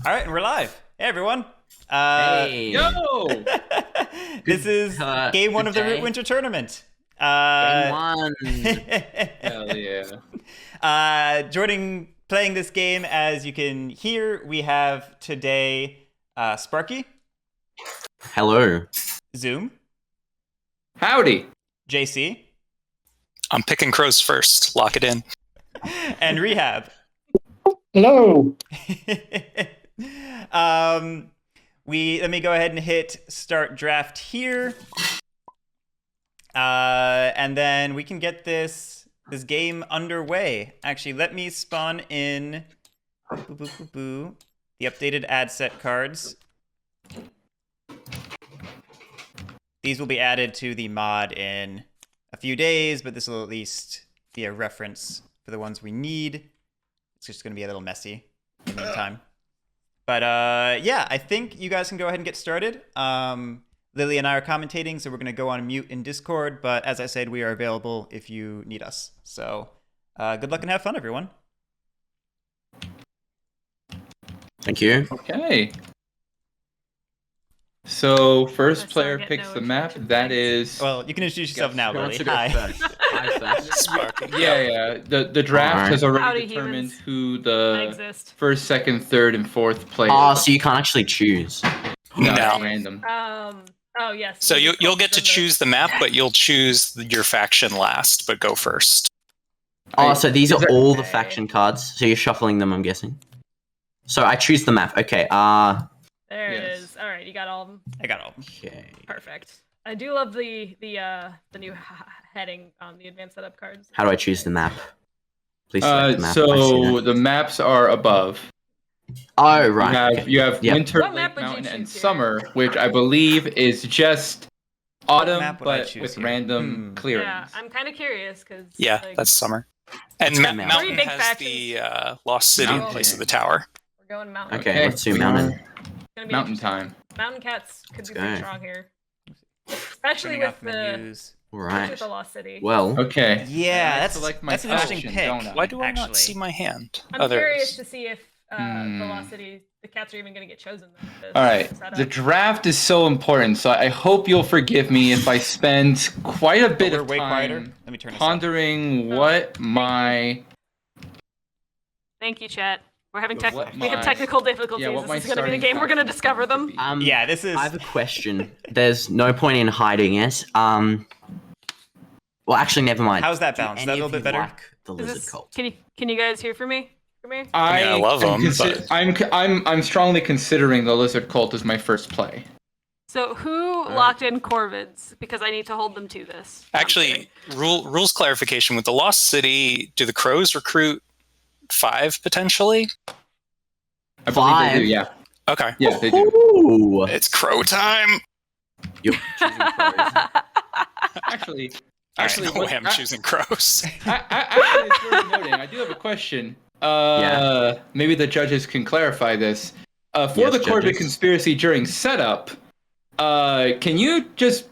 All right, and we're live. Hey, everyone. Hey. Yo! This is game one of the Root Winter Tournament. Game one. Hell yeah. Playing this game, as you can hear, we have today Sparkey. Hello. Zoom. Howdy. JC. I'm picking crows first. Lock it in. And Rehab. Hello. Let me go ahead and hit start draft here. And then we can get this game underway. Actually, let me spawn in the updated ad set cards. These will be added to the mod in a few days, but this will at least be a reference for the ones we need. It's just going to be a little messy in the meantime. But yeah, I think you guys can go ahead and get started. Lily and I are commentating, so we're going to go on mute in Discord. But as I said, we are available if you need us. So good luck and have fun, everyone. Thank you. Okay. So first player picks the map. That is. Well, you can introduce yourself now, Who wants Lily. to go Hi. first? Sparky. Yeah. The draft Alright. has already Howdy, determined humans. who I the exist. first, second, third, and fourth players. Oh, so you can't actually choose. No, No. it's random. Oh yes. So you'll get to choose the map, but you'll choose your faction last, but go first. Oh, so these are Is that- all the faction cards. So you're shuffling them, I'm guessing. So I choose the map. Okay. There it Yes. is. All right, you got all of them. I got all. Okay. Perfect. I do love the new heading on the advanced setup cards. How do I choose the map? Please select the map. I see So that. the maps are above. Oh, right. You okay. have Yep. winter, What map lake, would you mountain, and choose here? summer, which I believe is just autumn, map would I but choose with here? random clearings. Yeah, I'm kind of curious because Yeah, that's summer. And Let's go Mountain. Mountain Three big has the Lost City in Mountain. place of the tower. we're going mountain. Okay, let's do Mountain. It's gonna be Mountain interesting. time. Mountain cats could be go. pretty strong here, especially Turning with off the menus. All especially right. with the Lost City. Well, Okay. Yeah, I that's select my an interesting faction, pick. don't I? Why do I Actually. not see my hand? I'm Oh, there it curious is. to see if the Lost City, the cats are even going to get chosen. This All right. setup. The draft is so important, so I hope you'll forgive me if I spend quite a bit we're of way quieter. time Let me turn this up. pondering what my Thank you, chat. We're having What we have my- technical difficulties. yeah, what my This is going to be the starting game. We're going to faction discover would them. be. Yeah, this is. I have a question. There's no point in hiding it. Well, actually, never mind. How's that Do balance? Is that a any little of bit you better? like the Is lizard this- cult? Can you guys hear from me? I love am them, but- I'm strongly considering the lizard cult as my first play. So who locked in Corvids? Because I need to hold them to this. No, I'm Actually, kidding. rules clarification. With the Lost City, do the crows recruit 5 potentially? I believe they do, 5? yeah. Okay. Yeah, they do. Ooh. It's crow time. You're choosing crows. Actually, No way I'm choosing crows. Actually, it's worth noting. I do have a question. Maybe the judges can clarify this. For Yes, the Corbett judges. conspiracy during setup, can you just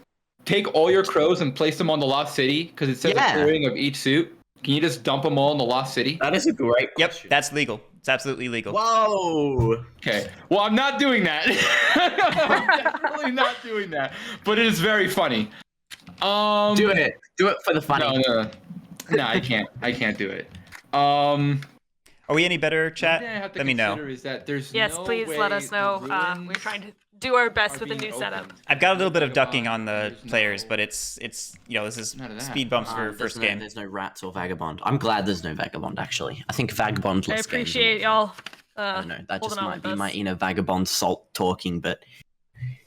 take all your crows and place them on the Lost City? Because it says Yeah. a clearing of each suit. Can you just dump them all in the Lost City? That is a great Yep, question. that's legal. It's absolutely legal. Whoa. Okay. Well, I'm not doing that. I'm definitely not doing that. But it is very funny. Do it. Do it for the funny. No, I can't. I can't do it. Are we any better, chat? One thing I have to Let me know. consider is that there's Yes, no please let way us know. the We're ruins trying to do our best are with a being new setup. opened. I've got a little bit of ducking Vagabond, on the there's players, no- but it's this is None of that. speed bumps for There's first no, game. There's no rats or vagabond. I'm glad there's no vagabond. Actually, I think vagabond. I less games appreciate than- y'all. I don't know. That just holding on might with be us. my inner vagabond salt talking, but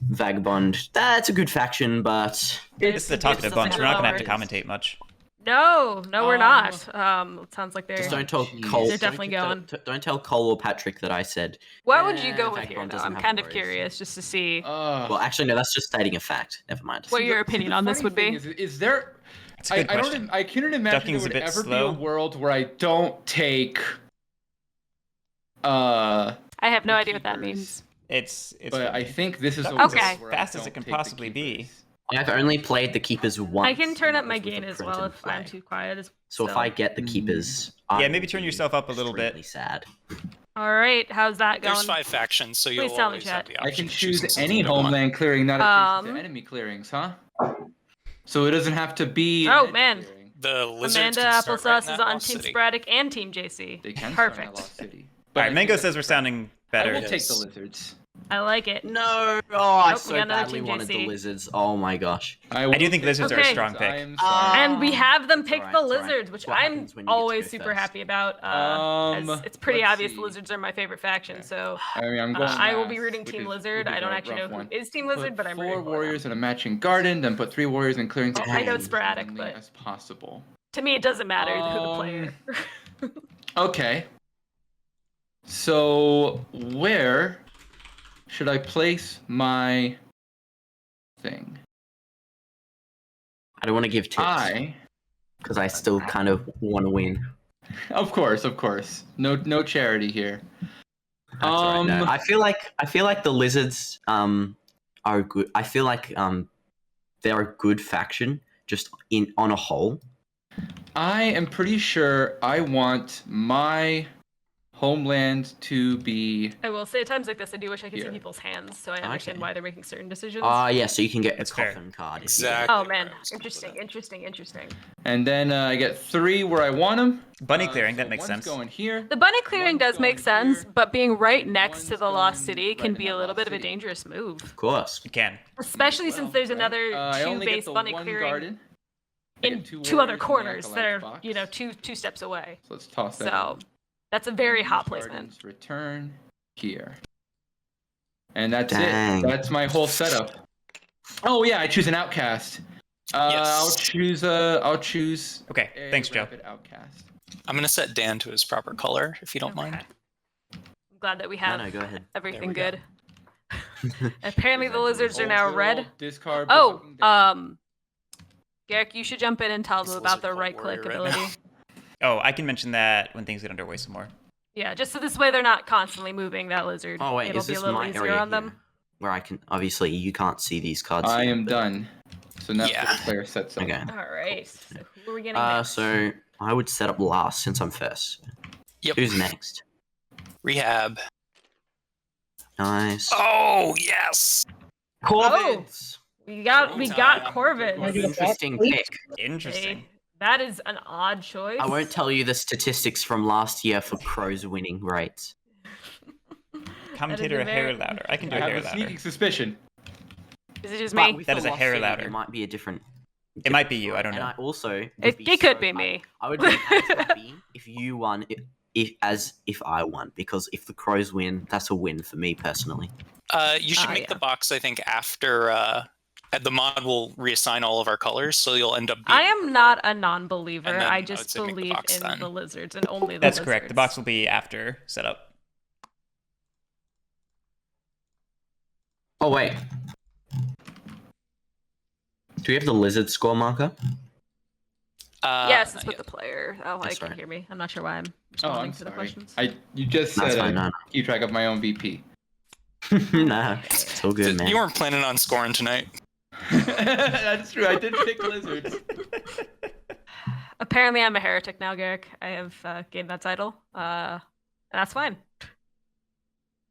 vagabond. That's a good faction, but This is a talkative It's bunch. We're not gonna have to hours. commentate much. No, we're not. It sounds like just they're. don't tell Jeez. Cole. They're definitely don't, don't tell Cole or Patrick that I said. What would you "Yeah, go with here, vagabond though? doesn't I'm have kind of crows." curious just to see. Well, actually, no. That's just stating a fact. Never mind. What See, your the opinion funny on this would thing be? Is there? That's a good question. I couldn't imagine Ducking's there a would bit ever slow. be a world where I don't take. I have no the idea what that keepers. means. It's But I think this is a Ducking's world Okay. where I fast as don't it can take the possibly be. keepers. I've only played the keepers once. I can turn and up that my was with gain a as print well and if I'm play. too quiet. So if I get the keepers, I Yeah, will maybe turn be yourself up a little bit. extremely sad. All right, how's that going? There's 5 factions, so you'll Please tell me, always have chat. the I option can of choosing choose something any you don't want. homeland clearing, not adjacent to Um, enemy clearings, huh? So it doesn't have to be. Oh, an edge man. clearing. The lizards Amanda can start right Applesauce in is that on lost Team city. Spradic and Team JC. They can start in Perfect. that lost city. All I right, think Mango that's says we're correct. sounding I better. will It take the is. lizards. I like it. No. Oh, I we so got another badly Team wanted the JC. lizards. Oh my gosh. will do think take lizards the are a strong lizards. pick. I am sorry. And we have them It's pick alright, the it's alright. lizards, which It's what I'm happens when you get to always go super first. happy about. As it's pretty let's obvious see. lizards are my favorite faction, Okay. so I mean, I'm going. I will be last, rooting which Team is- Lizard. which I is don't a actually know rough who one. is Team Lizard, but I'm Put rooting 4 for warriors in a matching garden, then put 3 warriors in clearing Oh, to I know as it's sporadic, evenly but- as possible. To me, it doesn't matter who the player. Okay. So where should I place my thing? I don't want to give tips because I still kind of want to win. Of course. No charity here. That's all right. No, I feel like the lizards are good. I feel like they're a good faction just on a whole. I am pretty sure I want my homeland to be. I will say at times like this, I do wish I could see Here. people's hands, so I understand Okay. why they're making certain decisions. Yeah, so you can get the That's fair. coffin card. Exactly. Oh man, where I was going with interesting. And then I get 3 where I want them. Bunny clearing, that makes one's sense. Going here. The bunny clearing One's does make going sense, here, but being right and next to one's the lost going city right can in be that a little lost bit of a city. dangerous move. Of course. You can. Especially since there's another I 2 only base get the bunny 1 clearing garden. I in get 2 2 other warriors in the corners that are, acolyte box. two steps away. So let's toss that. So in. that's a very Use hot gardens, placement. Return here. And that's Dang. it. That's my whole setup. Oh yeah, I choose an outcast. I'll choose Okay, a thanks, Joe. rapid outcast. I'm going to set Dan to his proper color, if you don't Okay. mind. I'm glad that we have No, go ahead. everything There we good. Apparently the lizards are now red. Discard. Oh, blocking down. Garrick, you should jump in and tell them This about the lizard right cult click warrior right ability. Oh, I can mention that when things get underway some more. Yeah, just so this way they're not constantly moving that lizard. Oh wait, It'll is be this a little my easier area on them. here? Where I can obviously you can't see these cards. I here, am but- done. So now Yeah. the player sets up. Okay. All right. So who are we getting next? So I would set up last since I'm first. Yep. Who's next? Rehab. Nice. Oh, yes! Corvids. we got Corvid. Interesting pick. Interesting. Hey, that is an odd choice. I won't tell you the statistics from last year for Crow's winning rates. Commentator a a hair very- louder. I can do I a hair have a louder. sneaking suspicion. Is it just But me? with That the is a lost hair city, louder. It might be a different. It might be you, I don't And know. I also. would It be could so be me. I would be as happy if you won, if I won, because if the Crows win, that's a win for me personally. You should make yeah. the box, I think, after the mod will reassign all of our colors, so you'll end up being I am not a non-believer. And then I I would just say make the believe box in then. the lizards and only the That's lizards. correct. The box will be after setup. Oh wait. Do we have the lizard score marker? Yes, it's yeah. with the player. Oh, I That's can right. hear me. I'm not sure why I'm Oh, responding I'm to the sorry. questions. You just That's said fine. No, keep track of my own VP. no. Nah, it's all good, man. You weren't planning on scoring tonight. That's true. I did pick lizards. Apparently, I'm a heretic now, Garrick. I have gained that title. And that's fine.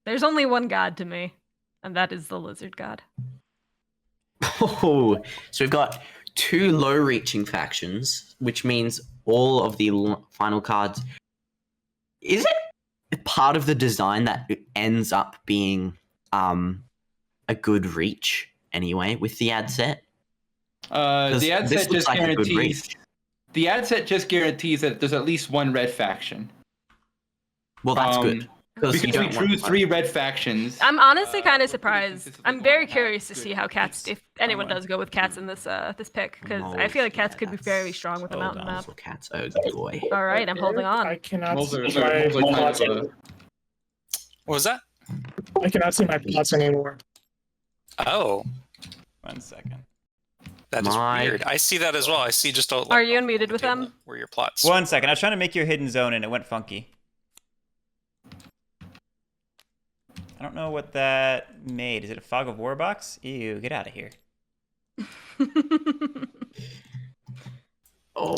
There's only one god to me, and that is the lizard god. Oh, so we've got 2 low-reaching factions, which means all of the final cards. Is it part of the design that it ends up being a good reach anyway with the ad set? The ad this set looks just like a good guarantees. reach. The ad set just guarantees that there's at least one red faction. Well, that's good. Because you we don't drew want 3 red factions. I'm honestly kind of pretty surprised. consistently I'm going very to have curious to good see how cats, if anyone does go with cats in this this pick, because I feel like cats could be very strong with the mountain map. For cats, oh boy. All right, I'm holding I on. cannot Moles see are my kind of plots. a- What was that? I cannot see my plots anymore. Oh, 1 second. that is My- weird. I see that as well. I see just a. Are you unmuted with them? Where your plots? 1 second. I was trying to make your hidden zone and it went funky. I don't know what that made. Is it a fog of war box? Ew, get out of here. Oh.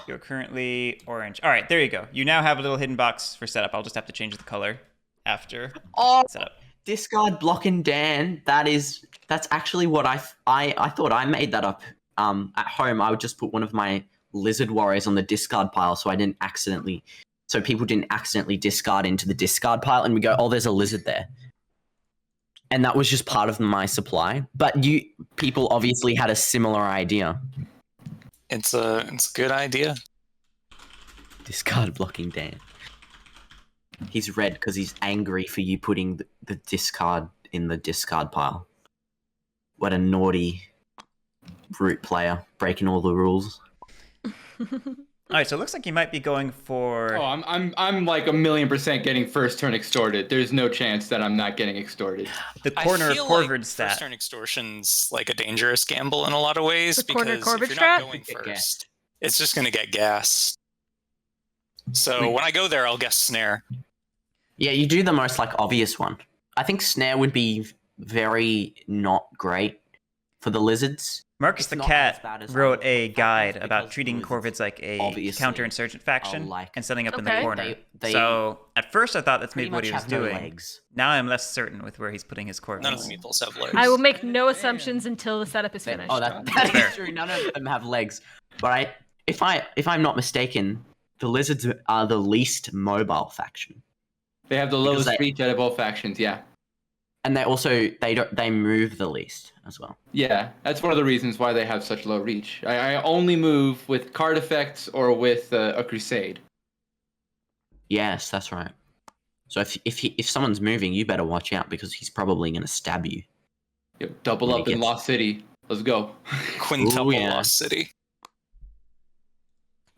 You're currently orange. All right, there you go. You now have a little hidden box for setup. I'll just have to change the color after Oh, setup. discard block and Dan. That's actually what I thought I made that up. At home, I would just put one of my lizard warriors on the discard pile, so people didn't accidentally discard into the discard pile, and we go, oh, there's a lizard there. And that was just part of my supply. But people obviously had a similar idea. It's a good idea. Discard blocking Dan. He's red because he's angry for you putting the discard in the discard pile. What a naughty brute player, breaking all the rules. All right, so it looks like you might be going for. Oh, I'm like 1,000,000% getting first turn extorted. There's no chance that I'm not getting extorted. the corner I feel Corvid like stat. first turn extortion's like a dangerous gamble in a lot of ways The corner because if Corvid you're strat? not going Get first, it's just going to get gassed. So when I go there, I'll guess snare. Yeah, you do the most like obvious one. I think snare would be very not great for the lizards. Marcus It's the not Cat as bad as wrote I a would guide because about treating lizards Corvids like a obviously counterinsurgent faction like- and setting up in the Okay. corner. They So at first I thought that's pretty maybe what much he was have no doing. legs. Now I'm less certain with where he's putting his Corvids. None of the meeples have legs. I will make no assumptions until the setup is finished. Oh, that Fair. is true. None of them have legs. But if I'm not mistaken, the lizards are the least mobile faction, They have the Because lowest they- reach out of all factions. Yeah, and they move the least as well. yeah. That's one of the reasons why they have such low reach. I only move with card effects or with a crusade. Yes, that's right. So if someone's moving, you better watch out because he's probably going to stab you. Yep, double When he up in gets- Lost City. Let's go. Quintuple Ooh, yeah. Lost City.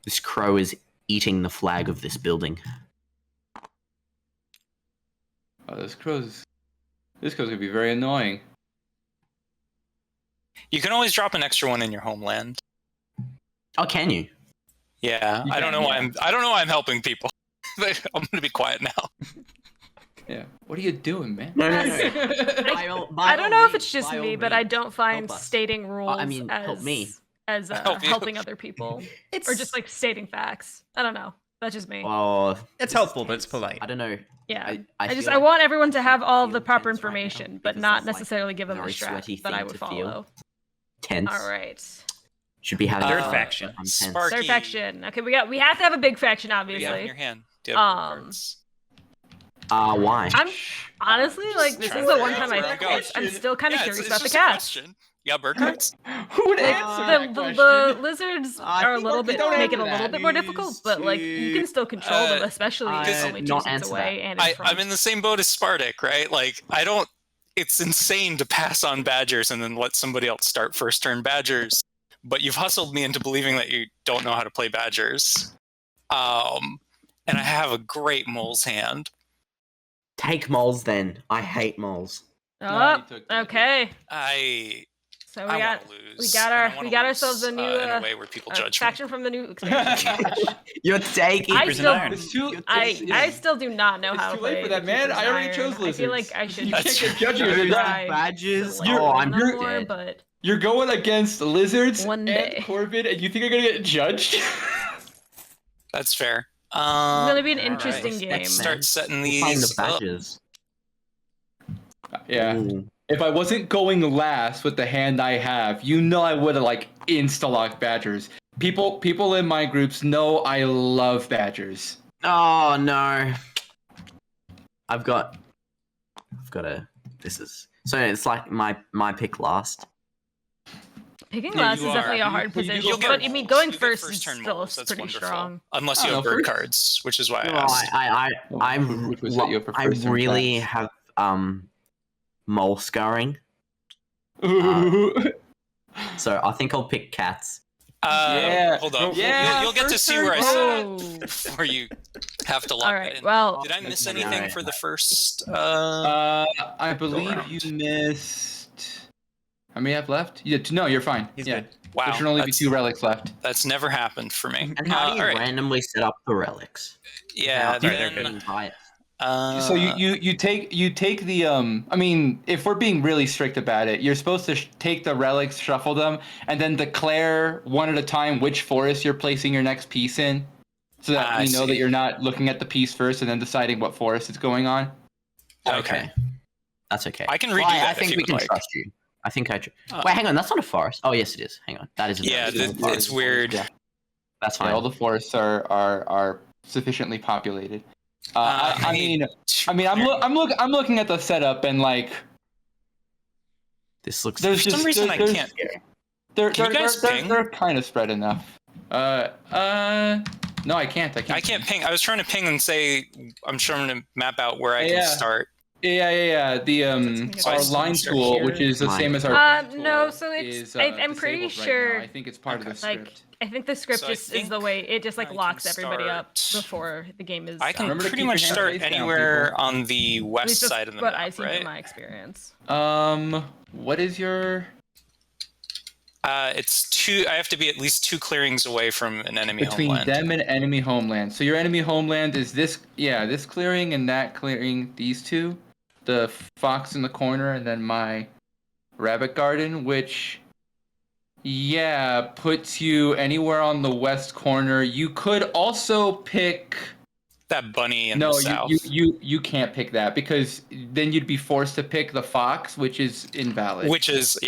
This crow is eating the flag of this building. Oh, this crow's gonna be very annoying. You can always drop an extra one in your homeland. Oh, can you? Yeah, You I don't can, know why yeah. I'm I'm helping people. I'm gonna be quiet now. Yeah. What are you doing, man? No. I don't know if it's just me, but I don't find Help us. stating rules I mean, as help me. as Help you. helping other people, It's or just like stating facts. I don't know. That's just me. Oh, it's helpful, but it's polite. I don't know. Yeah. I I just feel I like want everyone to have all of the feel proper tense right now information, but because not that's, like, necessarily give them the very sweaty strat that I thing would to feel. follow. Tense. All right. Should be having Third fun, faction. but I'm tense. Sparky. Third faction. Okay, we have to have a big faction, What do you have in obviously. your hand? Do you have Um, cards? Why? I'm honestly like this Trying is to the one figure out time where I to go. I'm still kind of Yeah, curious it's about the just a cat. question. You got bird cards? Who would Like answer that the question? lizards I are a think little we bit don't make it a answer little that. bit more difficult, but like you can still control them, especially if it's I only not 2 seats answer away and in front. I'm in the same boat as Spradic, right? Like, it's insane to pass on Badgers and then let somebody else start first turn Badgers. But you've hustled me into believing that you don't know how to play Badgers. And I have a great Mole's hand. Take moles then. I hate moles. Oh, he took that. okay. So I we got wanna lose, got and our- I wanna we got lose, ourselves a new, in a way where people judge me. faction from the new expansion. You're taking. I Keepers in still iron. It's too. I still do not know It's how to too late play for that, the man. Keeper's I already Iron. chose I feel like lizards. I should You That's can't get true. judgy with that. try Badges. to You're- Oh, learn I'm them more, dead. but You're going against lizards One day. and Corvid, and you think you're gonna get judged? That's fair. it's gonna be an alright. interesting game. Let's start setting We're playing the these up. badges. Yeah. Ooh. If I wasn't going last with the hand I have, you know I would have like insta-locked Badgers. People in my groups know I love Badgers. Oh no. I've got a. This is so. It's like my pick last. Picking Yeah, last is you definitely are. a hard You- you position, get but I mean, moles. going You get first is first-turn still moles. That's pretty wonderful. strong. Unless I you don't have know, bird first- cards, which is why I No, asked. Which was set you up for I first turn really class. have mole scarring, Ooh. so I think I'll pick cats. Yeah. Hold up. Yeah, You'll get to first see turn where I class. said Oh. it before you have to lock All it right. in. Well, Did I miss Alright. anything for the first? I believe around. you missed. How many have left? No, you're fine. He's yeah. good. Wow, There should only be that's, 2 relics left. that's never happened for me. And how do you all right. randomly set up the relics? Yeah, How do you they're get good. invite? So you take the I mean, if we're being really strict about it, you're supposed to take the relics, shuffle them, and then declare one at a time which forest you're placing your next piece in, so that I you know see. that you're not looking at the piece first and then deciding what forest it's going on. Okay. That's okay. I can redo I that if think you we would can like. trust you. I think I. Wait, hang on. That's not a forest. Oh, yes, it is. Hang on. That is. Yeah, it's weird. Yeah. That's Yeah, fine. all the forests are sufficiently populated. I mean, I'm looking at the setup and like This looks. there's For some just reason there's, I can't. they're Can you guys ping? they're kind of spread enough. No, I can't. I can't ping. I was trying to ping and say I'm trying to map out where I can start. Yeah. The So I our just line start tool, here? which is the same as our no, tool, so it's is, I'm pretty disabled right sure now. I think it's part of the like script. I think the script So I just is think the way it just like I can locks everybody up start- before the game is I can Remember to pretty keep your much hands start face down, anywhere people. on the at west least that's side of the what map, I see right? from my experience. What is your It's two. I have to be at least 2 clearings away from an enemy between homeland. them and enemy homeland? So your enemy homeland is this clearing and that clearing, these two, the fox in the corner and then my rabbit garden, which puts you anywhere on the west corner. You could also pick That bunny in the south. you can't pick that because then you'd be forced to pick the fox, which is invalid. Which is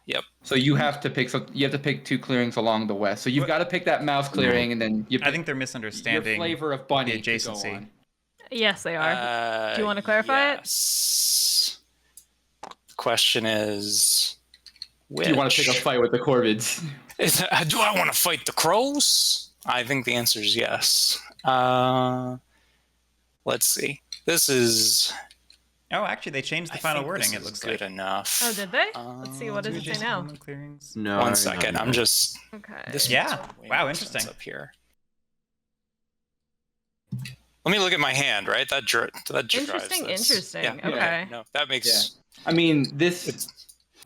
Yep. So you have to pick 2 clearings along the west. So you've got to pick that mouse clearing, and then you pick I think they're your misunderstanding flavor of bunny the to go adjacency. on. Yes, they are. Do you want to clarify it? Yes. The question is, which? Do you want to pick a fight with the Corvids? Do I want to fight the crows? I think the answer is yes. Let's see. This is Oh, actually, they changed the I final think wording. this It is looks good like. enough. Oh, did they? Let's see. What does it say now? Clearings. No. 1 second. no. I'm just. Okay. This Yeah. makes way Wow, more interesting. sense up here. Let me look at my hand. Right, that drives Interesting. this. Interesting. Yeah, Okay. No, that makes. I mean, this.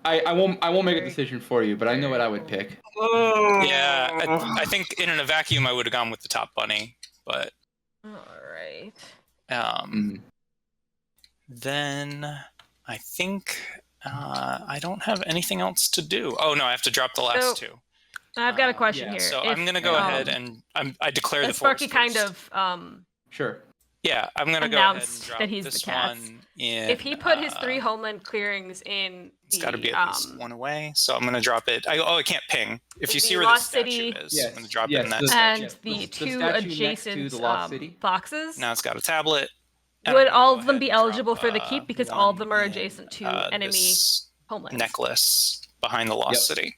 I won't make a decision for you, but I know what I would pick. Yeah, I think in a vacuum I would have gone with the top bunny, but All right. then I think I don't have anything else to do. Oh no, I have to drop the last So, 2. I've got a question yeah, here. So If, I'm gonna go ahead and I declare the and forest Sparky kind first. of Sure. Yeah, I'm gonna go ahead and announced drop that he's this the cats. one in. if he put his 3 homeland clearings in It's the got to be at least 1 away, so I'm gonna drop it. I can't ping. If you the see where the Lost statue City- is, I'm gonna drop it in that. and yes, the the 2 statue next to adjacent the Lost City. boxes, Now it's got a tablet. and would I'm gonna all go of them ahead be and drop, eligible for the keep because all of them are one in, adjacent to enemy this homelands? necklace behind the Lost City.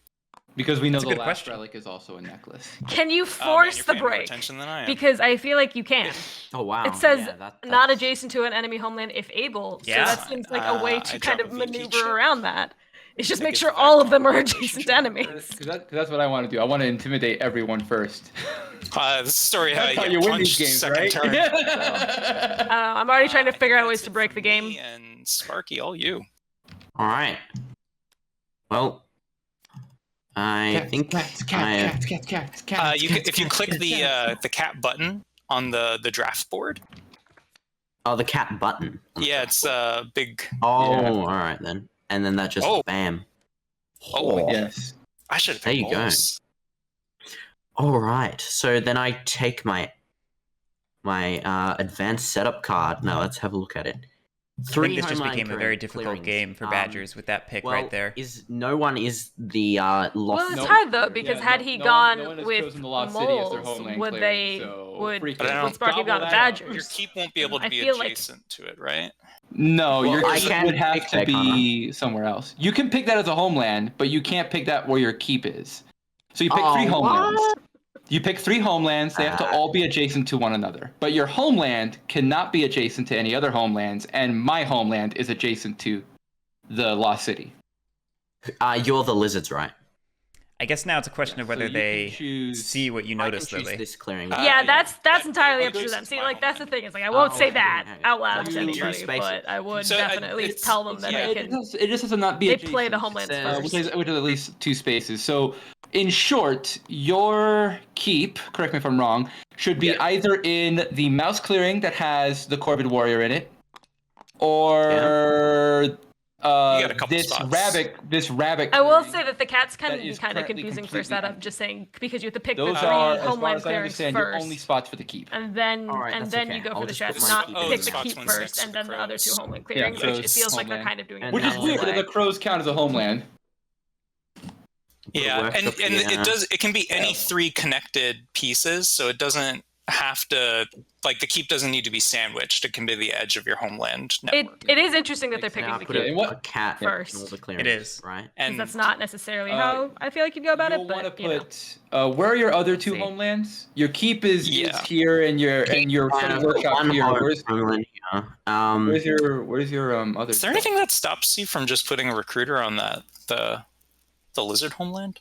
Because we know That's a the good last question. relic is also a necklace. Can you Oh, man, force you're the paying more break? attention than I am. Because I feel like you can. Oh wow. It says yeah, not that's- adjacent to an enemy homeland if able. Yeah. So that seems like a way I to drop kind of a VP maneuver chip. around that. It's just That make gives sure the all of them are background adjacent relationship. enemies. Because that's what I want to do. I want to intimidate everyone first. This is the story how That's you how get you win punched these games, second right? turn. I'm already trying to I figure think out ways that's to it break for the game. me, And Sparky, all you. All right. Well, I think I have. If you click the cat button on the draft board, Oh, the cat button. yeah, it's a big. Oh, Yeah. all right then. And then that just Oh. bam. Oh, Yes. I should have. There you go. All right. So then I take my advanced setup card. Now let's have a look at it. I think this just homeland became a very difficult clearings. game for Badgers with that pick Well, right there. no one is the lost. Well, it's No- hard though because had he no gone one has with chosen the Lost City as their moles, homeland would clearing, they so would freak But I it. don't- would Sparky Gobble got that up. Badgers? Your keep won't be able to I be feel like- adjacent to it, right? No, Well, your I keep can would have pick to that, be somewhere else. You can pick that as a homeland, but you can't pick that where your keep is. So you pick 3 homelands. What? You pick 3 homelands. They have to all be adjacent to one another. But your homeland cannot be adjacent to any other homelands, and my homeland is adjacent to the Lost City. You're the lizards, right? I guess now it's a question of So whether you can they choose- see what you I can noticed, choose Lily. this clearing. Yeah, that's that- entirely that up to goes them. to See, my like that's the homeland. thing. It's like I won't say okay, that okay. out loud to Two anybody, spaces. but I would So, definitely it's- tell them that Yeah, they it can. just has to not be They adjacent. play the homelands says- first. Which is at least 2 spaces. So, in short, your keep, correct me if I'm wrong, should be either in the mouse clearing that has the Corvid warrior in it, or got a couple this spots. rabbit. I will clearing, say that the cats can that be is kind of currently confusing for completely setup, empty. just saying, because you have to pick the Those three are, as far homeland as I clearings understand, your only first, spots for the keep. and then Alright, and that's then okay. you go I'll for the just chest, put my not keep pick in the the spots keep one's first next to and the then the other two crows. homeland clearings, Yeah, which it crows, feels like they're homeland. kind of doing it And Which the is then, wrong weird. way. The crows count as a homeland. Yeah, and workshop here. it can be any three connected pieces, so it doesn't have to, like, the keep doesn't need to be sandwiched. It can be the edge of your homeland network. It is interesting that they're Makes sense. picking Now the put keep, Yeah, a, and what- a cat in all first. the clearings, is. right? because And that's not necessarily Uh, how I feel like you'd go about You'll it, want to but you know. put where are your other two See. homelands? Your keep is Yeah. here, and your sort of workshop one here. homeland here. Where's your other? is there stuff? anything that stops you from just putting a recruiter on the lizard homeland?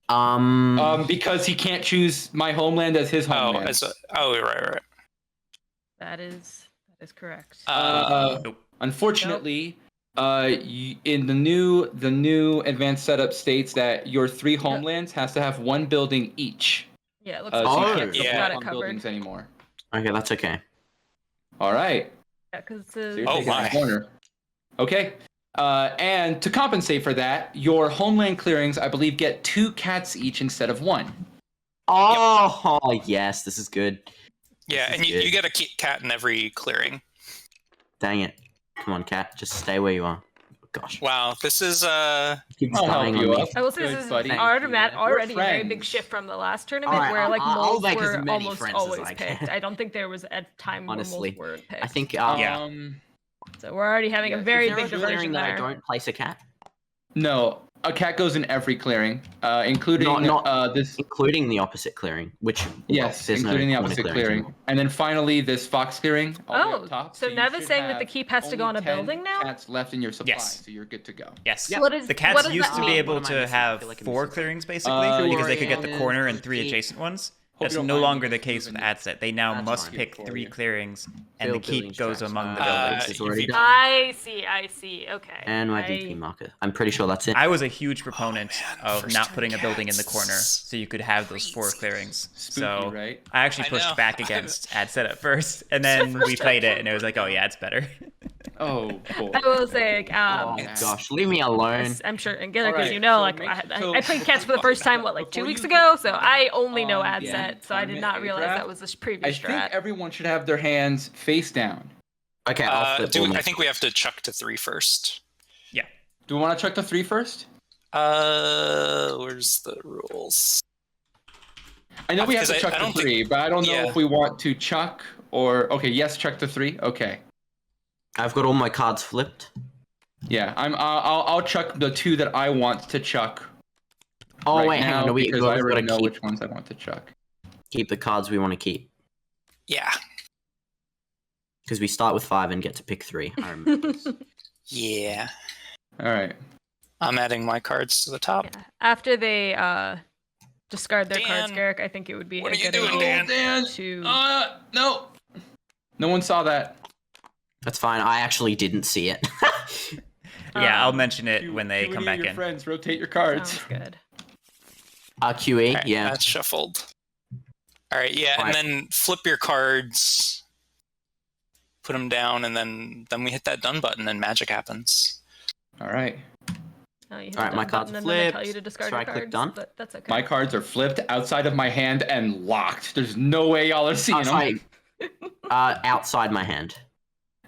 Because he can't choose my homeland as his Oh, homeland. right. That is correct. Nope. Unfortunately, in the new advanced setup states that your three homelands has to have one building each. Yeah, it looks So like you you can't yeah. got got it on covered. buildings anymore. Okay, that's okay. All right. Yeah, because So you're Oh taking my. the corner. Okay. And to compensate for that, your homeland clearings, I believe, get 2 cats each instead of 1. Oh, yes, this is good. Yeah, This and is you good. get a cat in every clearing. Dang it. Come on, cat. Just stay where you are. Gosh. Wow, this is Keeps I'll help dying you on me. up. I will say Good this is buddy. already We're a very big friends. shift from the last tournament, Alright, where like I'll moles make as were many almost friends as always I picked. can. I don't think there was a time Honestly, where moles weren't picked. I think Yeah. So we're already having Yeah, a is very is there big a clearing diversion that I there. don't place a cat, No, a cat goes in every clearing, including Not- this. including the opposite clearing, which Yes, there's no including the corner opposite clearings clearing. anymore. And then finally, this fox clearing. All the way Oh, up top. so you now they're should saying that the have keep has to go only on a 10 building now? Cats left in your supply, Yes. so you're good to go. Yes. Yep. What is The what cats does used that to be mean? able What am I to missing? I have feel like I'm 4 missing clearings basically because they could get the Orion corner and is 3 keep. adjacent ones. Hope That's you don't no mind longer me the just case with moving ad set. They now That's must fine. pick For 3 you. clearings, and the Fill keep buildings goes tracks. among the Uh, buildings. is already if you- done. I see. Okay. And my I- DP marker. I'm pretty sure that's it. I was a huge proponent man, of first not turn putting a building in the cats. corner, so you could have those 4 Crazy. clearings. Spooky, So right? I actually I pushed know. back against ad set at first, and then we played it, and it was like, oh yeah, it's better. Oh, cool. I will say, Oh gosh, leave me alone. I'm sure, and Guerric, as Alright, you know, so like make- I played cats for the first time, like 2 Before weeks you ago, pick so one, I only know ad yeah, set, so I did not tournament realize draft, that was the I previous think strat. everyone should have their hands face down. Okay, I'll flip all my- I think we have to chuck to 3 first. Do we want to check the 3 first? Where's the rules? I know we have Because to I chuck the don't 3, but I don't know yeah. if we want to chuck or okay. Yes, check the 3. Okay. I've got all my cards flipped. Yeah, I'll chuck the 2 that I want to chuck. Oh right wait, hang now on. We because got I already to know keep which ones I want to chuck. the cards we want to keep Yeah. because we start with 5 and get to pick 3. I remember this. Yeah. All right. I'm adding my cards to the top. Yeah. After they discard their cards, Dan, Garrick, I think it would be what a are you good doing, idea Dan? to. No. No one saw that. That's fine. I actually didn't see it. Yeah, I'll Um, mention it when they come back your in. friends rotate your cards. Sounds good. QE, Alright, yeah. That's shuffled. All right, yeah, Right. and then flip your cards, put them down, and then we hit that done button, and magic happens. All right. Oh, you hit Alright, the my done cards button and then they tell flipped. you to discard So your I click cards, done? but that's okay. My cards are flipped outside of my hand and locked. There's no way y'all are seeing them. Sorry. Outside my hand.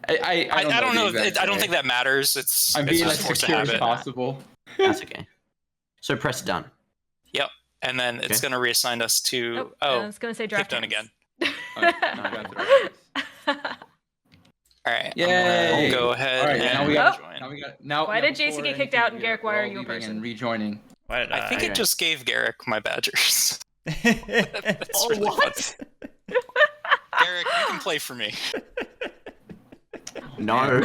I don't know. the exact I don't way. think that matters. It's I'm it's being as just force of secure as habit. possible. That's okay. So press done. Yep, and then it's Okay. going to reassign us to. Nope, Oh, I was gonna say hit draft done hands. again. Oh, no, I got the right. All right. Yay. I'll go ahead All right, and now we got. join. Now we got. Now. Why now did JC before get kicked out and anything, Guerric, why we're are all you a leaving person? And rejoining. Why did I think Okay. it just gave Guerric my badgers. That's Oh, really what? funny. Guerric, you can play for me. No.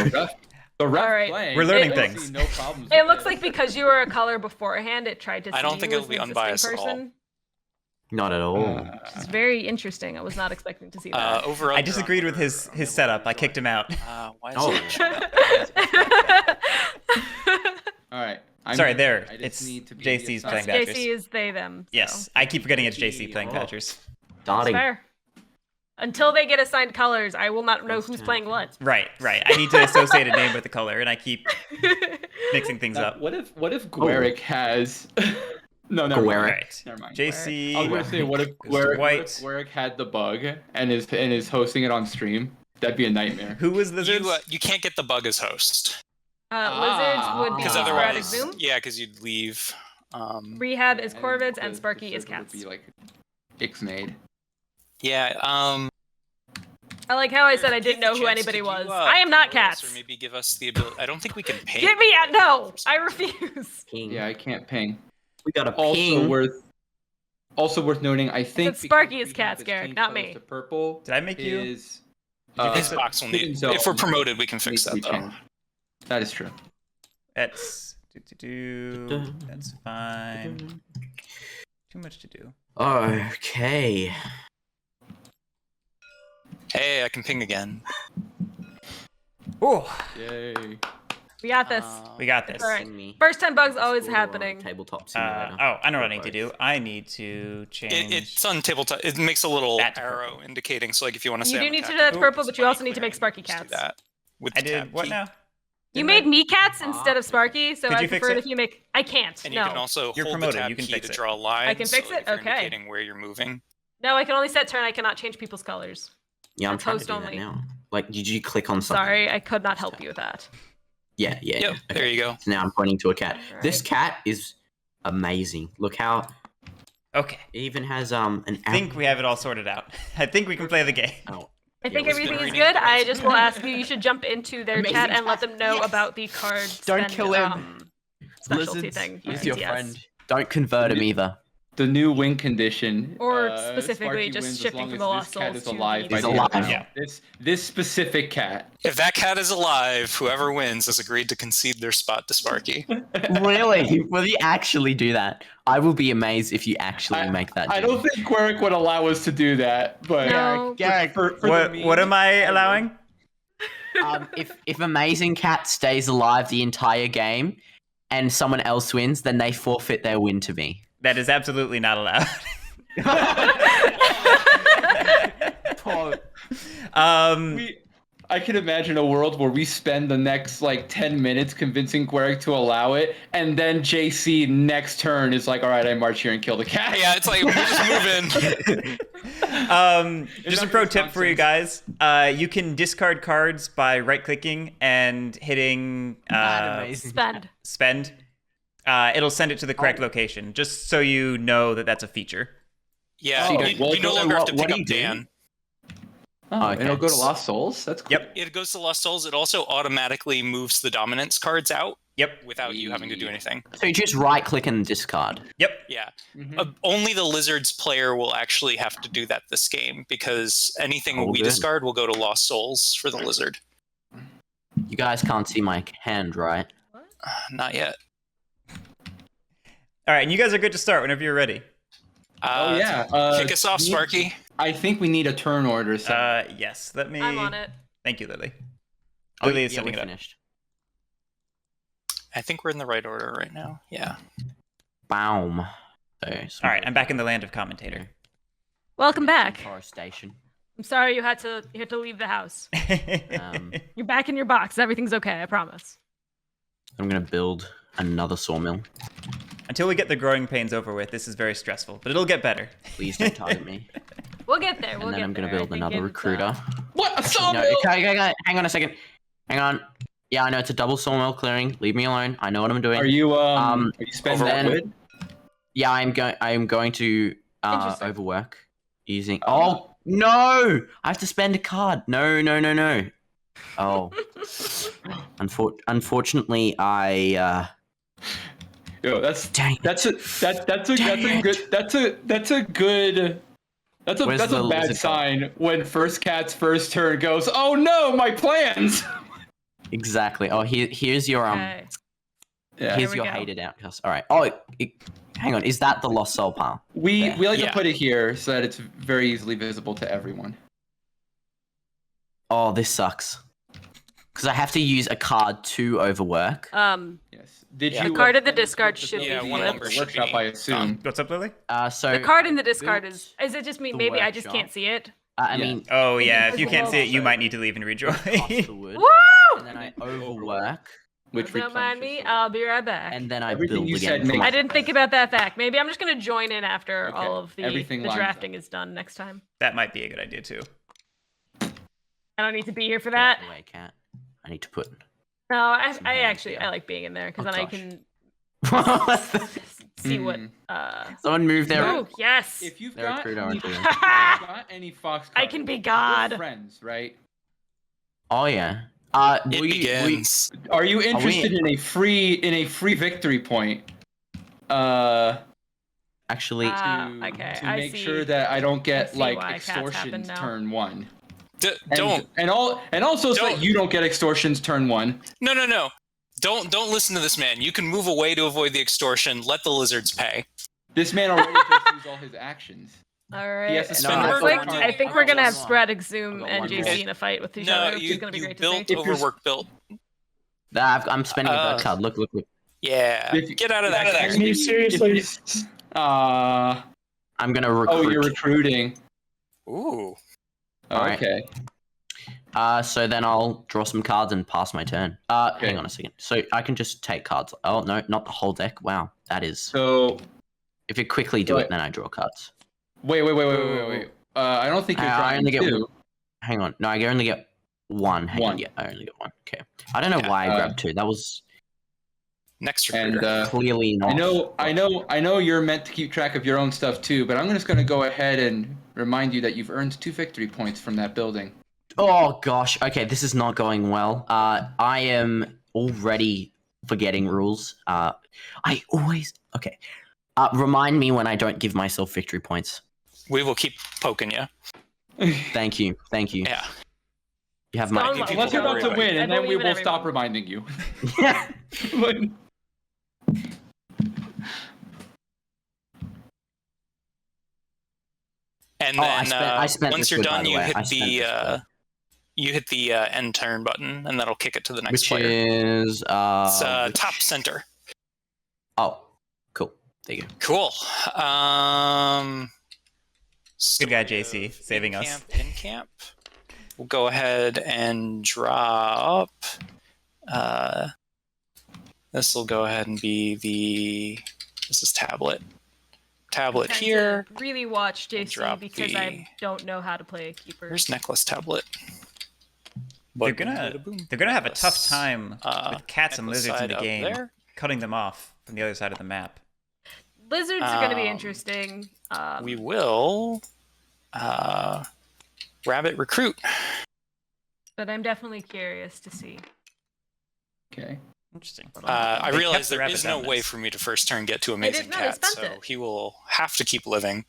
The ref All right. playing. We're learning I things. see no problems It with looks this. like because you were a color beforehand, it tried to see I don't you think as it'll be an existing unbiased at all. person. Not at all. It's very interesting. I was not expecting to see that. Over. I disagreed with his setup. I kicked him out. Why is Oh. it showing up? All right. I'm Sorry, here. there. I just It's need to be JC's the playing assigned- Badgers. JC is they them. So. Yes, I keep forgetting it's JC playing Oh. Badgers. It's Starting. fair. Until they get assigned colors, I will not know who's playing what. Right. I need to associate a name with the color, and I keep mixing things Now, up. what if Guerric has? No, never Guerric. mind. Right. Never mind. JC. I was gonna say, what if Guerric had the bug and is hosting it on stream? That'd be a nightmare. Who was Lizards? You can't get the bug as host. Lizards would be Because Ah. Spradic otherwise, Zoom. yeah, because you'd leave. Rehab is Corvids, and Sparky is Would Cats. be like Ixnade. Yeah. I like how I said I Take didn't the know who chance, anybody could was. you, I am not promote us, Cats. Or maybe give us the ability. I don't think we can pay. Get me out! No, I refuse. Ping. Yeah, I can't ping. We got a Also ping. worth noting. I think Said Sparky because is Cats, Rehab has Guerric, changed not colors me. To purple. Did I make you? Is Did you fix This it? box will need. Hidden Zone If we're promoted, we can fix needs to that be though. changed. That is true. That's That's fine. Too much to do. Okay. Hey, I can ping again. Oh, Yay. We got this. we got this. Alright. Ping me. First 10 bugs always Score happening. Tabletop simulator. I know what I need to do. I need to change. It's on tabletop. It makes a little That to arrow purple. indicating. So like if you want to You say do I'm need to do attacking that to purple, but you Sparky also need to make clearing, Sparky just do Cats. that with I the did tab what key. now? You Didn't made I? me Cats instead of Sparky, so Could I you fix prefer it it? if you make. I can't. And no. you can also You're hold promoted, the tab you can key fix to it. draw lines. I can fix so it? if you're Okay. indicating where you're moving. No, I can only set turn. I cannot change people's colors. Yeah, I'm That's trying to host do only. that now. Like, did you click on something? Sorry, I could not help you with that. Yeah. Yep, there you go. So now I'm pointing to a cat. This Alright. cat is amazing. Look how Okay. it even has an. I think we have it all sorted out. I think we can play the game. Oh, I think what's everything been is reading good. the I rights just of will it. ask you. You should jump into their Amazing chat and let cat. them know Yes. about the card. Don't kill him. Specialty Lizards, thing. he's your yes. friend. Don't convert him either. The new win condition. Or Specifically specifically just shifting from the Lost cat Souls is to alive the- by He's the end of the alive. round. This specific cat. If that cat is alive, whoever wins has agreed to concede their spot to Sparky. Really? Will you actually do that? I will be amazed if you actually make that. I deal. don't think Guerric would allow us to do that, but No. Garrick, for What am I allowing? if Amazing Cat stays alive the entire game and someone else wins, then they forfeit their win to me. That is absolutely not allowed. I can imagine a world where we spend the next like 10 minutes convincing Guerric to allow it, and then JC next turn is like, all right, I march here and kill the cat. Yeah, it's like we're just moving. Just a pro tip for you guys. You can discard cards by right-clicking and hitting Spend. spend. It'll send it to the correct location, just so you know that that's a feature. Yeah, Oh, we well, no longer have to what pick do you up do? Dan. Oh, Okay. and it'll go to Lost Souls? That's cool. Yep. It goes to Lost Souls. It also automatically moves the dominance cards out Yep. without you having to do anything. So you just right click and discard. Yep. Yeah. Mhm. Only the Lizards player will actually have to do that this game because anything Oh, we good. discard will go to Lost Souls for the Lizard. You guys can't see my hand, right? Not yet. All right, and you guys are good to start whenever you're ready. Oh, yeah. Kick us off, Sparky. I think we need a turn order. So. Yes. Let me. I'm on it. Thank you, Lily. Oh, Lily is yeah, setting we're it up. finished. I think we're in the right order right now. Yeah. Boom. So, All right, I'm back in the land of commentator. Welcome back. Forestation. I'm sorry you had to leave the house. Um, You're back in your box. Everything's okay. I promise. I'm gonna build another sawmill. Until we get the growing pains over with, this is very stressful, but it'll get better. Please don't target me. We'll get there. We'll And then get I'm gonna there. I build think another it's, recruiter. What? A No, sawmill? okay, hang on a second. Hang on. Yeah, I know it's a double sawmill clearing. Leave me alone. I know what I'm doing. Are you Um, are you spending then- wood? Yeah, I am going to Interesting. overwork using. Oh no! I have to spend a card. No. Oh. Unfortunately, I. Yo, that's Dang. that's a Where's bad the lizard sign when first cat's first turn goes, oh no, my plans. Exactly. Oh, here's your Okay. Yeah. here's we your go. hated outcast. All right. Oh, hang on. Is that the lost soul pile? We like Yeah. to put it here so that it's very easily visible to everyone. Oh, this sucks. Because I have to use a card to overwork. Yes. Did Yeah. you? The card in the discard should Yeah, be one flipped. number should workshop, be I assume. What's up, Lily? So The card in the discard built is it just me? the Maybe I just workshop. can't see it. I Yeah. mean, Oh yeah, if you Invisible can't see it, you also. might need to leave and cost rejoin. the wood, Woo! and then I overwork, Which Don't mind me. replenishes I'll be right back. and then I Everything build you again. said from makes my- I didn't think about that fact. Maybe I'm just gonna join in after Okay, all of the everything lines drafting up. is done next time. That might be a good idea too. I don't need to be here for Get out that. the way, cat. I need to put. No, Some I hands actually here. I like being in there because Oh, then I gosh. can What the- see what. Someone move their. Ooh, yes. If you've They're a got crude any, orange. if you've got any fox I cards, can be we're God. friends, right? Oh yeah. It begins. Are you interested in a free victory point? Actually, okay, to I make see. sure that I don't I get see like why cats happen extortions now. turn 1. Don't. And also so that Don't. you don't get extortions turn 1. No. Don't listen to this man. You can move away to avoid the extortion. Let the lizards pay. This man already just used all his actions. All He right. has to It spend looks one like more. I think I we're got gonna have one more. Spradic Zoom I got and one JC more. in a fight with each No, other, which is you gonna be great to built see. overworked built. I'm spending a bird card. Look. Yeah. If- Get out of that. Can you seriously? Uh, I'm gonna recruit. oh, you're recruiting. Ooh. Alright. Okay. So then I'll draw some cards and pass my turn. Okay. Hang on a second. So I can just take cards. Oh no, not the whole deck. Wow, that is. So If you quickly do Right. it, then I draw cards. wait. I don't think you're I drawing only get two. Hang on. No, I only get one. Hang on. One. Yeah, I only get one. Okay. I don't know Yeah, why I grabbed two. That was Next And recruiter. clearly not. I know you're meant to keep track of your own stuff too, but I'm just going to go ahead and remind you that you've earned 2 victory points from that building. Oh gosh. Okay, this is not going well. I am already forgetting rules. I always. Okay. Remind me when I don't give myself victory points. We will keep poking you. Thank you. Yeah. You have It's my. gone People Unless you're about to worry win, and I then we believe in will stop everyone. reminding you. Yeah. And Oh, then I spent once this you're wood, by done, the you way. hit I spent the this wood. you hit the end turn button, and that'll kick it to the next Which player. is It's which- top center. Oh, cool. There you go. Cool. Good guy, story JC, of saving us. In camp. We'll go ahead and drop. This will go ahead and be the. This is tablet. Tablet Trying to here. really watch We'll JC drop because the- I don't know how to play a keeper. Here's necklace tablet. They're gonna have a tough time with cats and necklace lizards in side the up game, there. cutting them off from the other side of the map. Lizards are gonna be Um, interesting. We will. Rabbit recruit. But I'm definitely curious to see. Okay. Interesting. I They realize kept the there is rabbit no dominance. way for me to first turn get to They amazing did not, they cat, spent so it. he will have to keep living.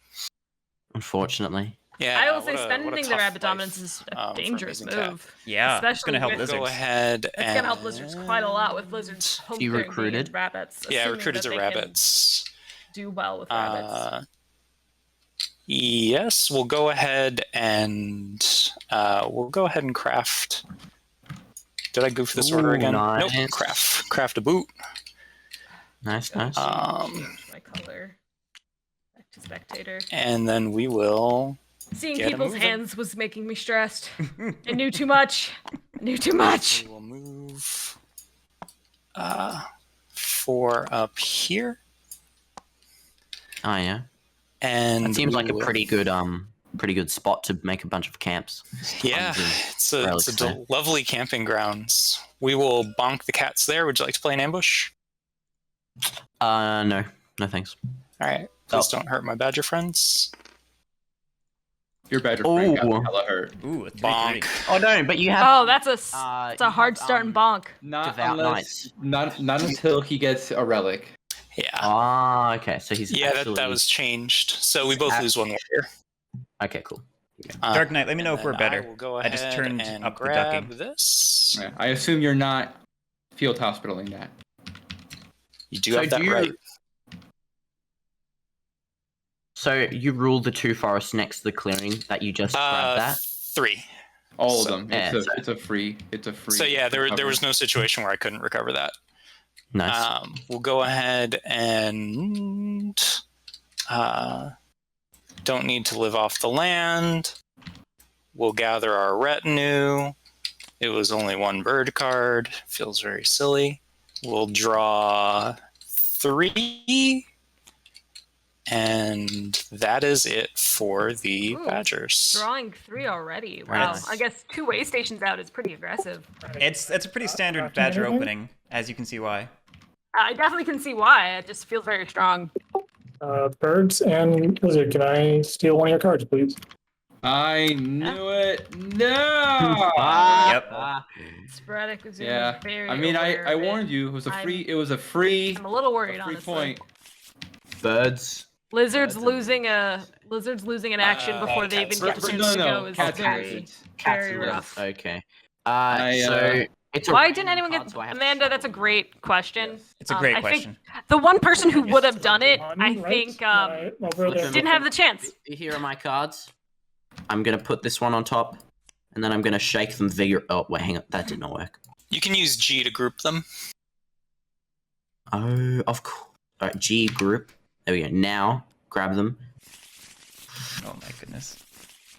Unfortunately. Yeah, I will say what a spending the tough rabbit life, dominance is a for dangerous amazing cat. move. Yeah, it's Especially gonna help with- lizards. Go ahead It's and gonna help lizards quite a lot with lizards home you turn being recruited? rabbits. Yeah, assuming recruited that the they can rabbits. do well with rabbits. Yes, we'll go ahead and craft. Did I goof this order Ooh, again? nice. Nope. Craft a boot. Nice. Change my color back to spectator. And then we will. Seeing Get 'em people's moving. hands was making me stressed. I knew too much. I knew too much. We will move 4 up here, Oh yeah. and It seems we like a will- pretty good spot to make a bunch of camps. Yeah, Tons of it's a relics there. lovely camping grounds. We will bonk the cats there. Would you like to play an ambush? No thanks. All right. Please Oh. don't hurt my badger friends. Your badger friend got Ooh. hella hurt. Ooh, a 3/3. Bonk. Oh no, but you have. Oh, that's a you hard have, starting bonk. Not Devout unless not until he gets a relic. Yeah. Ah, okay. So he's Yeah, actually... that was changed. So we both lose one warrior. Okay, cool. Dark Knight, let me know and if we're then better. I will go I just ahead turned and up the grab ducking. this. Yeah, I assume you're not field hospitaling that. You do So have that do you- right. So you rule the 2 forests next to the clearing that you just grabbed that. 3. All So- of them. Yeah, It's a free. So yeah, there recovery. was no situation where I couldn't recover that. Nice. We'll go ahead and don't need to live off the land. We'll gather our retinue. It was only one bird card. Feels very silly. We'll draw 3. And that is it for the Ooh, Badgers. Drawing 3 already. Very Wow. nice. I guess 2 way stations out is pretty aggressive. It's a pretty standard Drafting Badger anything? opening, as you can see why. I definitely can see why. It just feels very strong. Birds and lizard, can I steal one of your cards, please? I knew it. No. Yep. Spradic Zoom Yeah. is very I mean, aware I of it. warned you. It was a free. I'm- It was a free. I'm a little worried, Free honestly. point. Birds. Lizard's Birds and- losing an action before they even get a chance to go is Cats and very, lizards. Cats very and rough. lizards. Okay. I, So it's a Why random didn't anyone card, get so I have to Amanda? That's a shuffle them. great question. It's a great I question. think the one person who would have done it, One, I right? think, Right over there. didn't have the chance. Here are my cards. I'm gonna put this one on top, and then I'm gonna shake them Oh wait, hang on, that did not work. You can use G to group them. Oh, of course. All right, G group. There we go. Now grab them. Oh my goodness.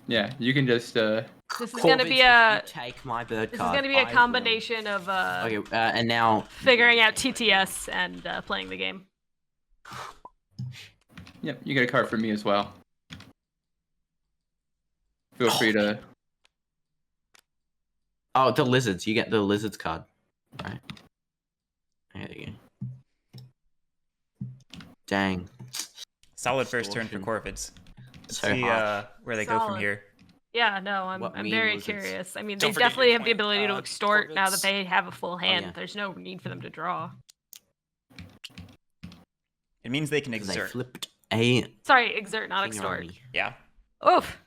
Yeah, you can just. This is gonna Corvids, be if a. you take my bird This is card. gonna be a I will- combination of Okay, and now figuring out TTS and playing the game. Yep, you get a card for me as well. Feel free to. oh, the lizards. You get the lizards card. Right. There you go. Dang. Solid first turn for Extortion. Corvids. Let's So see harsh. where they go from Solid. here. Yeah, no, I'm What mean very lizards? curious. I mean, Don't they forget definitely your have the point, ability to extort now that Corvids. they have a full hand. yeah. There's no need for them to draw. It means they can They exert. flipped a Sorry, exert, not finger on extort. me Yeah. Oof.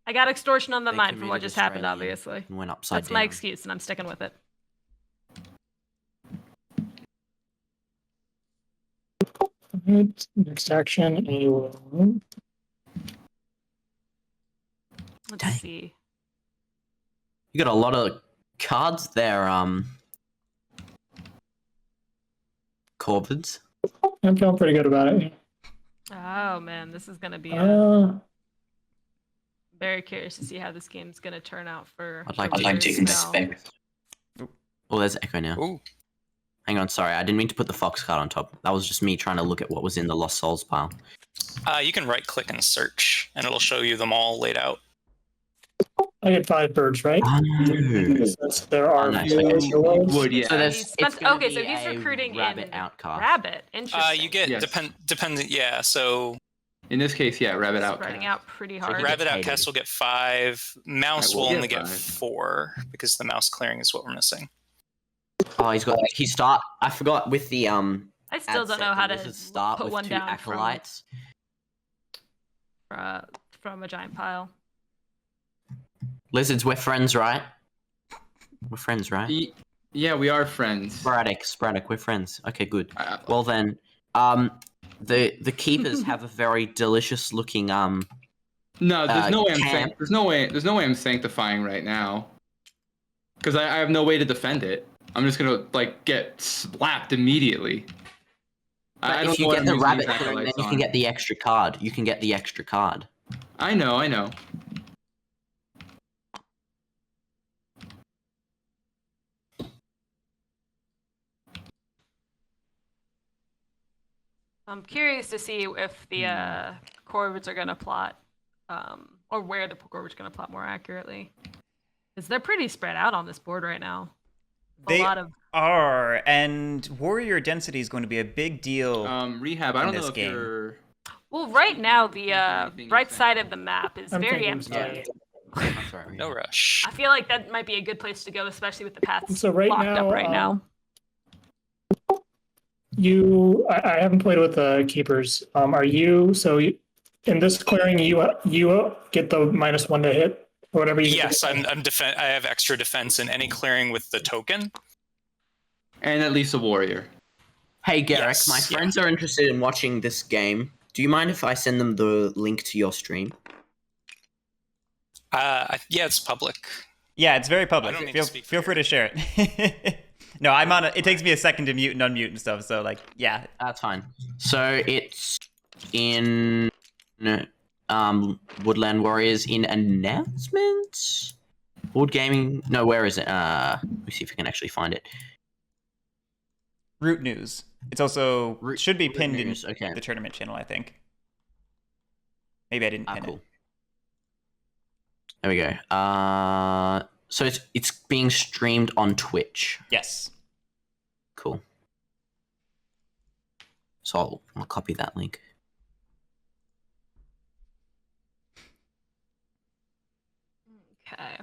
I got extortion on the They mind from what committed just happened, Australian obviously. and went upside That's down. my excuse, and I'm sticking with it. Alright, next action, I will. Let's Dang. see. You got a lot of cards there, Corvids. I'm feeling pretty good about it. Oh man, this is gonna be very curious to see how this game's gonna turn out for. I'd like for to viewers inspect. now. Oh, there's Echo now. Ooh. Hang on, sorry, I didn't mean to put the Fox card on top. That was just me trying to look at what was in the Lost Souls pile. You can right click and search, and it'll show you them all laid out. I get 5 birds, right? Oh, no. Since there are nice, few okay. heroes. Would, yeah. So there's, He's it's spent- gonna okay, be so he's a recruiting rabbit in outcast. Rabbit, interesting. You get Yes. dependent. Yeah, so In this case, yeah, rabbit out. Spreading out pretty he hard. get Rabbit paid. Outcast will get 5. Mouse I will will get only get 5. 4 because the mouse clearing is what we're missing. Oh, he start. I forgot with the I still ad don't set, know how the to lizards start put with one 2 down acolytes. from a giant pile. Lizards, we're friends, right? We're friends, right? Yeah, we are friends. Sporadic, we're friends. Okay, good. Uh, Well then, the keepers have a very delicious looking no, there's no way I'm camp. there's no way I'm sanctifying right now. Because I have no way to defend it. I'm just gonna like get slapped immediately. But I don't if know you what get I'm the using rabbit these clearing, then acolytes you can on. get the extra card. You can get the extra card. I know. I'm curious to see if the Corvids are gonna plot, or where the Corvids are gonna plot more accurately, because they're pretty spread out on this board right now. A They lot of are, and warrior density is going to be a big deal. Rehab. I in don't this know if game. you're. well, right now the anything right you're side saying. of the map is I'm very thinking empty. so. That's right. No rush. I feel like that might be a good place to go, especially with the paths So right locked now, up right now. I haven't played with the keepers. Are you in this clearing? You get the -1 to hit or whatever you. Yes, I have extra defense in any clearing with the token. And at least a warrior. Hey Guerric, Yes, my yeah. friends are interested in watching this game. Do you mind if I send them the link to your stream? Yeah, it's public. Yeah, it's very public. I don't need to Feel speak for feel free to share it. No, I'm on. It takes me a second to mute and unmute and stuff. So like, yeah. That's fine. So it's in Woodland Warriors in announcements. Board gaming. No, where is it? Let me see if I can actually find it. Root news. It's also should be Root pinned news, in okay. the tournament channel, I think. Maybe I didn't pin Cool. it. There we go. So it's being streamed on Twitch. Yes. Cool. So I'll copy that link. Okay.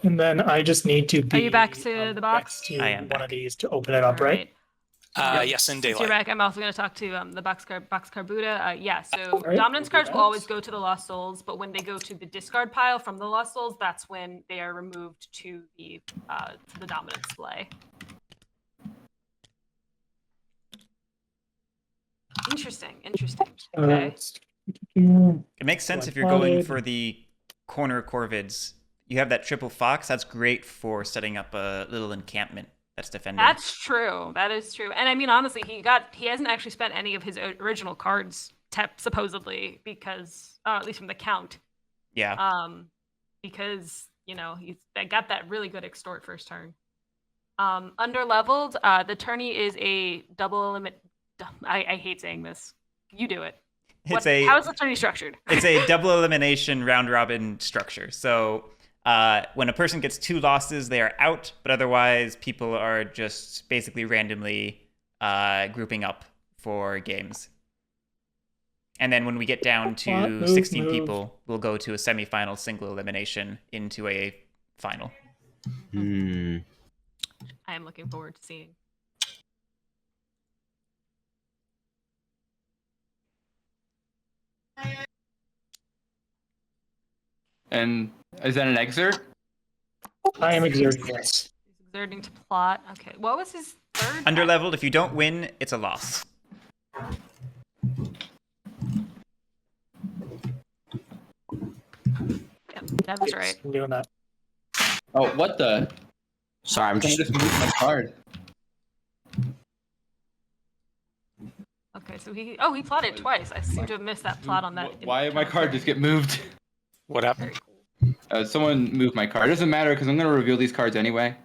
And then I just need to be. Are you back to the box? Next to I am one back. of these to open it up, right? Yes, in Since you're daylight. back, I'm also going to talk to the boxcar Buddha. Yeah, so Alright, dominance we'll do cards will that. always go to the Lost Souls, but when they go to the discard pile from the Lost Souls, that's when they are removed to the dominance display. Interesting. Okay. It makes sense if you're going Plotted. for the corner corvids. You have that triple fox. That's great for setting up a little encampment that's defending. That's true. That is true. And I mean, honestly, he hasn't actually spent any of his original cards, supposedly, because at least from the count. Yeah. Because he's got that really good extort first turn. Underleveled, the tourney is a double limit. I hate saying this. You do it. How is the tourney structured? It's a double elimination round robin structure. So when a person gets 2 losses, they are out, but otherwise people are just basically randomly grouping up for games. And then when we get down to 16 people, we'll go to a semifinal single elimination into a final. Hmm. I am looking forward to seeing. And is that an excerpt? I am exerting this. He's exerting to plot. Okay. What was his third? Underleveled, if you don't win, it's a loss. Yep, that was right. I'm doing that. Oh, what the? Sorry, I'm Someone just. just moved my card. Okay, so he plotted twice. I seem to have missed that plot on that. Why did my card just get moved? What happened? Very cool. Someone moved my card. It doesn't matter because I'm going to reveal these cards anyway.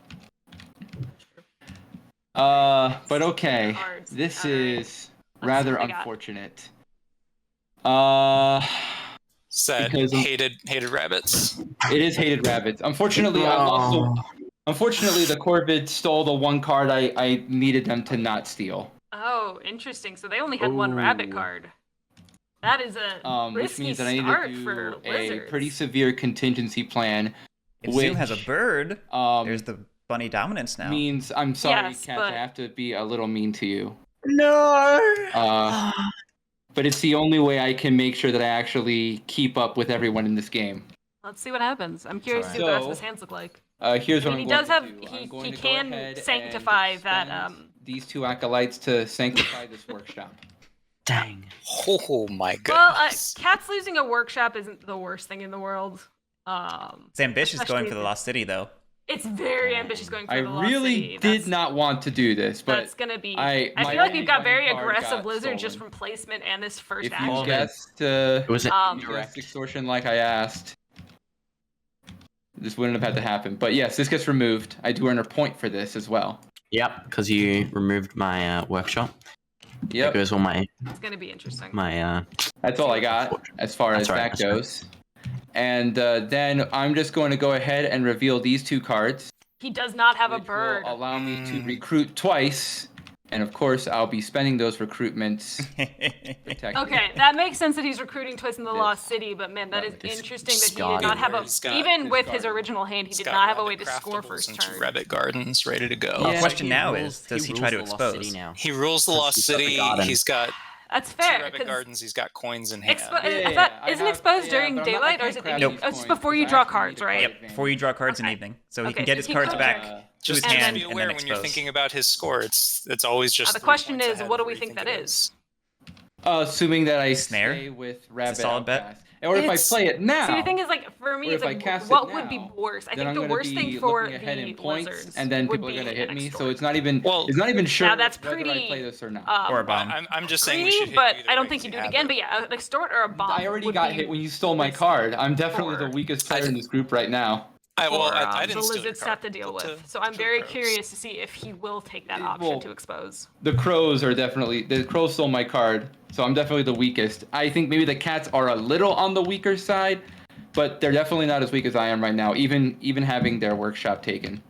But okay. Cards. This Alright. is Let's see rather what we got. unfortunate. Said Because- hated rabbits. It is hated rabbits. Unfortunately, Unfortunately, the Corvid stole the one card I needed them to not steal. Oh, interesting. So they only had one rabbit Ooh. card. That is a Which risky means that I need start to for do a lizards. pretty severe contingency plan. If Zoom has a bird, Um, there's the bunny dominance now. means I'm sorry, Yes, Kat, but- I have to be a little mean to you. No. But it's the only way I can make sure that I actually keep up with everyone in this game. Let's see what happens. I'm curious to see what the rest of his hands look like. Here's what I mean, I'm he going does have to do. I'm he going to go can ahead sanctify and that spend these 2 acolytes to sanctify this workshop. Dang. Oh my Well, goodness. Cat's losing a workshop isn't the worst thing in the world. It's ambitious going for the Lost City, though. It's very ambitious going for I the Lost really City. did That's- not want to do this, but That's gonna be. I- I my feel like only we've got very bunny card aggressive got lizard just stolen. from placement and this first if you action. guessed It was direct extortion like I asked, this wouldn't have had to happen. But yes, this gets removed. I do earn a point for this as well. Yep, because you removed my workshop. There Yep, goes all my It's gonna be interesting. that's all I got as far as That's right, that that's right. goes. And then I'm just going to go ahead and reveal these 2 cards. He does not have a which bird. will allow me to recruit twice. And of course, I'll be spending those recruitments protecting. Okay, that makes sense that he's recruiting twice in the This. Lost City, but man, that is This interesting that he Scotty. did not have a. He's got- Even with he's his got- original hand, he He's did got not have a rabbit way to score craftables first and 2 turn. rabbit gardens ready to go. The question he now rules- is, does he rules try to the Lost expose? City now. He rules the Lost He's got the City. garden. He's got That's 2 fair. rabbit 'cause gardens. He's got coins in hand. Expo- Yeah, I thought, I isn't have- exposed yeah, during but I'm not- daylight, I or is can't it? grab Oh, these it's coins before you because I draw actually cards, need a right? card Yep, advantage. before you draw cards in Okay. evening. So he Okay, can get his he cards could- back Uh, to his And then- hand Be and aware then when you're expose. thinking about his score. It's always just. The 3 question points is, ahead what do of we where you think that it is? Assuming that I Snare? stay with Rabbit solid bet? Outcast. Or if I It's- play it now. See, the thing is, like, for me, Or it's if I like, cast it what would be now, worse? I then think I'm the gonna worst be thing for looking ahead the in points, lizards and then would people are be gonna hit an me. So extort. it's not even Well, sure Now that's whether I pretty, play this or not. Or a bomb. I'm just saying we should greedy, hit but you either I don't way think 'cause you do you it have again. But yeah, an extort or a bomb. I already would got be hit when you stole my risky card. I'm definitely the for- weakest player in this group right now. I the didn't steal your lizards card. have to deal But with. So I'm to very crows. curious to see if he will take that option Well, to expose. The crows stole my card, so I'm definitely the weakest. I think maybe the cats are a little on the weaker side, but they're definitely not as weak as I am right now, even having their workshop taken.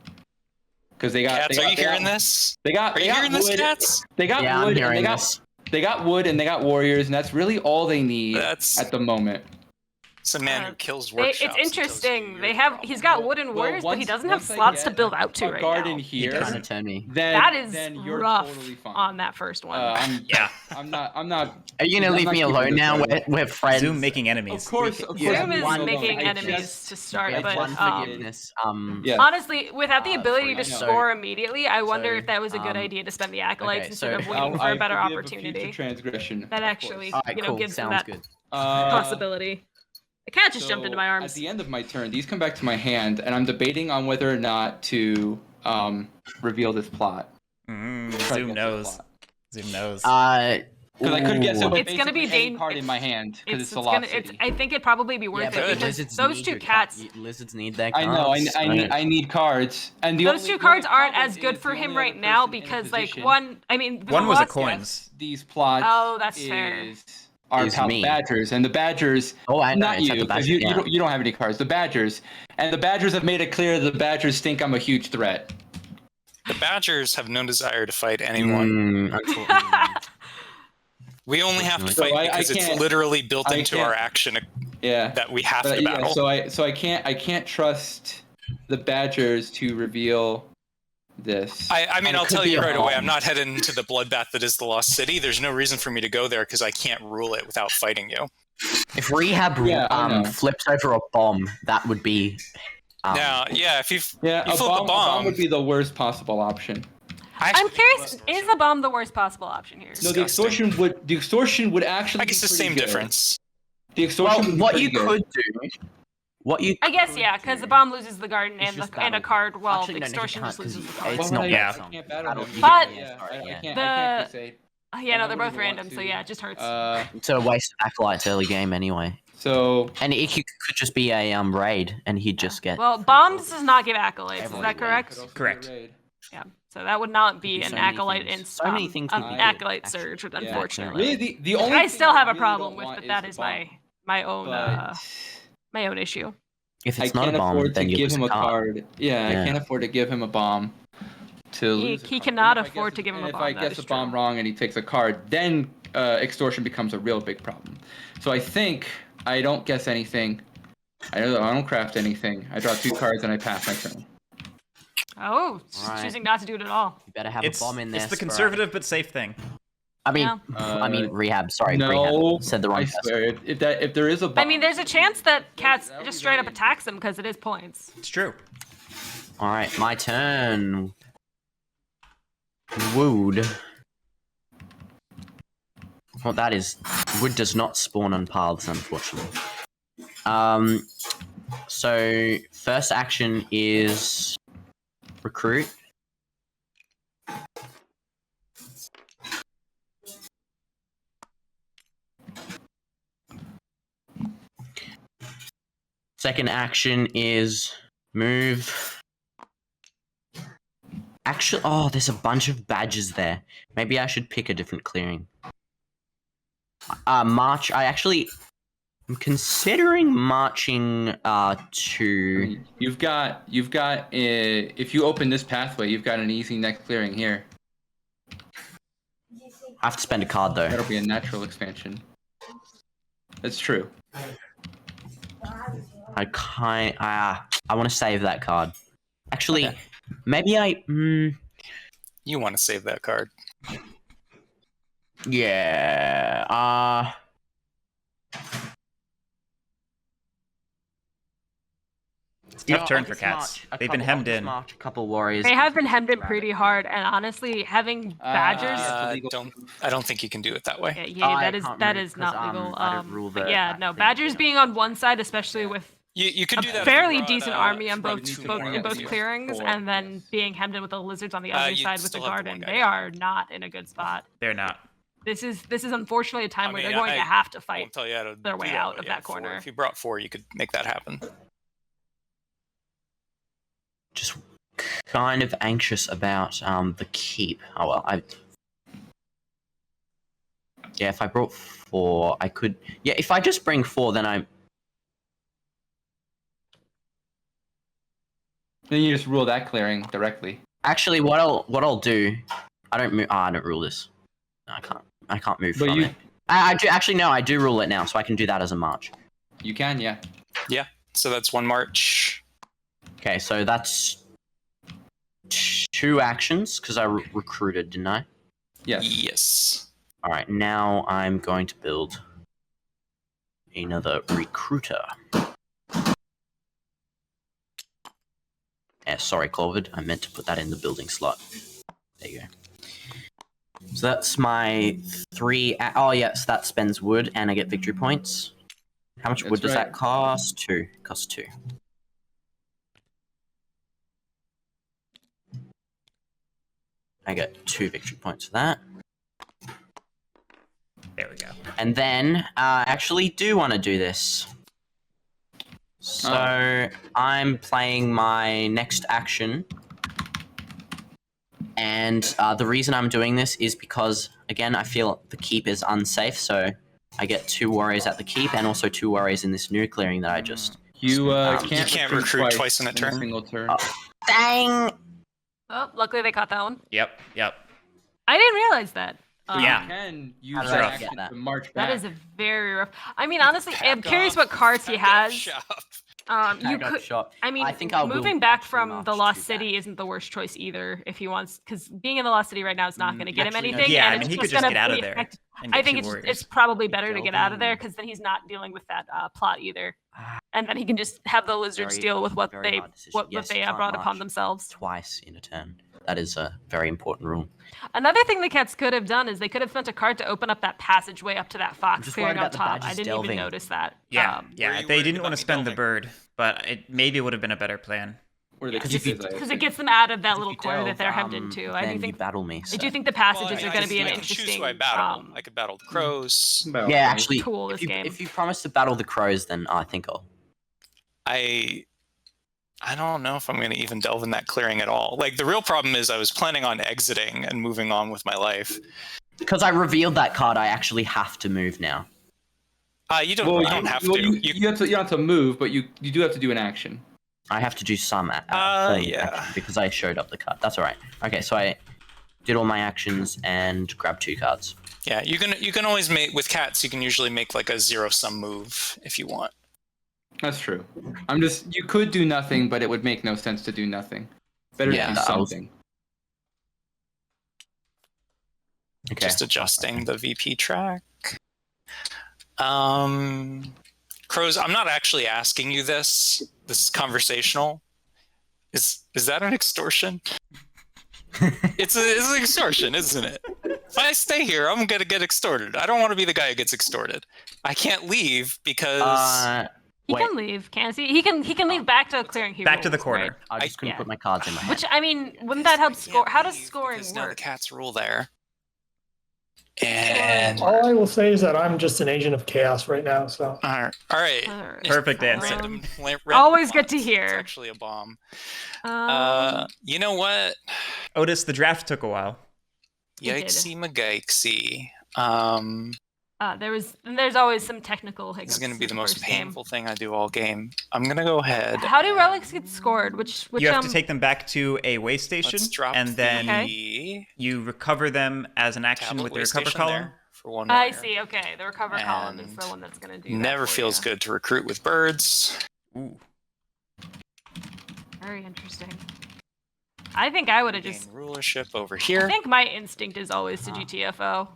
Because they got Cats, are you hearing this? They got Are you hearing this, wood. Cats? They got Yeah, wood I'm and hearing they got this. they got wood and they got warriors, and that's really all they need That's at the moment. it's a man who kills It's workshops. interesting. He's got wooden warriors, but he doesn't have slots to build out to a right garden now. here. Trying to turn me. That is then you're rough totally fine. on that first one. Yeah. I'm not. Are you gonna I'm leave not me keeping alone this now? forever. We're friends. Zoom making enemies. Of course. Yeah. Zoom is one making thing. enemies to We start, have but one forgiveness. Yeah. honestly, without the ability to sorry. score immediately, I wonder So, if that was a good idea to spend the acolytes okay, instead so- of waiting for a better forgive opportunity. future transgression. That of actually, course. All right, cool. gives them Sounds that good. possibility. The cat just jumped into my At arms. the end of my turn, these come back to my hand, and I'm debating on whether or not to reveal this plot. Try to Zoom guess knows. this plot. Zoom knows. Because I could guess it with It's gonna be basically any dan- card in my hand because it's the gonna. lost city. I think it'd probably be Yeah, worth but it because lizards those need two your cats. Lizards need their I cards. know. I need cards, and Those two cards aren't as good for him right now because, like, one One was a coins. These plots. Oh, that's fair. Are Is pal me. Badgers, and the Badgers. Oh, I know. Not It's at you, the because Badger, you don't have any cards. The Badgers, and the Badgers have made it clear the Badgers think I'm a huge threat. The Badgers have no desire to fight anyone. Unfortunately. We only have to So fight I because it's can't- literally built I into can't- our action Yeah. that we have But to yeah, battle. so I can't trust the Badgers to reveal this. I mean, And it I'll could tell be you a right away, I'm bomb. not heading into the bloodbath that is the Lost City. There's no reason for me to go there because I can't rule it without fighting you. If Rehab Yeah, I know. flips over a bomb, that would be. Now, yeah, if you yeah, you a flip bomb, a bomb, would be the worst possible option. I'm curious, is a bomb the worst possible option here? No, the extortion would actually. I guess be the pretty same good. difference. The extortion. Well, would be what pretty you good. could do. What you. I guess, could yeah, because do- the bomb loses the garden It's and just and a battle. card. Well, Actually, the no, you extortion can't, just loses 'cause the card. it's Well, not Yeah. I can't battle Battle- him. you But can't- Yeah, sorry, I yeah. can't The- crusade. Yeah, no, I they're wouldn't both even random, want so to. yeah, it just hurts. It's a waste of acolytes early game anyway. So And it could just be a raid, and he'd just get. Well, bombs does not give acolytes. Is Everyone that would. correct? Correct. Yeah. So that would not be be an so many acolyte things. in So many things would be good, acolyte actually. surge, Yeah. unfortunately. really, the only I thing still have a really problem don't with, want but that the is bomb. my own But my own issue. If I it's not can't a bomb, afford to then you give lose him a a card. card. Yeah, I Yeah. can't afford to give him a bomb. To lose a He card. cannot And if I afford guess to give him a and bomb, If I that guess is a bomb true. wrong and he takes a card, then extortion becomes a real big problem. So I think I don't guess anything. I don't craft anything. I draw 2 cards and I pass my turn. Oh, Alright. choosing not to do it at all. You better have It's a bomb in there. it's the Sporadic. conservative but safe thing. I mean, Yeah. rehab. Sorry, No, rehab. Said the wrong I person. swear. If there is a bomb, I mean, there's a chance that Cats that would just be straight very up attacks him because it is points. It's true. All right, my turn. Wood. Well, that is wood does not spawn on paths, unfortunately. So first action is recruit. Second action is move. Actually, oh, there's a bunch of badges there. Maybe I should pick a different clearing. March. I'm considering marching to. you've got if you open this pathway, you've got an easy next clearing here. I have to spend a card though. That'll be a natural expansion. That's true. I want to save that card. Actually, Okay. maybe You want to save that card. It's a tough turn for cats. They've been hemmed in. A couple warriors. They have been hemmed in pretty hard, and honestly, having badgers. I don't think you can do it that way. That is not legal. I don't rule But the yeah, back no, thing, badgers you know. being on one side, especially with You could a do that. fairly decent army on both two in both warriors. clearings, and then being hemmed in with the lizards on the other you'd side with the still have the garden. one guy They down. are not in a good spot. They're not. This is unfortunately a time I where mean, they're going I to have to I fight won't tell you how to their do way that, out but of yeah, that corner. If you brought 4, you could make that happen. Just kind of anxious about the keep. Oh well, yeah, if I brought 4, I could. Yeah, if I just bring 4, then I'm. Then you just rule that clearing directly. Actually, what I'll do, I don't move. I don't rule this. No, I can't move But from it. I do actually no, I do rule it now, so I can do that as a march. You can, yeah. Yeah. So that's 1 march. Okay, so that's 2 actions because I recruited, didn't I? Yes. Yes. All right, now I'm going to build another recruiter. Yeah, sorry, Corvid. I meant to put that in the building slot. There you go. So that's my 3. Oh, yes, that spends wood, and I get victory points. How much wood does that cost? 2. It costs 2. I get 2 victory points for that. There we go. And then I actually do want to do this. So I'm playing my next action. And the reason I'm doing this is because, again, I feel the keep is unsafe. So I get 2 warriors at the keep and also 2 warriors in this new clearing that I just... You You can't recruit twice in a turn. single turn. Dang! Oh, luckily they caught that one. Yep. I didn't realize that. Yeah. You can use How did that I get action that? to march back. That is a very rough. I mean, honestly, I'm Pack curious off, what cards he pack up has. shop. You Tag up could. shop. I mean, I think I will moving back actually from march the Lost to City isn't the worst choice either. If he wants, because being in the Lost City right now is not going to get him actually, no. anything. Yeah, and I mean, it's he could gonna just get out of be there. affect- And I get think 2 it's warriors. probably better to get out of there Delving. because then he's not dealing with that plot either, and then he can just have the lizards Very- deal with what very they hard decision. Yes, they you can't brought upon march themselves. twice in a turn. That is a very important rule. Another thing the cats could have done is they could have spent a card to open up that passageway up to that fox just clearing worried on about the top. I badgers didn't delving. even notice that. Yeah. Were Yeah. you They worried didn't about want to me spend the delving? bird, but it maybe would have been a better plan. Or the Because if you- keep is, I Because think. it gets them out of that If little you corner that delve, they're hemmed into. I do then you think battle me. I So. do think the Well, passages I are going to be an can choose interesting who I battle. I could battle the crows. Well, Yeah, actually, tool this game. if you promise to battle the crows, then I think I'll. I don't know if I'm going to even delve in that clearing at all. Like, the real problem is I was planning on exiting and moving on with my life. Because I revealed that card, I actually have to move now. You don't have to. You have to. You don't have to move, but you do have to do an action. I have to do some form yeah. action because I showed up the card. That's all right. Okay, so I did all my actions and grabbed 2 cards. Yeah, you can always make with cats. You can usually make like a 0-sum move if you want. That's true. You could do nothing, but it would make no sense to do nothing. Better Yeah, to do that was- something. Okay. Just adjusting the VP track. Crows, I'm not actually asking you this. This is conversational. Is that an extortion? It's an extortion, isn't it? If I stay here, I'm gonna get extorted. I don't want to be the guy who gets extorted. I can't leave because He Wait. can leave, can't he? He can leave back to clearing. He Back to the rules, corner. right? I just couldn't yeah. put my cards in my hand. Which I mean, wouldn't that help I score? can't How does leave scoring because now the work? cats rule there. And All I will say is that I'm just an agent of chaos right now. So all right. Alright. Perfect answer. Random Always good to bombs. hear. It's actually a bomb. Um, You know what? Otis, the draft took a while. It did. Yikesy magikesy. there's always some technical hiccups. This is going to be in the most first game. painful thing I do all game. I'm going to go ahead. How do relics get scored? Which You have to take them back to a way station, Let's drop and then the you recover them as an action tablet with the way recover station column. there for one I warrior. see. Okay, the recover column is And the one that's going to do. Never that for feels you. good to recruit with birds. Ooh. Very interesting. I think I would have Gain just. rulership over I here. think my instinct is always to GTFO.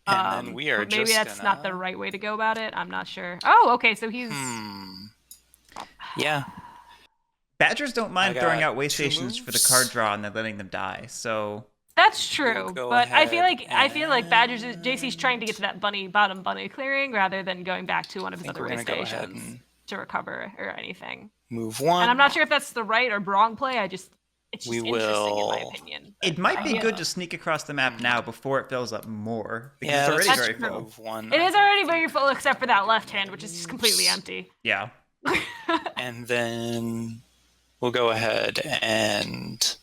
And then we are but maybe just that's not the gonna- right way to go about it. I'm not sure. Oh, okay. So he's. Yeah. Badgers don't mind I throwing got out way 2 stations for the moves. card draw and then letting them die. So That's true, go but I feel ahead like Badgers JC's trying to get to that bottom bunny clearing rather than going back to one of I his think other we're way gonna go ahead stations and to recover or anything. move 1. And I'm not sure if that's the right or wrong play. It's just We interesting in my will- opinion. it might be Yeah. good to sneak across the map now before it fills up more because Yeah, it's already let's very true. full. move 1. It is already very full except for that left hand, which is just completely empty. Yeah. And then we'll go ahead and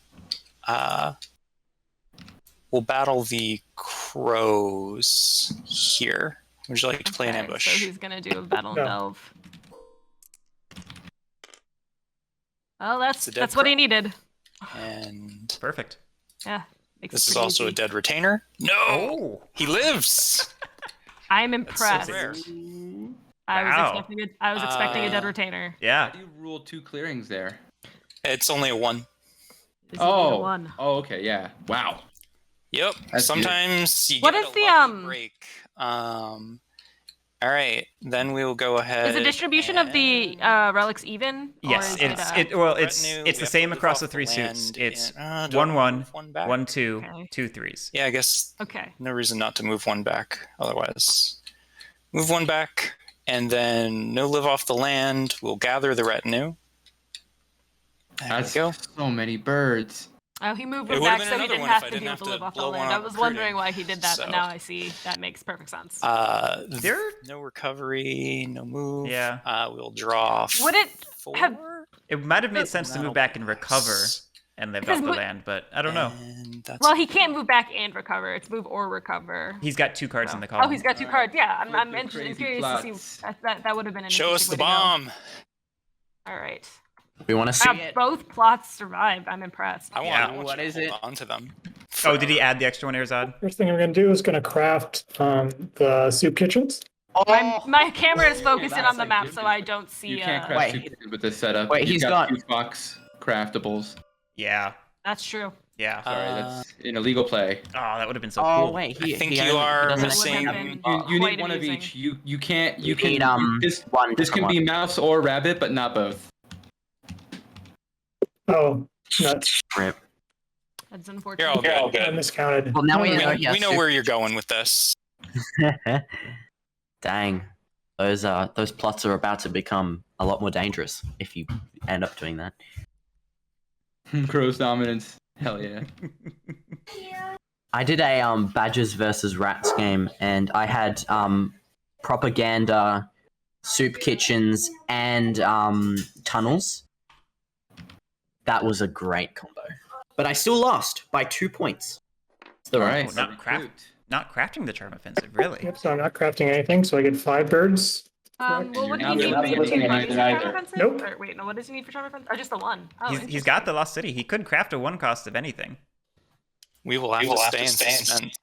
we'll battle the crows here. Would you like to play an Okay, ambush? So he's gonna do a battle and No. delve. Well, It's a dead that's what he crow. needed. Perfect. Yeah. makes This it is pretty also a easy. dead retainer. No, Oh. he lives. I'm so impressed. rare. Wow. I was expecting a dead Uh, retainer. How Yeah. do you rule 2 clearings there? It's only a 1. This is a Oh. one. Oh, okay, yeah. Wow. Yep. That's Sometimes you What get is a the, lucky break. All right, then we will go ahead. Is the distribution of the and- relics even? Yes, Or is it's it, it's Retinue, the we have same to across live the off 3 suits. land It's do I 1-1, move 1 back? 1-2, Okay. 2 3s. Yeah, I guess Okay. no reason not to move 1 back. Otherwise, move 1 back, and then no live off the land. We'll gather the retinue. There That's we go. so many birds. Oh, he moved It it would've back been so he another didn't one if have I to didn't deal have with to live off the blow one land. I up was recruiting. wondering why he did that, but So- now I see that makes perfect sense. There- No recovery, no move. Yeah. We'll draw. Would it 4. have- It might have made sense to That'll move back and pass. recover and live Because off the mo- land, but I don't know. And that's Well, he can't move back and recover. It's move or recover. He's got 2 cards in the Oh, column. he's got 2 Alright. cards. Yeah, I'm Flip your interested, crazy curious plots. to see. That would have been an Show us interesting the way to go. bomb. All right. We want to see it. Both plots survived. I'm impressed. I want, Yeah. I want What you to is hold it? on to them. Oh, did he add the extra one, Erzad? First thing I'm going to do is going to craft the soup kitchens. My camera is focused in that's on the like map, good. so I don't see. You can't Wait. craft 2 kitchens with this setup. Wait, You've he's got got- 2 box craftables. Yeah. That's true. Yeah. Sorry, Uh, that's an illegal play. Oh, that would have been so Oh cool. wait, I think he you only- he are doesn't missing- have- Would have been You quite need one of amusing. each. You can't. You You can. need, this one this can different be one. mouse or rabbit, but not both. Oh, nuts. Rip. That's unfortunate. You're all I good. miscounted. Well, now we No, know. no. Yes, We know where you're going with this. Dang, those plots are about to become a lot more dangerous if you end up doing that. Crow's dominance. Hell yeah. I did a Badgers versus Rats game, and I had propaganda, soup kitchens, and tunnels. That was a great combo, but I still lost by 2 points. It's the All right. right. not craft. Not crafting the charm offensive, really. Yep, so I'm not crafting anything, so I get 5 birds. Well, what do You're you need not for your looking two at cards? either. Charm offensive? Nope. Or, wait, no. What does he need for charm offensive? Or just the one? Oh, He's got the Lost City. He couldn't craft a 1 cost of anything. We will have to stay in suspense.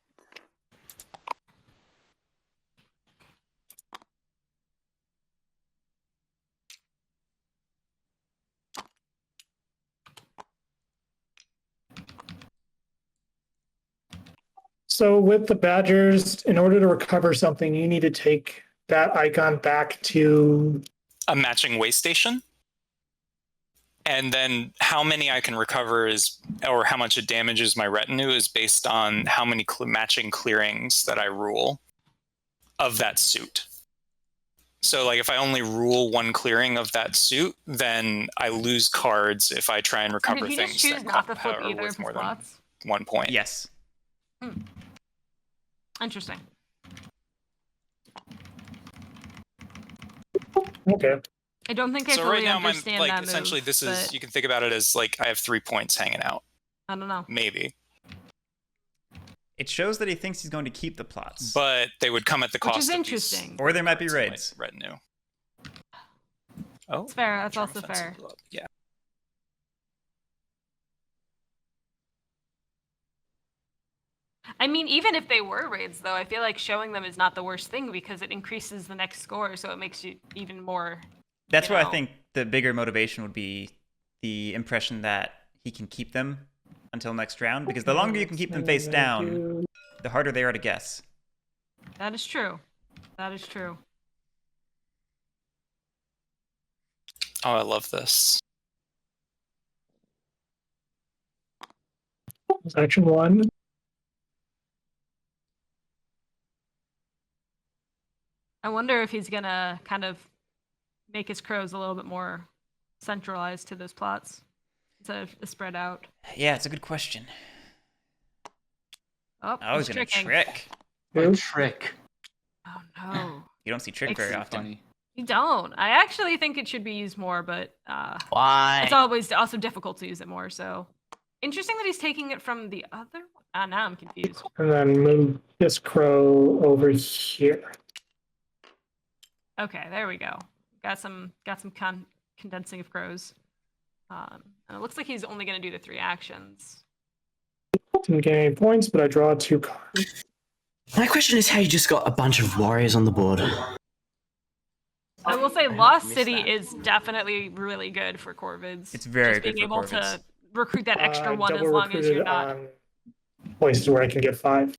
So with the Badgers, in order to recover something, you need to take that icon back to. A matching way station. And then how many I can recover is, or how much it damages my retinue is based on how many matching clearings that I rule of that suit. So like if I only rule 1 clearing of that suit, then I lose cards if I try and recover Did he things just choose that not to flip are either of worth his more than plots? 1 point. Yes. Interesting. Okay. I don't think I So fully right now, understand like that essentially, move, this is but you can think about it as like I have 3 points hanging out, I don't know. maybe, It shows that he thinks he's going to keep the plots. but they would come at the Which cost is of these interesting. Or there might be points in my raids. retinue. Oh, It's fair. That's charm also offensive fair. up. Yeah. I mean, even if they were raids, though, I feel like showing them is not the worst thing because it increases the next score, so it makes you even more. That's you why I know. think the bigger motivation would be the impression that he can keep them until next round, because the longer you can keep them face down, the harder they are to guess. That is true. That is true. Oh, I love this. Action 1. I wonder if he's gonna kind of make his crows a little bit more centralized to those plots instead of spread out. Yeah, it's a good question. Oh, I was he's gonna tricking. trick. A Two. trick. Oh no. You don't see trick very often. Funny. You don't. I actually think it should be used more, but Why? it's always also difficult to use it more. So interesting that he's taking it from the other one. Now I'm confused. And then move this crow over here. Okay, there we go. Got some condensing of crows. And it looks like he's only going to do the 3 actions. Didn't gain any points, but I draw 2 cards. My question is how you just got a bunch of warriors on the board. I will say Lost missed City that. is definitely really good for Corvids. It's very Just being good for able Corvids. to recruit that extra one as Double long as you're recruited not. on places where I can get 5.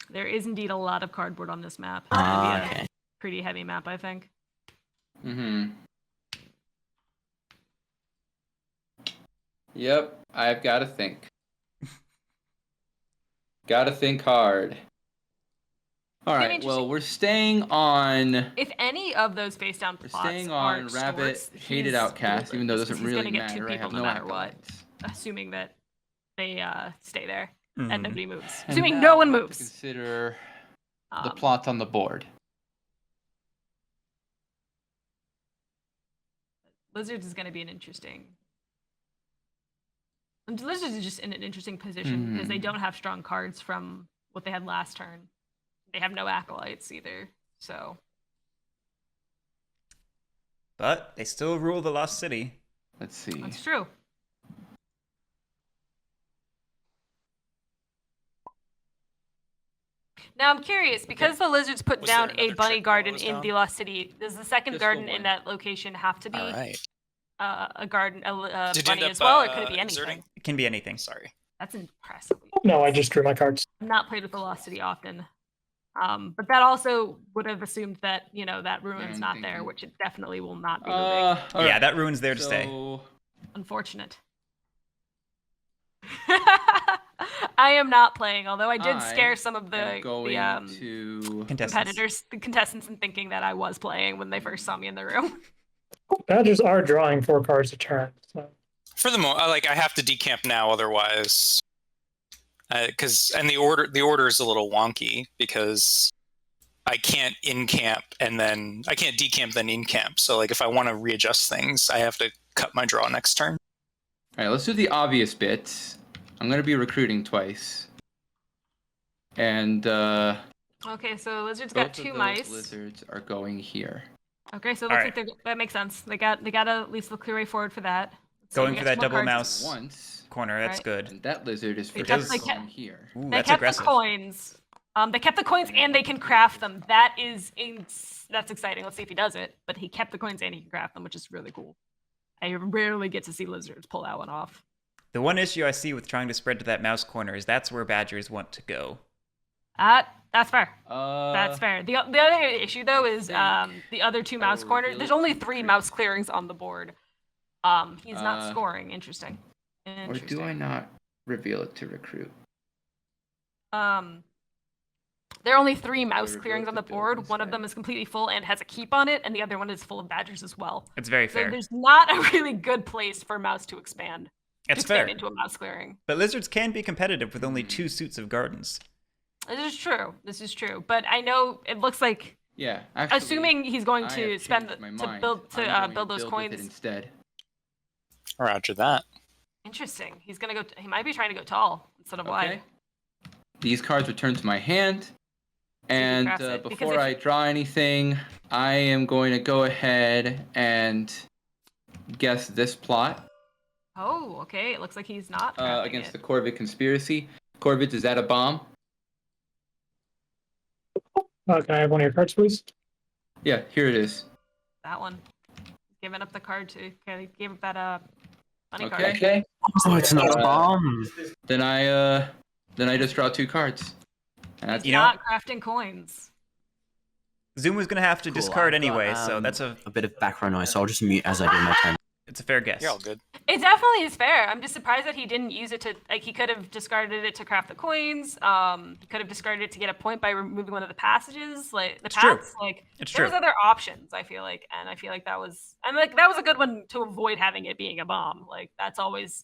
There is indeed a lot of cardboard on this map. Ah, It'd be a okay. pretty heavy map, I think. Mm-hmm. Yep, I've got to think. Got to think hard. All It's gonna be right, interesting. well, we're staying on. If any of those face down We're plots staying are on Rabbit Storts, Hated he's Outcast, golden, even though it because doesn't he's really gonna get 2 matter. I people have no no matter what, acolytes. assuming that they stay there Mhm. and nobody moves. And Assuming now no one we have to moves. Consider the Um, plots on the board. Lizards is going to be an interesting. And Lizards is just in an interesting position because they don't have strong cards from what they had last turn. They have no acolytes either, so But they still rule the Lost City. Let's see. that's true. Now I'm curious because the lizards put Was there down a another bunny trick garden while I was in down? the Lost City. Does the second Just the garden in one. that location have to be All right. a garden, a Did you bunny end as up, well, or could it be exerting? anything? It can be anything. Sorry. That's impressive. No, I just drew my cards. I've not played with the Lost City often. But that also would have assumed that, that ruin's I'm not there, thinking. which it definitely will not be moving. All Yeah, right, that rune's there to stay. so Unfortunate. I am not playing, although I did scare some of I'm the going to. competitors, the contestants, in thinking that I was playing when they first saw me in the room. Badgers are drawing 4 cards a turn. So. For the moment, I have to decamp now, otherwise, because the order is a little wonky because I can't in-camp and then I can't decamp then in-camp. So if I want to readjust things, I have to cut my draw next turn. All right, let's do the obvious bits. I'm going to be recruiting twice. And Okay, so lizards got both of 2 those mice. lizards are going here. Okay, so it All looks right. like that makes sense. They got at least the clear way forward for that. Let's see, Going we for got that some more double cards. mouse Once, corner. That's Right. good. and that lizard is for They kept- just they kept- going here. Ooh, They that's kept aggressive. the coins. They kept the coins and they can craft them. That is that's exciting. Let's see if he does it. But he kept the coins and he can craft them, which is really cool. I rarely get to see lizards pull that one off. The one issue I see with trying to spread to that mouse corner is that's where badgers want to go. That's fair. That's That's fair. The other issue though is the other 2 mouse will corners. reveal There's it only to 3 you. mouse clearings on the board. He's not scoring. Interesting. Or do I not reveal it to recruit? There are only 3 mouse reveal clearings it on the to build board. One of instead. them is completely full and has a keep on it, and the other one is full of badgers as well. It's very So fair. there's not a really good place for mouse to expand. It's to expand fair. into a mouse clearing. But lizards can be competitive with only 2 suits of gardens. This is true. This is true. But I know it looks like, Yeah, actually. assuming he's going I to have spend changed my to mind. build I'm going build those build with it coins. instead. Roger that. Interesting. He's gonna go. He might be trying to go tall instead of wide. These cards return to my hand. And crafts it, because before if- I draw anything, I am going to go ahead and guess this plot Oh, okay. It looks like he's not crafting against it. the Corvid conspiracy. Corvid, is that a bomb? Can I have one of your cards, please? Yeah, here it is. That one. Giving up the card to. Okay, gave up that money card. Okay. Oh, it's not a Uh, bomb. Then I just draw 2 cards. And that's He's You know- not crafting coins. Zoom was going to have to Cool, discard I've got, anyway, so that's a bit of background noise, so I'll just mute as I do my turn. It's a fair guess. You're all good. It definitely is fair. I'm just surprised that he didn't use it to, like, he could have discarded it to craft the coins. He could have discarded it to get a point by removing one of the passages, like the true. paths. Like, It's there true. was other options, I feel like, and I feel like that was a good one to avoid having it being a bomb. Like, that's always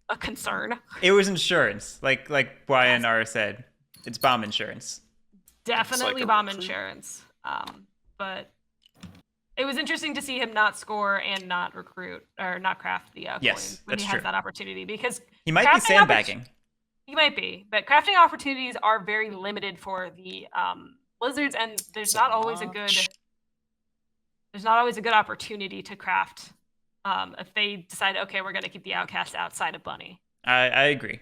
a concern. It was insurance, like YNR said. It's bomb insurance. Definitely a bomb recruit. insurance. But it was interesting to see him not score and not recruit or not craft the Yes, coins when that's he true. has that opportunity, because He might be crafting sandbagging. he might be, but crafting opportunities are very limited for the lizards, and there's not always a good opportunity to craft if they decide, okay, we're going to keep the outcast outside of Bunny. I agree.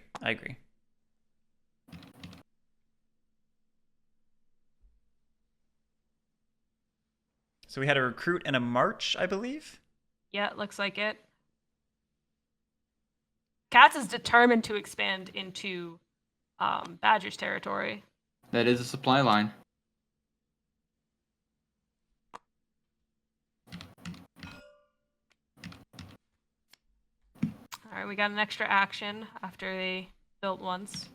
So we had a recruit and a march, I believe. Yeah, it looks like it. Cats is determined to expand into Badger's territory. That is a supply line. All right, we got an extra action after they built once.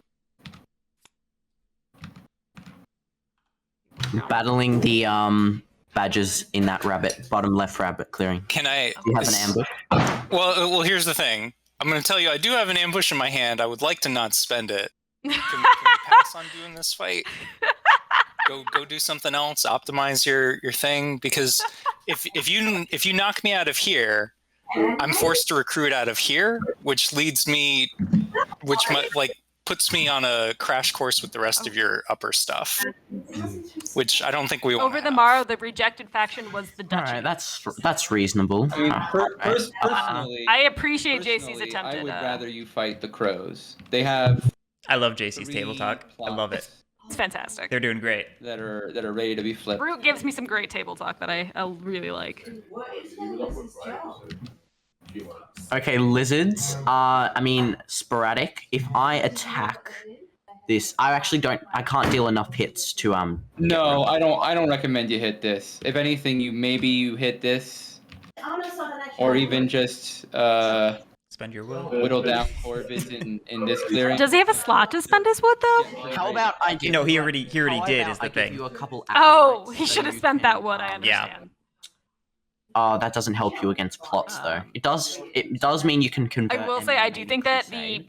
Battling the badgers in that bottom left rabbit clearing. Can I? Do you have an ambush? Well, here's the thing. I'm going to tell you, I do have an ambush in my hand. I would like to not spend it. Can we pass on doing this fight? Go do something else. Optimize your thing, because if you knock me out of here, I'm forced to recruit out of here, which puts me on a crash course with the rest of your upper stuff, which I don't think we want. Over the morrow, the rejected faction was the All Duchy. right, that's reasonable. I mean, Alright. personally, I appreciate JC's personally, attempt I at would rather you fight the crows. They have I love JC's table 3 talk. I love it. plots It's fantastic. They're doing great. that are ready to be flipped. Brute gives me some great table talk that I really like. Okay, lizards. I mean, sporadic. If I attack this, I can't deal enough hits to No, I don't recommend you hit this. If anything, you hit this, or even just Spend your will. whittle down Corvus in this clearing. Does he have a slot to spend his wood though? How about I give No, he you a- already how did, about is the I give thing. you a couple Oh, acolytes he so should have you spent can, that wood. I Yeah. understand. Oh, that doesn't help you against plots though. It does mean you can convert. I will say I do think that the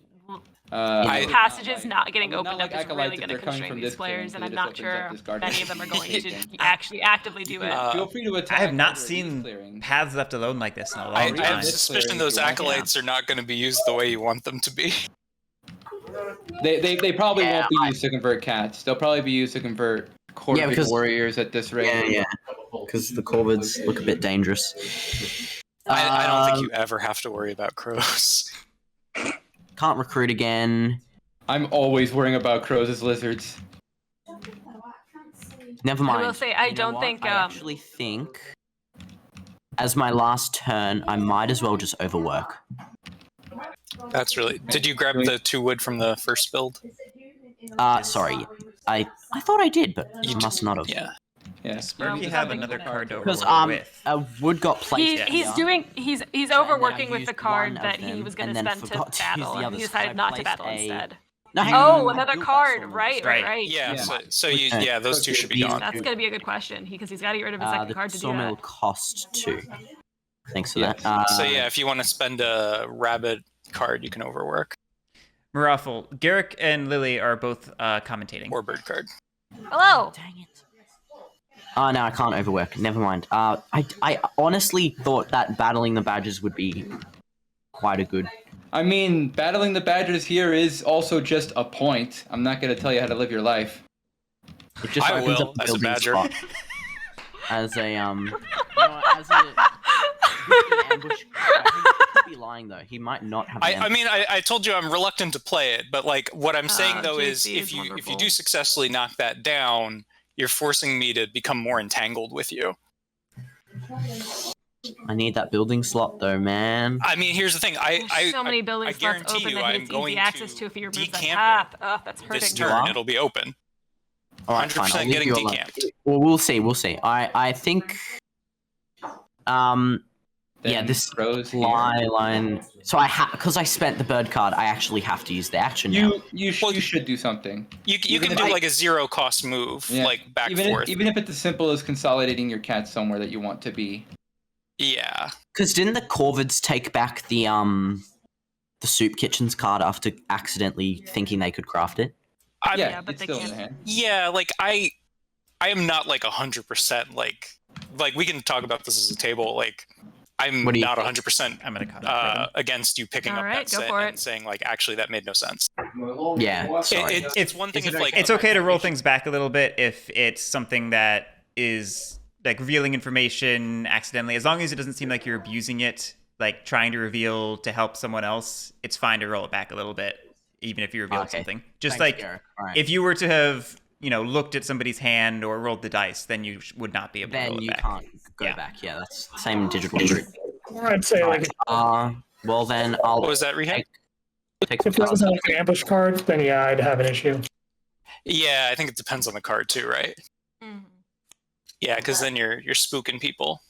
passages not getting opened up is really going to constrain these players, and I'm not sure many of them are going to actually actively do it. Feel free to attack. I have not other seen clearing. paths left alone like this in a long I time. have this suspicion clearing those if you want. acolytes are not going to be used the way you want them to be. They probably Yeah, won't be used to convert cats. They'll probably be used to convert Corvid because- warriors at this rate. Yeah, because the corvids look a bit dangerous. I don't think you ever have to worry about crows. Can't recruit again. I'm always worrying about crows as lizards. Never mind. I will say I You know don't what? think I actually think, as my last turn, I might as well just overwork. That's really. Did you grab the 2 wood from the first build? Sorry, I thought I did, but You I must not have. Yeah. Yeah. Sparky have another card to Because overwork with. a wood got placed. He's now overworking I've with the used card one of that he them was going and to then spend to forgot to use battle, the and others, he so I decided not to placed battle a- instead. No, hang Oh, on, I another built that card! storm. Right. Yeah. Yeah. So yeah, those 2 should be These- gone. That's going to be a good question because he's got to get rid of his second The card to do sawmill that. cost 2. Thanks for Yeah. that. So yeah, if you want to spend a rabbit card, you can overwork, Maraffle, Guerric and Lily are both commentating. or bird card. Hello. Dang it. Oh no, I can't overwork. Never mind. I honestly thought that battling the badgers would be quite a good. I mean, battling the badgers here is also just a point. I'm not going to tell you how to live your life. It just I opens will, up the as a building badger. spot. As a as a with the ambush. He could be lying though. He might not have. I mean, I told you I'm reluctant to play it, but like what I'm saying though is JC if is you wonderful. do successfully knock that down, you're forcing me to become more entangled with you. I need that building slot though, man. I mean, here's the thing. There's so many building I slots guarantee open you that I'm it's going easy access to to if he removes that decamp path. Oh, that's hurting. this me. turn, are? it'll be open. All right, fine. 100% I'll leave getting you alone. decamped. Well, we'll see. We'll see. I think. Yeah, then this Rose here. line. So because I spent the bird card, I actually have to use the action now. You should do something. You Even can if do I- like a 0 cost move, Yeah. like back even forth. even if it's as simple as consolidating your cat somewhere that you want to be. Yeah. Because didn't the Corvids take back the Soup Kitchens card after accidentally thinking they could craft it? Yeah, but it's they still in can't. the hand. Yeah, like I am not like 100% like we can talk about this as a table. Like I'm What do you not think? 100% I'm gonna cut against you picking All up right, that go set for and it. saying like actually that made no sense. Yeah, sorry. It's one thing if like It's okay to roll things back a little bit if it's something that is like revealing information accidentally. As long as it doesn't seem like you're abusing it, like trying to reveal to help someone else, it's fine to roll it back a little bit, even if you revealed Okay. something. Just Thanks, like Guerric. All right. if you were to have, looked at somebody's hand or rolled the dice, then you would not be able to Then roll it you back. can't go Yeah. back. Yeah, that's the same digital trick. I'd say like Well then I'll what was that, Rehab? take if it was like an ambush card, then yeah, I'd have an issue. Yeah, I think it depends on the card too, right? Mhm. Yeah, because then you're spooking people.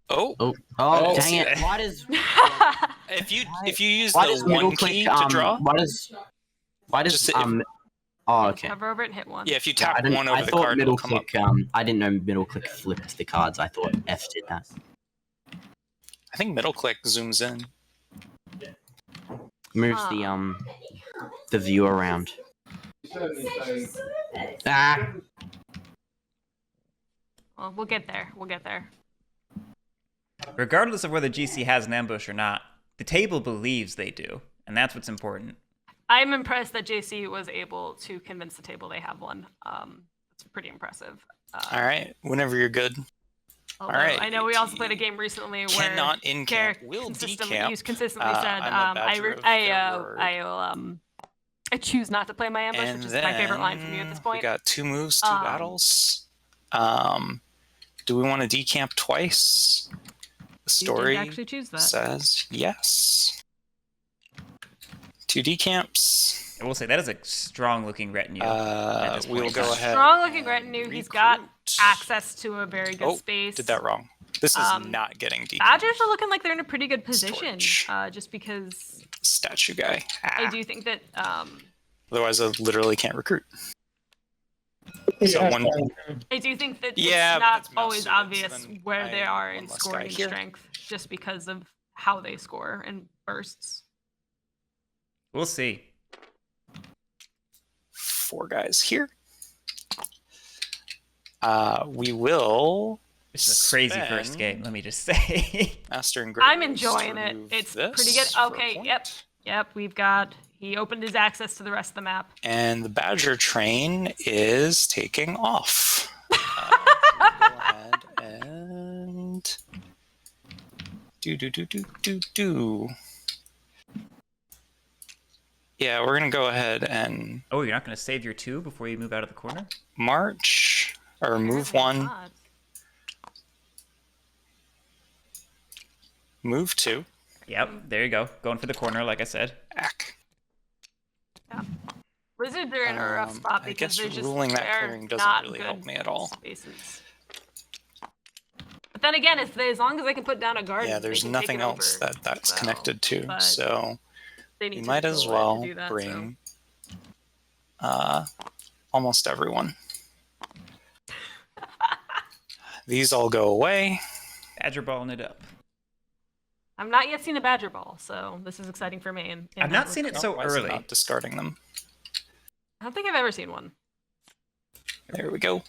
Oh, Oh, dang yeah. it! Why does if you use why does the middle one key click to draw, why does Just if- oh okay. Hover over it and hit one. yeah, if you Yeah, tap one over I the thought card, middle it'll come up. click. I didn't know middle click flipped the cards. I thought F did that. I think middle click zooms in. Moves the view around. Ah, Well, we'll get there. We'll get there. Regardless of whether GC has an ambush or not, the table believes they do, and that's what's important. I'm impressed that JC was able to convince the table they have one. It's pretty impressive. All right, whenever you're good. Although right. I know we also played a game recently where Cannot in camp. Garric Will consistently decamp. said, I'm a badger of their word. I choose not to play my ambush, And which is my favorite line from you at this we point. got 2 moves, 2 battles. Do we want to decamp twice? The You story did actually choose that. says yes. 2 decamps. I will say that is a strong-looking retinue. at this We'll point. go ahead. Strong-looking and retinue. He's got recruit. access to a very good Oh, space. did that wrong. This is Um, not getting decamped. Badgers are looking like they're in a pretty good position, Storage. just because Statue guy. I do think that Otherwise, I literally can't recruit. Yeah, So one- I do think that Yeah, it's but not that's always mouse, so obvious then where I they have are one in less guy scoring here. strength, just because of how they score in bursts. We'll see. 4 guys here. We will. This is a crazy first game, let me just say. Master and I'm enjoying it. It's pretty good. for a Okay, point. Yep, he opened his access to the rest of the map. And the Badger train is taking off. Go ahead and do. Yeah, we're gonna go ahead and Oh, you're not going to save your 2 before you move out of the corner? march or move Apparently 1, not. move 2. Yep, there you go. Going for the corner, like I said. Ack. Lizards are in a rough spot I because guess they're just ruling that they're clearing doesn't not really good help me at all. spaces. But then again, as long as I can put down a garden, Yeah, they there's can nothing take it else over. that's So, connected to. but So they need we to might go as ahead well to do that, bring almost everyone. These all go away. Badger balling it up. I'm not yet seen a badger ball, so this is exciting for me. In I've that not seen it respect. so Why is it early. not discarding them. I don't think I've ever seen one. There we go.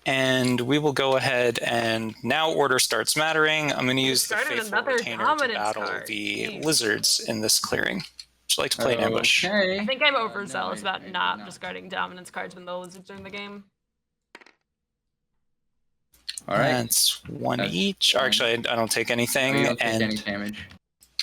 And we will go ahead and now order starts mattering. I'm going to use the Discarded Faithful another Retainer to dominance battle card. the Jeez. lizards in this clearing. Would you like to play an ambush? Okay. I think I'm No, overzealous about I do not discarding dominance cards when the lizards are in the game. All right. That's 1 That's each. fine. Actually, I don't take anything. You don't take and any damage.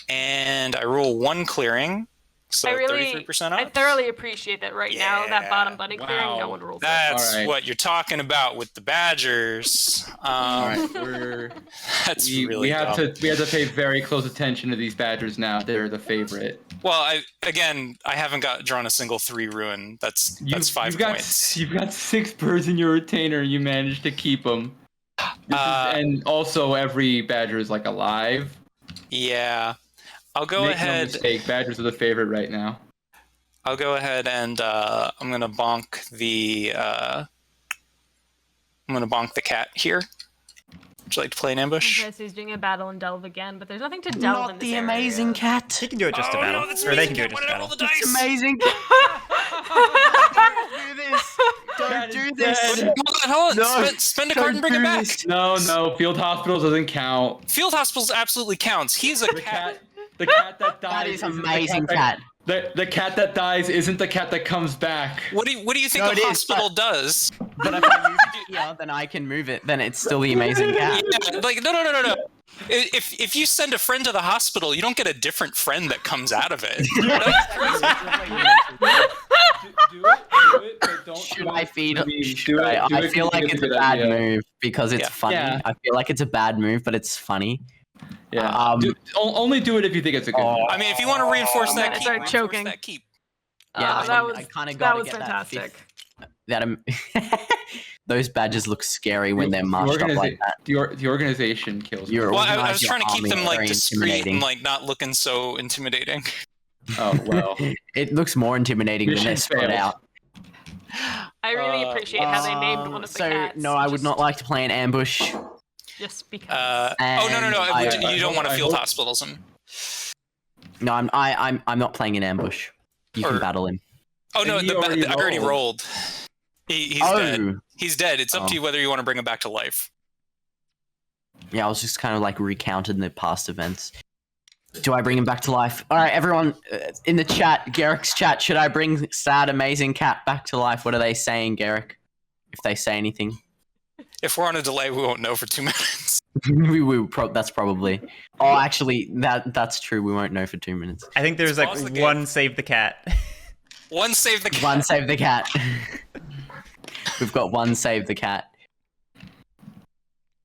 and I roll 1 clearing. So I really, 33% off. I thoroughly appreciate that right now, that bottom Yeah. buddy clearing, no Wow. one rules it. That's All right. what you're talking about with the Badgers. All right, we're That's we really have dumb. to pay very close attention to these Badgers now. They're the favorite. Well, I haven't drawn a single 3 ruin. That's 5 you've got points. you've got 6 birds in your retainer. And you managed to keep them. And also every badger is like alive. Yeah. I'll go Make ahead. no mistake, badgers are the favorite right now. I'll go ahead and I'm gonna bonk the cat here. Would you like to play an ambush? Okay, so he's doing a battle and delve again, but there's nothing to delve in Not this the area. amazing cat. He can do it just to battle. Or they can do it just to battle. It's amazing. Don't do this. Don't do this. Hold on. No, Spend a card and bring it don't do back. this. No, field hospitals doesn't count. Field hospitals absolutely counts. He's a The cat that dies. That is isn't the amazing cat. cat. The cat that dies isn't the cat that comes back. What do you think No, a it is, hospital does? But if I move it here, then I can move it. Then it's still the amazing cat. Yeah, like no. If you send a friend to the hospital, you don't get a different friend that comes out of it. Do it, but don't. Should I feed? Do it. I feel like it's a bad move because it's Yeah. funny. Yeah. I feel like it's a bad move, but it's funny. Yeah. Only do it if you think it's a good Oh. move. I mean, if you want to reinforce I'm that gonna keep, start reinforce choking. that keep. Yeah, that was I kinda that gotta was get that fantastic. Those badges look scary when they're marched up like that. The organization kills me. You're Well, I was organized trying to keep army, them like very discreet intimidating. and like not looking so intimidating. Oh well. It looks more intimidating when they're Mission spread failed. out. I really appreciate how they named one of the So cats. no, I would not like to play an ambush. Just because. Oh no! And You don't want to I field hope- hospitals him. No, I'm not playing an ambush. You can Or- battle him. Oh no! And he already I already rolled. He's dead. He's dead. It's up to you whether you want to bring him back to life. Yeah, I was just kind of like recounting the past events. Do I bring him back to life? All right, everyone in the chat, Guerric's chat, should I bring sad, amazing cat back to life? What are they saying, Guerric? If they say anything. If we're on a delay, we won't know for 2 minutes. That's probably. Oh, actually, that's true. We won't know for 2 minutes. I think there's Pause the like game. one save the cat. One save the cat. One save the cat. We've got one save the cat.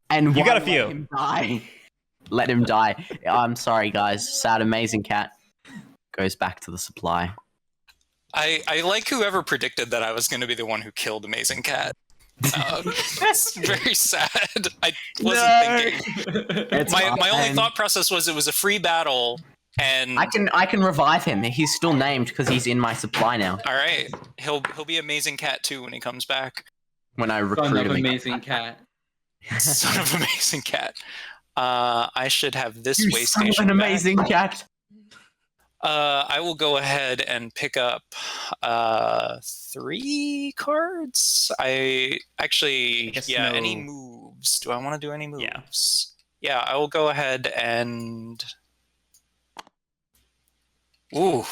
And You got a one few. Let him die. Let him die. I'm sorry, guys. Sad, amazing cat goes back to the supply. I like whoever predicted that I was going to be the one who killed Amazing Cat. It's very sad. I wasn't thinking. It's My only fine. thought process was it was a free battle, and I can revive him. He's still named because he's in my supply now. all right, he'll be Amazing Cat too when he comes back. When I Son recruit of him. again. amazing cat. Son of Amazing Cat. I should have this You way son of station. an back. amazing cat. I will go ahead and pick up 3 cards. I guess any no- moves? Do I want to do any moves? Yeah, I will go ahead and. Ooh,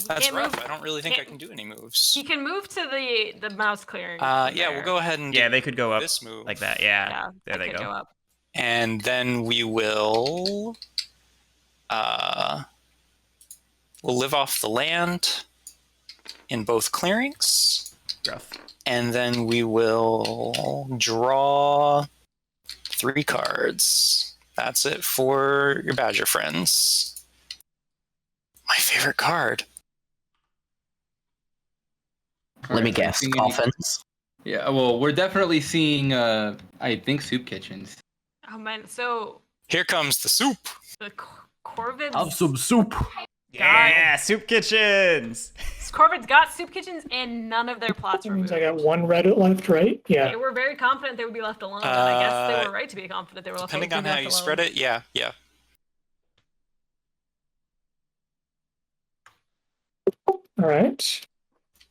that's can't rough. move- I don't really think I can't- can do any moves. He can move to the mouse clearing. Yeah, we'll go ahead and Yeah, do they could go up this move like that. Yeah, Yeah, there they could go. up. and then we will we'll live off the land in both clearings, Rough. and then we will draw 3 cards. That's it for your Badger friends. My favorite card. Let me guess. Seeing any- Coffins. Yeah, well, we're definitely seeing. I think soup kitchens. Oh man, so Here comes the soup. the Corvids. Have some soup. Yeah, soup kitchens. Corvids got soup kitchens and none of their plots That means removed. I got one Reddit left, right? Yeah. They were very confident they would be left alone, and I guess they were right to be confident they were left Depending on being how left you spread alone. it, yeah. All right.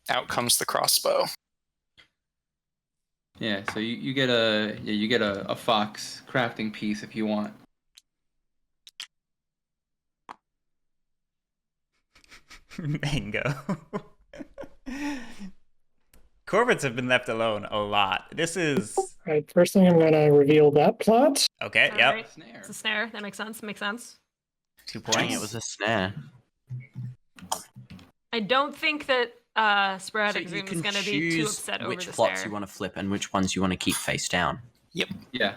Out comes the crossbow. Yeah, so you get a fox crafting piece if you want. Mango. Corvids have been left alone a lot. This is All right. First thing, I'm going to reveal that plot. okay. All Yep, right. Snare. It's a snare. That makes sense. Makes sense. 2 Dang, points. it was a snare. I don't think that Spradic So you Zoom is can going to be too choose upset over which the plots snare. you want to flip and which ones you want to keep face down. Yeah.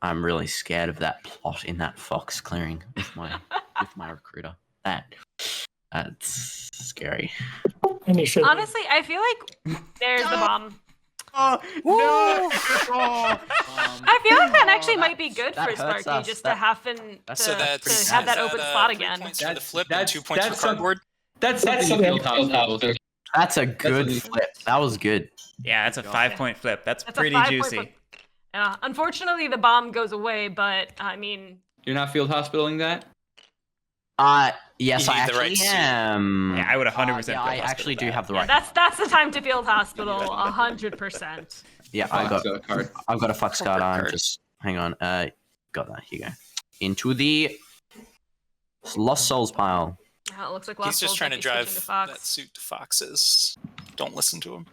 I'm really scared of that plot in that fox clearing with my recruiter. That's scary. And you should. Honestly, I feel like there's the bomb. Oh no! I feel like that actually might be good that for hurts Sparky, us. just That- to happen So to that's have that is open slot 3 again. points for the That's- flip and that's- 2 points for that's some- cardboard. That's something you feel hospitable. That's a good a- flip. That was good. Yeah, that's a 5-point flip. That's That's pretty a 5-point juicy. flip. Unfortunately, the bomb goes away, but I mean, You're not field hospitaling that? Yes, You I need the actually right suit. am. Yeah, I would 100% Yeah, feel I actually do hospital have the yeah, right. that's the time to field hospital, 100%. Yeah, I got. Fox card. I've got a Fox card. I'm card. just hang on. Got that. Here you go. Into the Lost Souls pile. It looks like He's Lost just Souls trying might to be switching drive to Fox. that suit to Foxes. Don't listen to him.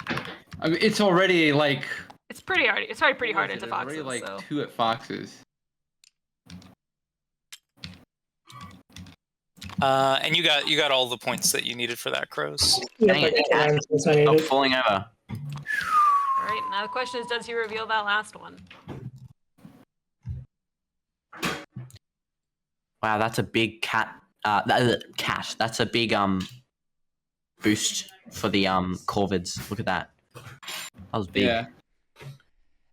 I mean, it's already like. It's pretty hard. It's probably pretty hard what is into it? There's Foxes. already like So. 2 at Foxes. Mm-hmm. And you got all the points that you needed for that, Crows. Yeah, Dang like it. 9 points I Stop needed. falling over. All right. Now the question is, does he reveal that last one? Wow, that's a big cat. Cat. That's a big boost for the Corvids. Look at that. That was big. Yeah.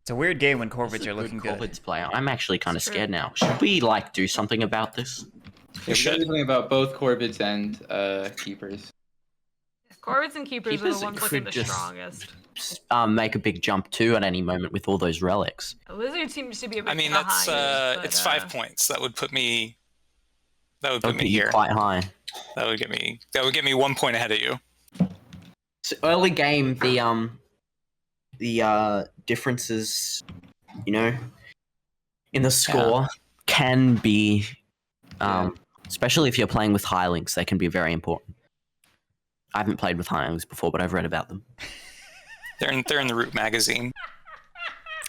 It's a weird game when This Corvids is a are looking good. Corvids player. I'm actually kind of It's true. scared now. Should we like do something about this? We should do something about both Corvids and Keepers. Corvids and Keepers are Keepers the ones could looking the just- strongest. Make a big jump too at any moment with all those relics. The Lizard seems to be a bit I mean, behind. that's but, it's 5 points. That would put me. That would That put would me be here. quite high. That would get me. That would get me 1 point ahead of you. So early game, the differences, you know, in the score can be, especially if you're playing with Highlinks, they can be very important. I haven't played with Highlinks before, but I've read about them. They're in the Root magazine.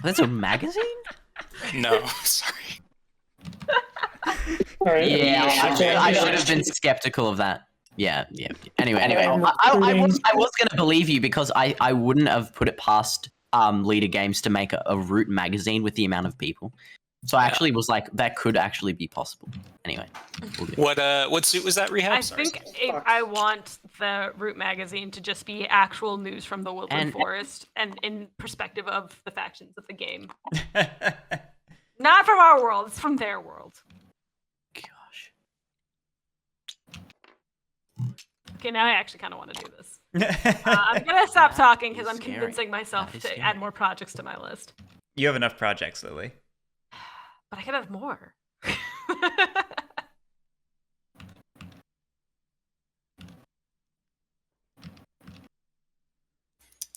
That's a magazine? No, sorry. All right. I should have been skeptical of that. Yeah. Anyway, I'm I recruiting- was gonna believe you because I wouldn't have put it past Leader Games to make a Root magazine with the amount of people. So I actually was like, that could actually be possible. Anyway, we'll do. What suit was that, Rehab? I Sorry. think I want the Root magazine to just be actual news from the Woodland And- Forest and in perspective of the factions of the game. Not from our world, it's from their world. Gosh. Okay, now I actually kind of want to do this. I'm gonna stop talking because is I'm scary. convincing myself That is to scary. add more projects to my list. You have enough projects, Lily. But I could have more.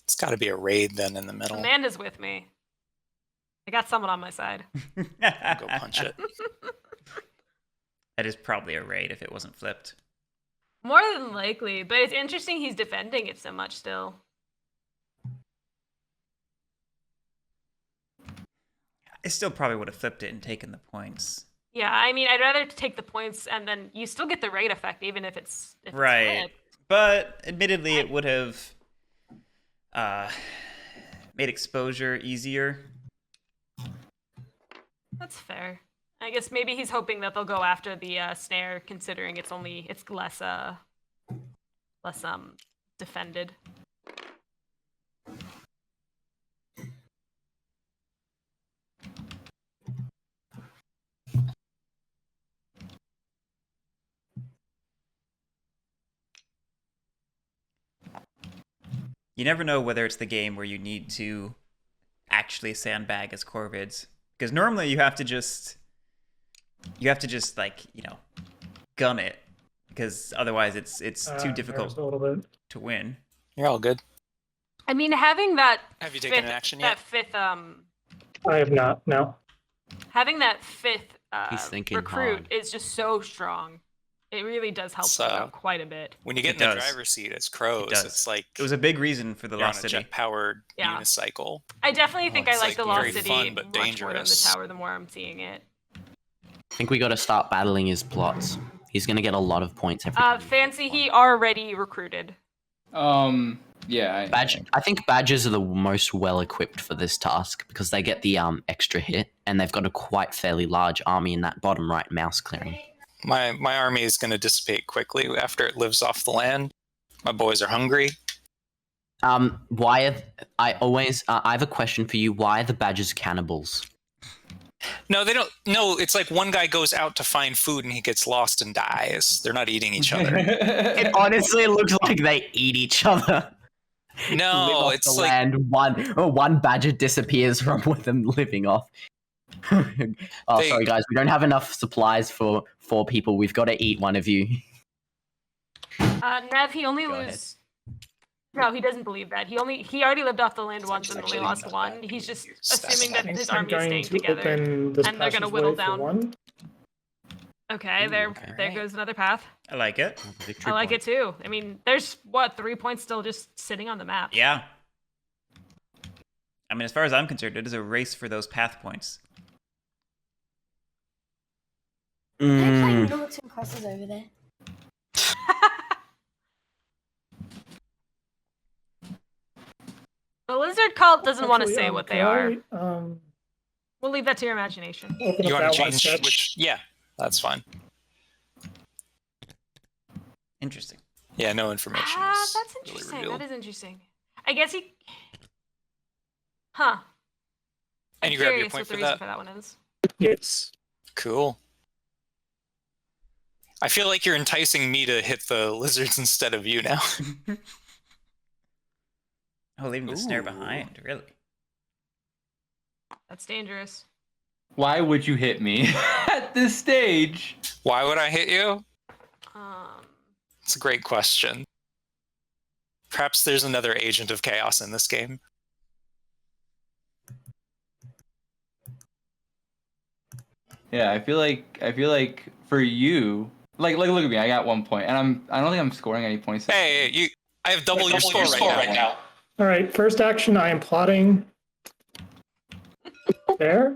It's got to be a raid then in the middle. Amanda's with me. I got someone on my side. Go punch it. That is probably a raid if it wasn't flipped. More than likely, but it's interesting he's defending it so much still. I still probably would have flipped it and taken the points. Yeah, I mean, I'd rather take the points and then you still get the raid effect even if it's Right. flipped. But admittedly, it would have made exposure easier. That's fair. I guess maybe he's hoping that they'll go after the snare, considering it's less defended. You never know whether it's the game where you need to actually sandbag as Corvids, because normally you have to just like, you know, gun it, because otherwise it's too difficult A little bit. to win. You're all good. I mean, having that Have you taken an action that yet? fifth I have not. No. having that fifth He's thinking recruit hard. is just so strong. It really does help So- them out quite a bit. When you get It in the does. driver's seat as Crows, does. it's like It was a big reason for the you're on Lost a City. jet-powered Yeah. unicycle. I definitely think I it's like like the very Lost City fun, but much more than the dangerous. tower the more I'm seeing it. I think we got to start battling his plots. He's gonna get a lot of points every time. Fancy, he already recruited. Yeah. I think badgers are the most well equipped for this task because they get the extra hit and they've got a quite fairly large army in that bottom right mouse clearing. My army is going to dissipate quickly after it lives off the land. My boys are hungry. I have a question for you. Why are the badgers cannibals? No, they don't. No, it's like one guy goes out to find food and he gets lost and dies. They're not eating each other. It honestly looks like they eat each other. Live No, off it's the like land. One badger disappears from with them living off. Sorry guys, we don't have enough supplies for 4 people. We've got to eat one of you. Nev, he only Go ahead. lose. No, he doesn't believe that. He already lived off the land once and only lost one. He's just assuming that his I'm army is going staying to together. open this and they're gonna passageway whittle for down. one. Okay, there goes another path. I like it. I like it too. I mean, there's 3 points still just sitting on the map. Yeah. I mean, as far as I'm concerned, it is a race for those path points. They're playing noughts and crosses over there. The lizard cult doesn't want to Actually, say what they can are. I, We'll leave that to your imagination. open you up want to that one change sketch? which? Yeah, that's fine. Interesting. Yeah, no information. Ah, is that's really interesting. revealed. That is interesting. I guess he. Huh. And I'm you grab your curious point what for the reason that? for that one is. Yes. Cool. I feel like you're enticing me to hit the lizards instead of you now. Oh, leaving the snare Ooh. behind, really? That's dangerous. Why would you hit me at this stage? Why would I hit you? Um. It's a great question. Perhaps there's another agent of chaos in this game. Yeah, I feel like for you, like look at me. I got 1 point, and I don't think I'm scoring any points. Hey, I have double your score right now. All right. First action. I am plotting. There.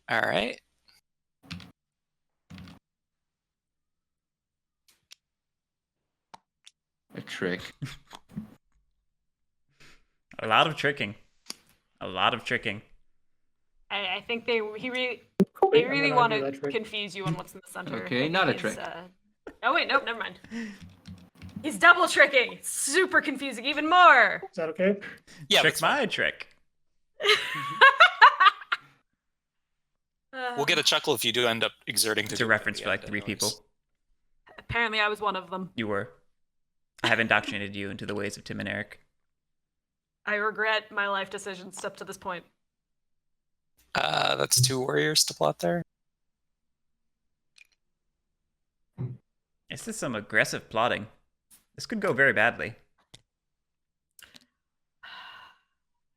All right. A trick. A lot of tricking. A lot of tricking. I think they I'm really gonna want do to that trick. confuse you on what's in the center. Okay, I not a think trick. Oh wait, nope, never mind. He's double tricking. Super confusing, even more. Is that okay? Yeah, Trick that's fine. my trick. We'll get a chuckle if you do end up exerting to It's a do it reference at for the like end 3 anyways. people. Apparently, I was one of them. You were. I have indoctrinated you into the ways of Tim and Eric. I regret my life decisions up to this point. That's 2 warriors to plot there. This is some aggressive plotting. This could go very badly.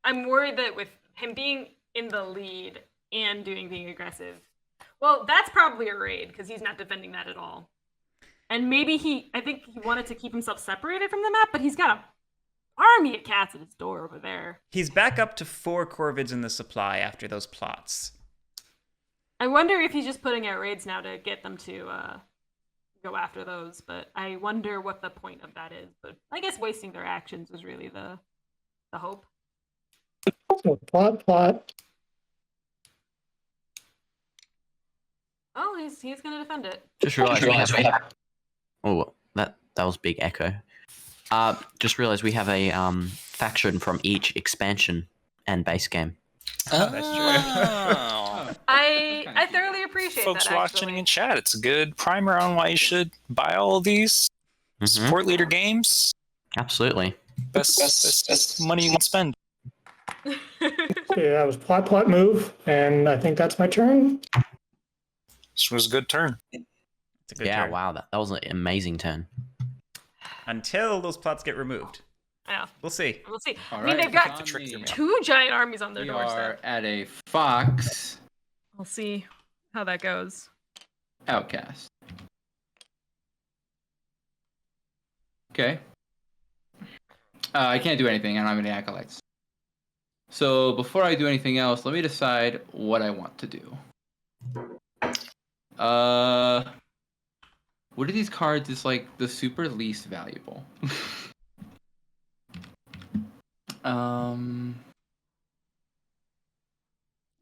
I'm worried that with him being in the lead and being aggressive, well, that's probably a raid because he's not defending that at all. And maybe I think he wanted to keep himself separated from the map, but he's got a army of cats at his door over there. He's back up to 4 corvids in the supply after those plots. I wonder if he's just putting out raids now to get them to go after those, but I wonder what the point of that is. But I guess wasting their actions is really the hope. So plot. Oh, he's gonna defend it. Just realized we have Oh, that was big echo. Just realized we have a faction from each expansion and base game. Oh, that's true. Oh. I thoroughly appreciate Folks that. watching Actually. in chat, it's a good primer on why you should buy all of these. Mhm. Support Leader Games. Absolutely. Best money you can spend. Okay, that was plot move, and I think that's my turn. This was a good turn. It's a good Yeah, turn. wow, that was an amazing turn. Until those plots get removed. Yeah, We'll see. we'll see. All I mean, right, they've got on trick me. them. 2 giant armies on their We doorstep. are at a fox We'll see how that goes. outcast. Okay. I can't do anything. I don't have any acolytes. So before I do anything else, let me decide what I want to do. What of these cards is like the super least valuable?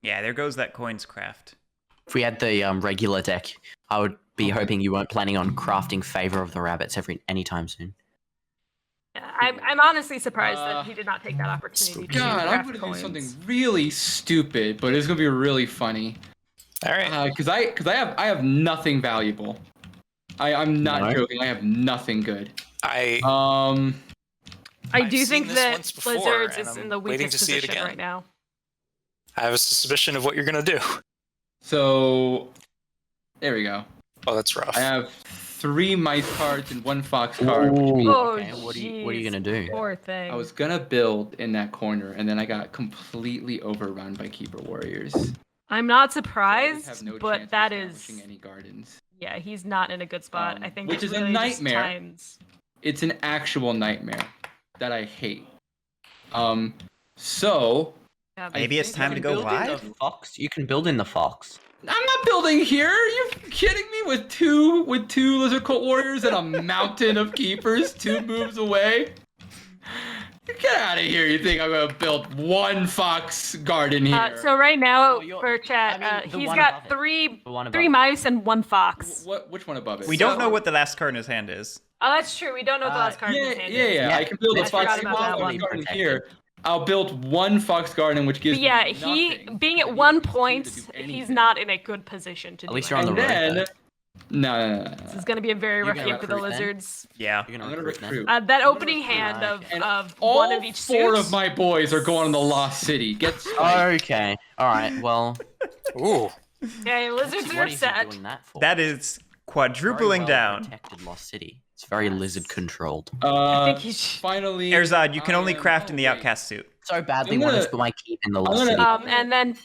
Yeah, there goes that coins craft. If we had the regular deck, I would be hoping you weren't planning on crafting Favor of the Rabbits anytime soon. Yeah, I'm honestly surprised that he did not take that opportunity to God, I'm craft gonna coins. do something really stupid, but it's gonna be really funny. All right. Because I have nothing valuable. I'm not No. joking. I have nothing good. I I've do seen think this that once before, Blizzard's and is I'm in the waiting weakest to see it position again. right now. I have a suspicion of what you're gonna do. So there we go. Oh, that's rough. I have 3 mice cards and 1 fox card. Ooh, Oh, okay. What are you jeez. gonna do? Poor thing. I was gonna build in that corner, and then I got completely overrun by keeper warriors. I'm not So I would surprised, have no but chance that of is establishing any gardens. yeah, he's not in a good spot. I think which it is a really nightmare. Just times. It's an actual nightmare that I hate. So Yeah, Maybe it's think time I to can go build in wide. the fox. You can build in the fox. I'm not building here. You're kidding me? With two lizard cult warriors and a mountain of keepers 2 moves away. Get out of here! You think I'm gonna build 1 fox garden here? So right now Well, for chat, I mean, the he's one got above it. three The one above three it. mice and 1 fox. Which one above it? We don't know what the last card in his hand is. Oh, that's true. We don't know what the last card in his hand is. Yeah. I can build a I fox forgot about that one. garden here. I'll build 1 fox garden, which gives But yeah, me he nothing. being I at need 1 2 to point, do he's anything. not in a good position to do least you're on the And road. then, no. This is going to be a very You're rough gonna game for the recruit then? lizards. Yeah. You're I'm gonna gonna recruit recruit. them. That I'm gonna opening recruit. hand And of all one of each 4 suit. of my boys are going on the Lost City. Get sniped. Okay. All right. Well, Ooh. Yeah, lizards are what is he upset. doing that for? That is Very quadrupling well down. Protected Lost City. It's very lizard controlled. I think he's. Finally, Erzad, you can I only am- craft in the oh, wait. outcast suit. So badly I'm wanted gonna- to put my keep in the I'm Lost gonna- City. And then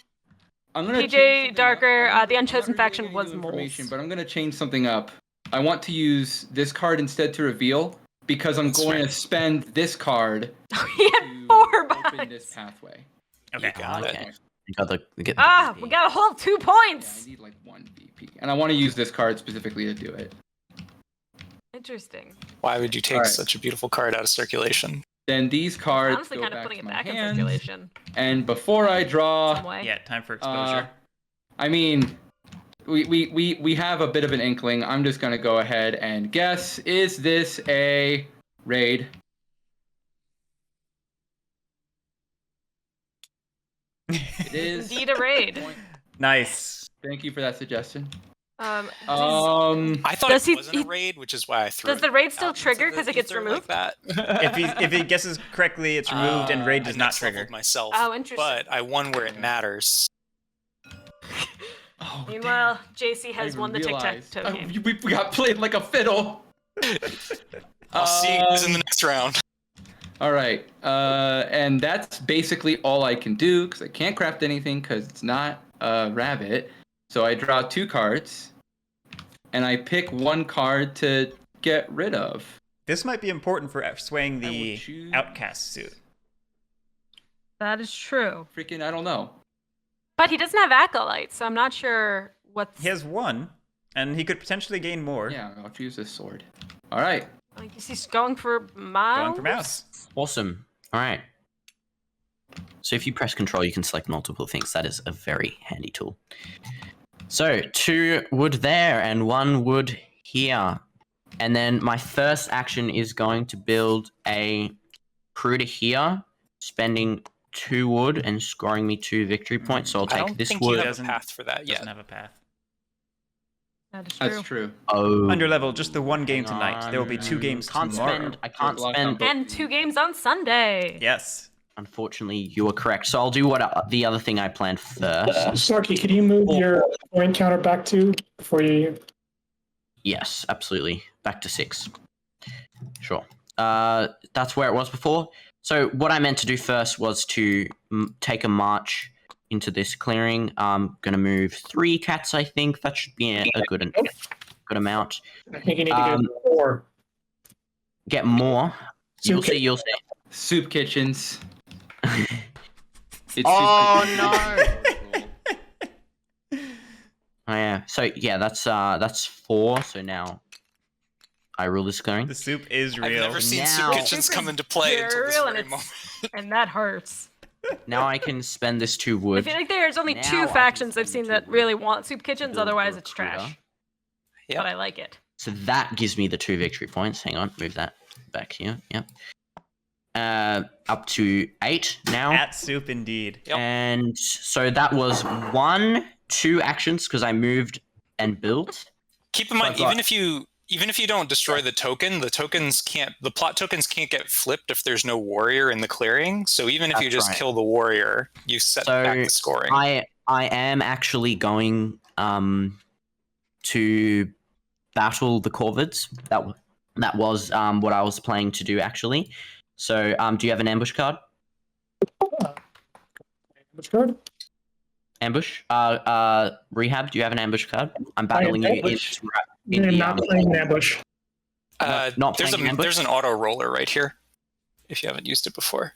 I'm gonna PJ change something Darker, up. the I'm Unchosen not faction revealing was any new information, moles. but I'm gonna change something up. I want to use this card instead to reveal because I'm That's going right. to spend this card he had to 4 open this buys. pathway. Okay. You got it. Okay. You got the get the Ah, VP. we got a whole 2 Yeah, points. I need like 1 VP, and I want to use this card specifically to do it. Interesting. Why would you take Alright. such a beautiful card out of circulation? Then these cards Honestly, go kind of back putting to it my back in hand, circulation. and before I draw, Some way. Yeah, time for exposure. I mean, we have a bit of an inkling. I'm just gonna go ahead and guess. Is this a raid? It is. Indeed, a raid. Nice. Thank you for that suggestion. Does I thought Does it he- wasn't a raid, which is why I threw it. the raid still out into trigger the 'cause it gets ether removed? Like that. If he guesses correctly, it's removed, and raid I does not next leveled trigger. myself. Oh, interesting. But I won where it matters. Oh, Meanwhile, JC damn. has I won the realized. tic-tac-toe game. We got played like a fiddle. I'll see you guys in the next round. All right, and that's basically all I can do because I can't craft anything because it's not a rabbit. So I draw 2 cards, and I pick 1 card to get rid of. This might be important for swaying I will the choose- outcast suit. That is true. Freaking, I don't know. But he doesn't have acolytes, so I'm not sure what's. He has 1, and he could potentially gain more. Yeah, I'll choose this sword. All right. I guess he's going for mouse. Going for mouse. Awesome. All right. So if you press control, you can select multiple things. That is a very handy tool. So 2 wood there and 1 wood here. And then my first action is going to build a recruiter here, spending 2 wood and scoring me 2 victory points. So I'll I take don't this think you wood. have a Doesn't- path for that yet. Doesn't have a path. That is true. That's true. Oh. Under level, just the 1 game Hang tonight. There will be 2 on. games Can't tomorrow. I can't Lock spend. on. And 2 games on Sunday. Yes. Unfortunately, you were correct. So I'll do the other thing I planned first. Sparky, could you move your point counter back to before you? Yes, absolutely. Back to 6. Sure. That's where it was before. So what I meant to do first was to take a march into this clearing. I'm gonna move 3 cats. I think that should be a good amount. I think you need to go 4. Get more. You'll Soup see. You'll see. Soup kitchens. It's Oh soup kitchens. no! Oh yeah. So yeah, that's 4. So now I rule this clearing. The soup is I've real. never seen Now- soup kitchens come into play until this Real, and very it's- moment. And that hurts. Now I can spend this 2 I wood. feel like there's only Now 2 I can factions I've spend seen 2 that wood really want soup kitchens. build Otherwise, a it's recruiter. trash. Yep. But I like it. So that gives me the 2 victory points. Hang on, move that back here. Yep. up to 8 now. At soup indeed. Yep. And so that was 2 actions because I moved and built. Keep in mind, So I've even if you don't destroy the plot tokens can't get flipped if there's no warrior in the clearing. So even if you That's just right. kill the warrior, you set back the scoring. I am actually going to battle the Corvids. That was what I was planning to do actually. So do you have an ambush card? Which card? Ambush? Rehab, do you have an ambush card? I'm battling you ambush? in I'm the not playing an ambush. not playing ambush? There's an auto roller right here, if you haven't used it before.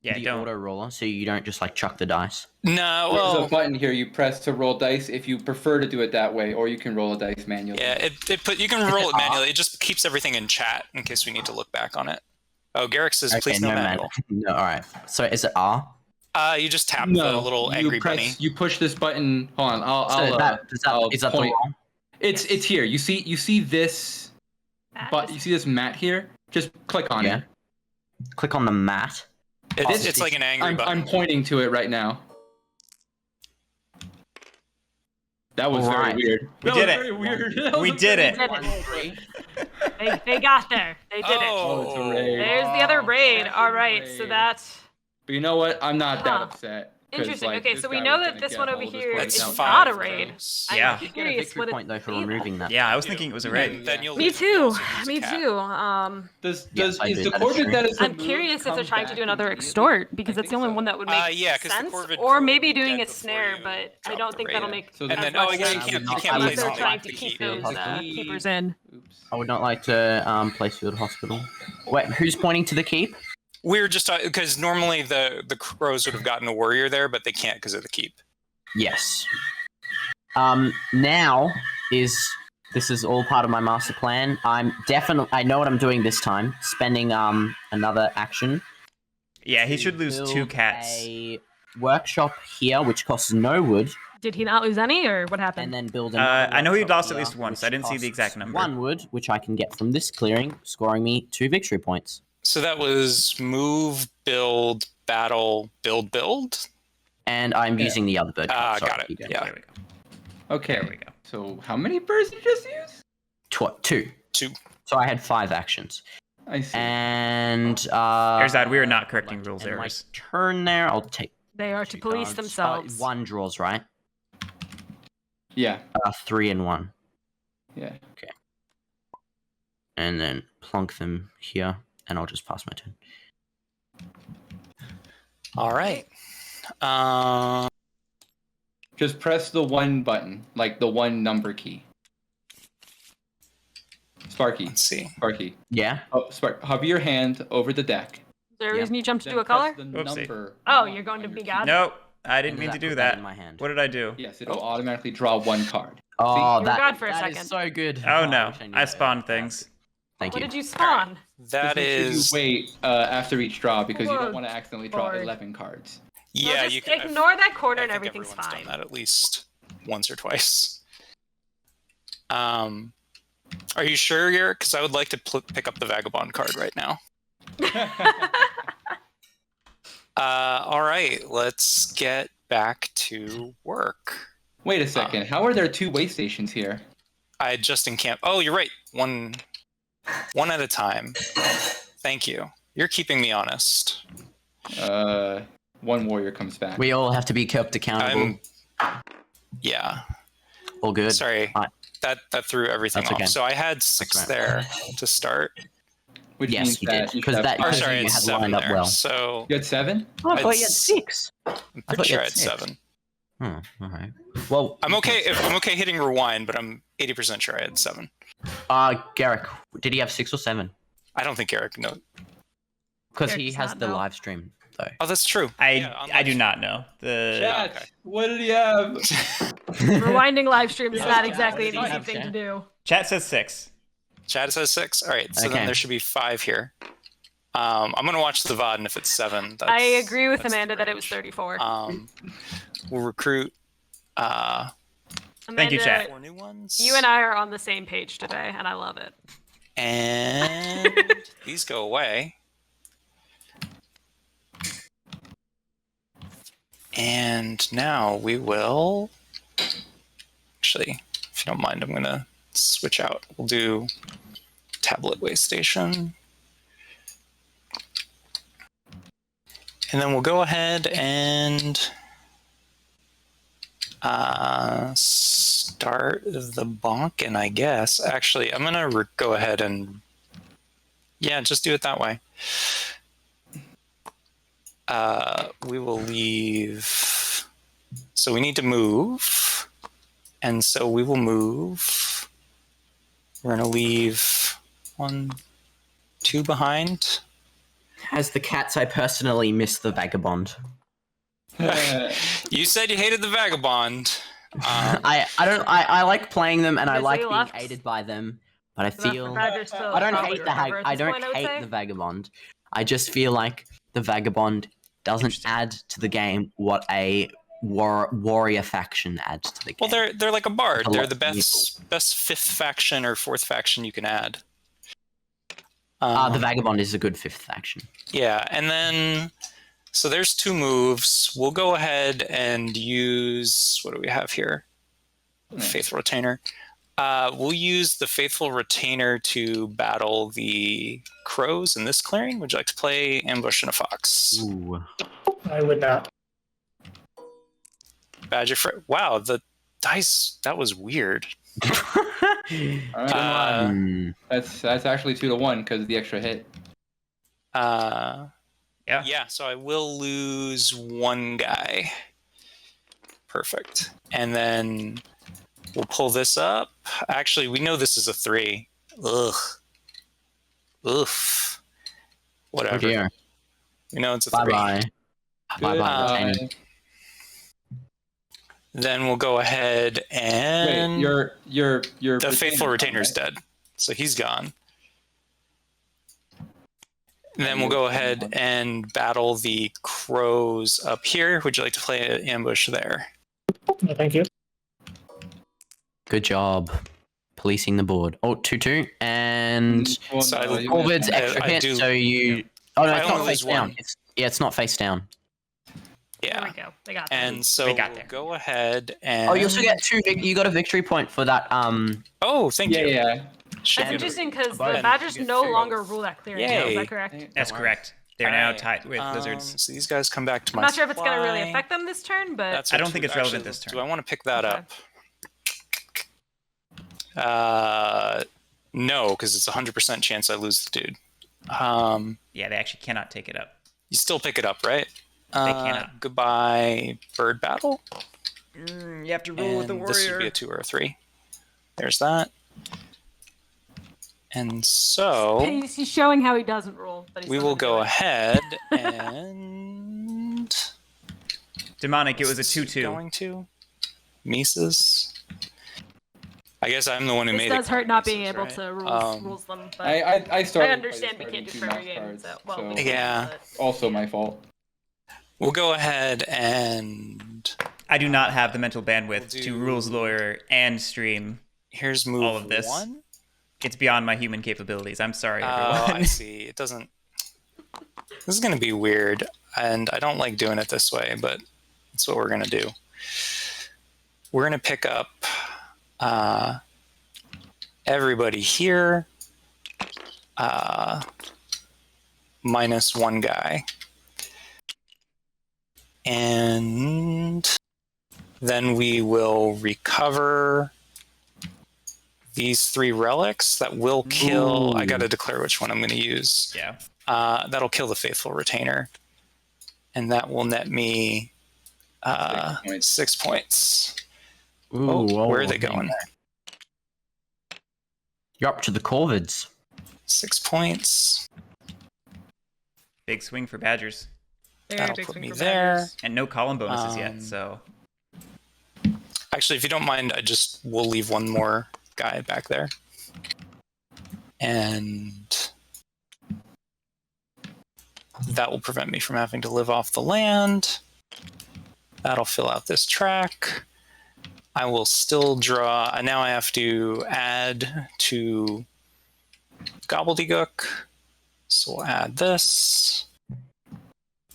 Yeah, the don't. auto roller, so you don't just like chuck the dice. No, There's well, a button here you press to roll dice if you prefer to do it that way, or you can roll a dice manually. yeah, you can roll it manually. It just keeps everything in chat in case we need to look back on it. Oh, Guerric says, please no manual. No, all right. So is it R? You just tap the little angry bunny. You push this button. Hold on, Is that the wrong? It's here. You see this, but you see this mat here. Just click on it. Click on the mat. It's like an angry button. I'm pointing to it right now. That was very weird. We did it. We did it. They got there. They did it. Oh, it's a raid. There's the other raid. All right, so that's But you know what? I'm not that upset. 'cause, interesting. like, Okay, this so we guy know was that gonna this get one over all this here points is out. not a raid. Yeah. I'm You get a curious victory what it point though for removing that. Yeah, I was thinking it was a raid. Then you'll Me lose too. also as a Me cat. too. Is I the did. That is Corvid true. that is I'm removed curious if they're come trying to back do another immediately? extort because I that's the think only so. one that would make Yeah, 'cause the sense. Corvid Or maybe would be doing dead a before snare, you but I drop don't the think raid. that'll make. So And then- then, much oh, yeah, you sense can't I play unless they're would trying to Sparkey keep either. those keepers in. Oops. I would not like to place Field Hospital. Wait, who's pointing to the keep? We were just because normally the crows would have gotten a warrior there, but they can't because of the keep. Yes. Now this is all part of my master plan. I know what I'm doing this time. Spending another action. Yeah, he should lose 2 build cats. A workshop here, which costs no wood, Did he not lose any, or what and happened? then build another. I know he workshop lost at here, least once. which I didn't see the costs exact number. 1 wood, which I can get from this clearing, scoring me 2 victory points. So that was move, build, battle, build. And I'm using the other bird. card. Sorry, Got it. keep going. Yeah. There we go. Okay. There we go. So how many birds did you just use? 2. 2. So I had 5 actions. I see. And Erzad, we are not correcting rules and my errors. turn there. I'll take They are to 2 police cards. themselves. 1 draws, right? Yeah. 3 and 1. Yeah. And then plonk them here, and I'll just pass my turn. All right. Just press the 1 button, like the 1 number key. Sparky. Let's see. Sparky. Yeah. Oh, hover your hand over the deck. Is there a Yeah. reason you jumped to Then do a color? press the Oopsie. number Oh, you're going to on be your God? key. Nope, I didn't When mean does to do put that that. in my hand? What did I do? Yes, it'll automatically draw 1 card. Oh, You were gone for a that is second. so good. Oh no, wish knew I that. spawned things. Thank What you. did you spawn? That Just make sure is. You wait after each draw because you Whoa, don't want to accidentally draw Lord. 11 cards. Yeah, Well, just you can. ignore that corner I and think everything's everyone's fine. done that at least once or twice. Are you sure, Guerric? Because I would like to pick up the Vagabond card right now. All right, let's get back to work. Wait a second. How are there 2 way stations here? I just encamped. Oh, you're right. One at a time. Thank you. You're keeping me honest. 1 warrior comes back. We all have to be kept accountable. Yeah. All good. Sorry. Alright. That threw everything That's off. okay. So I had 6 right. there to start. Which Yes, means you did, that you because should have- that- Or Because sorry, I you had had 7 lined up there. well. So You had 7? Oh, I thought you had I'd 6. I'm thought pretty you sure I had had 6. 7. All right. Well, I'm okay hitting rewind, but I'm 80% sure I had 7. Guerric, did he have 6 or 7? I don't think Eric knows. Because Guerric he does has not the know. live stream though. Oh, that's true. I do not know. Chat, okay. what did he have? Rewinding live stream is Yeah, not yeah, exactly what an did you easy have, thing to Chad? do. Chat says 6. Chad says 6. All right, so Okay. then there should be 5 here. I'm gonna watch the VOD, and if it's 7, that's, I agree with that's the Amanda that it was range. 34. We'll recruit Thank you, Amanda, chat. 4 new ones. You and I are on the same page today, and I love it. And these go away. And now we will... Actually, if you don't mind, I'm going to switch out. We'll do tablet way station. And then we'll go ahead and start the bonkin, I guess. Actually, I'm going to go ahead and... Yeah, just do it that way. We will leave... So we need to move. And so we will move. We're going to leave 1, 2 behind. As the cats, I personally miss the vagabond. You said you hated the vagabond. I like playing them and I Because like they being left. aided by them, but I feel Badger's still I don't probably hate the recover at I this don't point, I would hate say. the vagabond. I just feel like the vagabond doesn't add to the game what a warrior faction adds to the game. Well, they're like a bard. It's a They're lot the of best fifth faction or fourth faction you can add. The vagabond is a good fifth faction. Yeah, and then so there's 2 moves. We'll go ahead and use, what do we have here? Faithful Retainer. We'll use the Faithful Retainer to battle the crows in this clearing. Would you like to play Ambush and a Fox? Ooh. I would not. Badger wow, the dice, that was weird. All right. Hmm. That's actually 2-1 because of the extra hit. Yeah, so I will lose 1 guy. Perfect. And then we'll pull this up. Actually, we know this is a 3. Ugh. Oof. Whatever. Oh dear. We know it's a 3. Bye-bye. Bye-bye, Retainer. Then we'll go ahead and... Wait, your the Faithful Retainer's right? dead. So he's gone. And then we'll go ahead and battle the crows up here. Would you like to play an ambush there? No, thank you. Good job. Policing the board. Oh, 2-2. And Well, So no, I- you Corvid's win. extra I hit, do- so you... Oh, no, I it's only not face lose down. one. It's not face down. There Yeah. we go. They got that. And so We got we'll there. go ahead and... Oh, you also get 2... You got a victory point for that, Oh, thank Yeah, you. yeah. Shit. That's interesting because But- the Badgers you get no 2. longer rule that clearing. Is Yay. that correct? That's correct. They're now Alright, tied with lizards. So these guys come back to I'm my not sure if it's going to really supply. affect them this turn, but That's I a don't 2. think it's relevant Actually, this turn. Do I want to pick that Okay. Okay. up? No, because it's a 100% chance I lose the dude. Yeah, they actually cannot take it up. You still pick it up, right? They cannot. Goodbye, bird battle. You have to roll with the And this would be a 2 or a 3. There's that. And so he's showing how he doesn't roll. But he's we still will gonna go do it. ahead and Demonic, it was a What's this 2-2. Going to Mises. I guess I'm the one who This made it. does hurt not being Mises, able right? to rules them, but I started. I understand we by can't do starting for every 2 game. mass So, cards, well, so we can, Yeah. but- also my fault. We'll go ahead and I do not have the mental bandwidth We'll to do- rules lawyer and stream. here's move All of this. 1. It's beyond my human capabilities. I'm sorry, Oh, everyone. I see. It doesn't. This is going to be weird, and I don't like doing it this way, but that's what we're going to do. We're going to pick up everybody here, minus 1 guy. And then we will recover these 3 relics that will kill. I Ooh. got to declare which one I'm going to use. Yeah. That'll kill the Faithful Retainer. And that will net me 6 6 points. Ooh, Where are they going? You're up to the Corvids. 6 points. Big swing for Badgers. Very That'll big put swing me for there. Badgers. And no column bonuses Um, yet, so Actually, if you don't mind, we'll leave 1 more guy back there. And that will prevent me from having to live off the land. That'll fill out this track. I will still draw. Now I have to add to Gobbledygook. So we'll add this.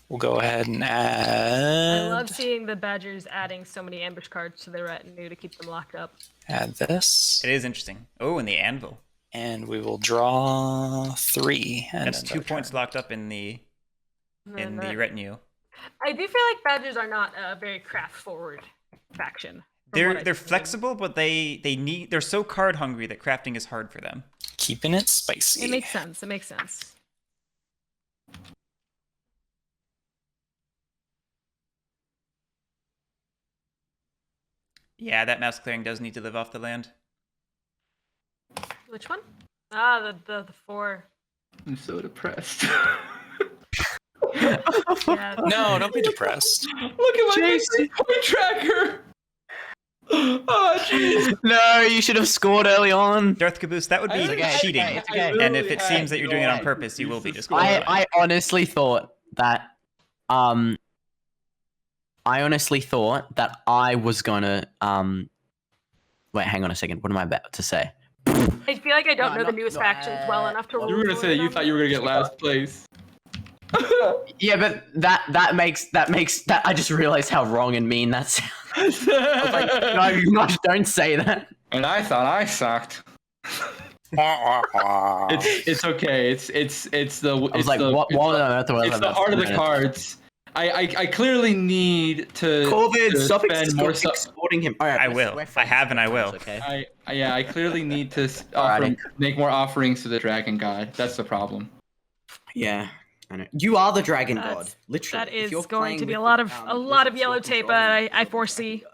We'll go ahead and I add love seeing the Badgers adding so many ambush cards to their retinue to keep them locked up. this. It is interesting. Oh, and the anvil. And we will draw 3. And That's end 2 our points turn. locked up in the And then retinue. I do feel like Badgers are not a very craft forward faction. from what They're I've seen. flexible, but they're so card hungry that crafting is hard for them. Keeping it spicy. It makes sense. It makes sense. Yeah, that mouse clearing does need to live off the land. Which one? Ah, the 4. I'm so depressed. Yeah. No, don't be depressed. Look at my point tracker. Oh, jeez. No, you should have scored early on. Darth Caboose, that would be It's okay, cheating. it's okay. And if it seems that you're doing it on purpose, you will be disqualified. disqualified. I honestly thought that I was gonna wait, hang on a second. What am I about to say? I feel like I don't No, know the not- newest no, factions well enough to. You were gonna say you thought you were gonna get last place. Yeah, but that makes I just realized how wrong and mean that sounds. I was like, no, you guys don't say that. And I thought I sucked. It's okay. It's the. I was like, what on earth was It's I the about art to of the say? cards. I clearly need to. Corvid, to stop spend more exporting him. All right, I will. I have and I will. Okay. I clearly need to Alrighty. make more offerings to the dragon god. That's the problem. Yeah, I know. You are the dragon god, That's- literally. That If is you're going playing to be with a lot the, of yellow you're tape. controlling I the foresee. dragon god.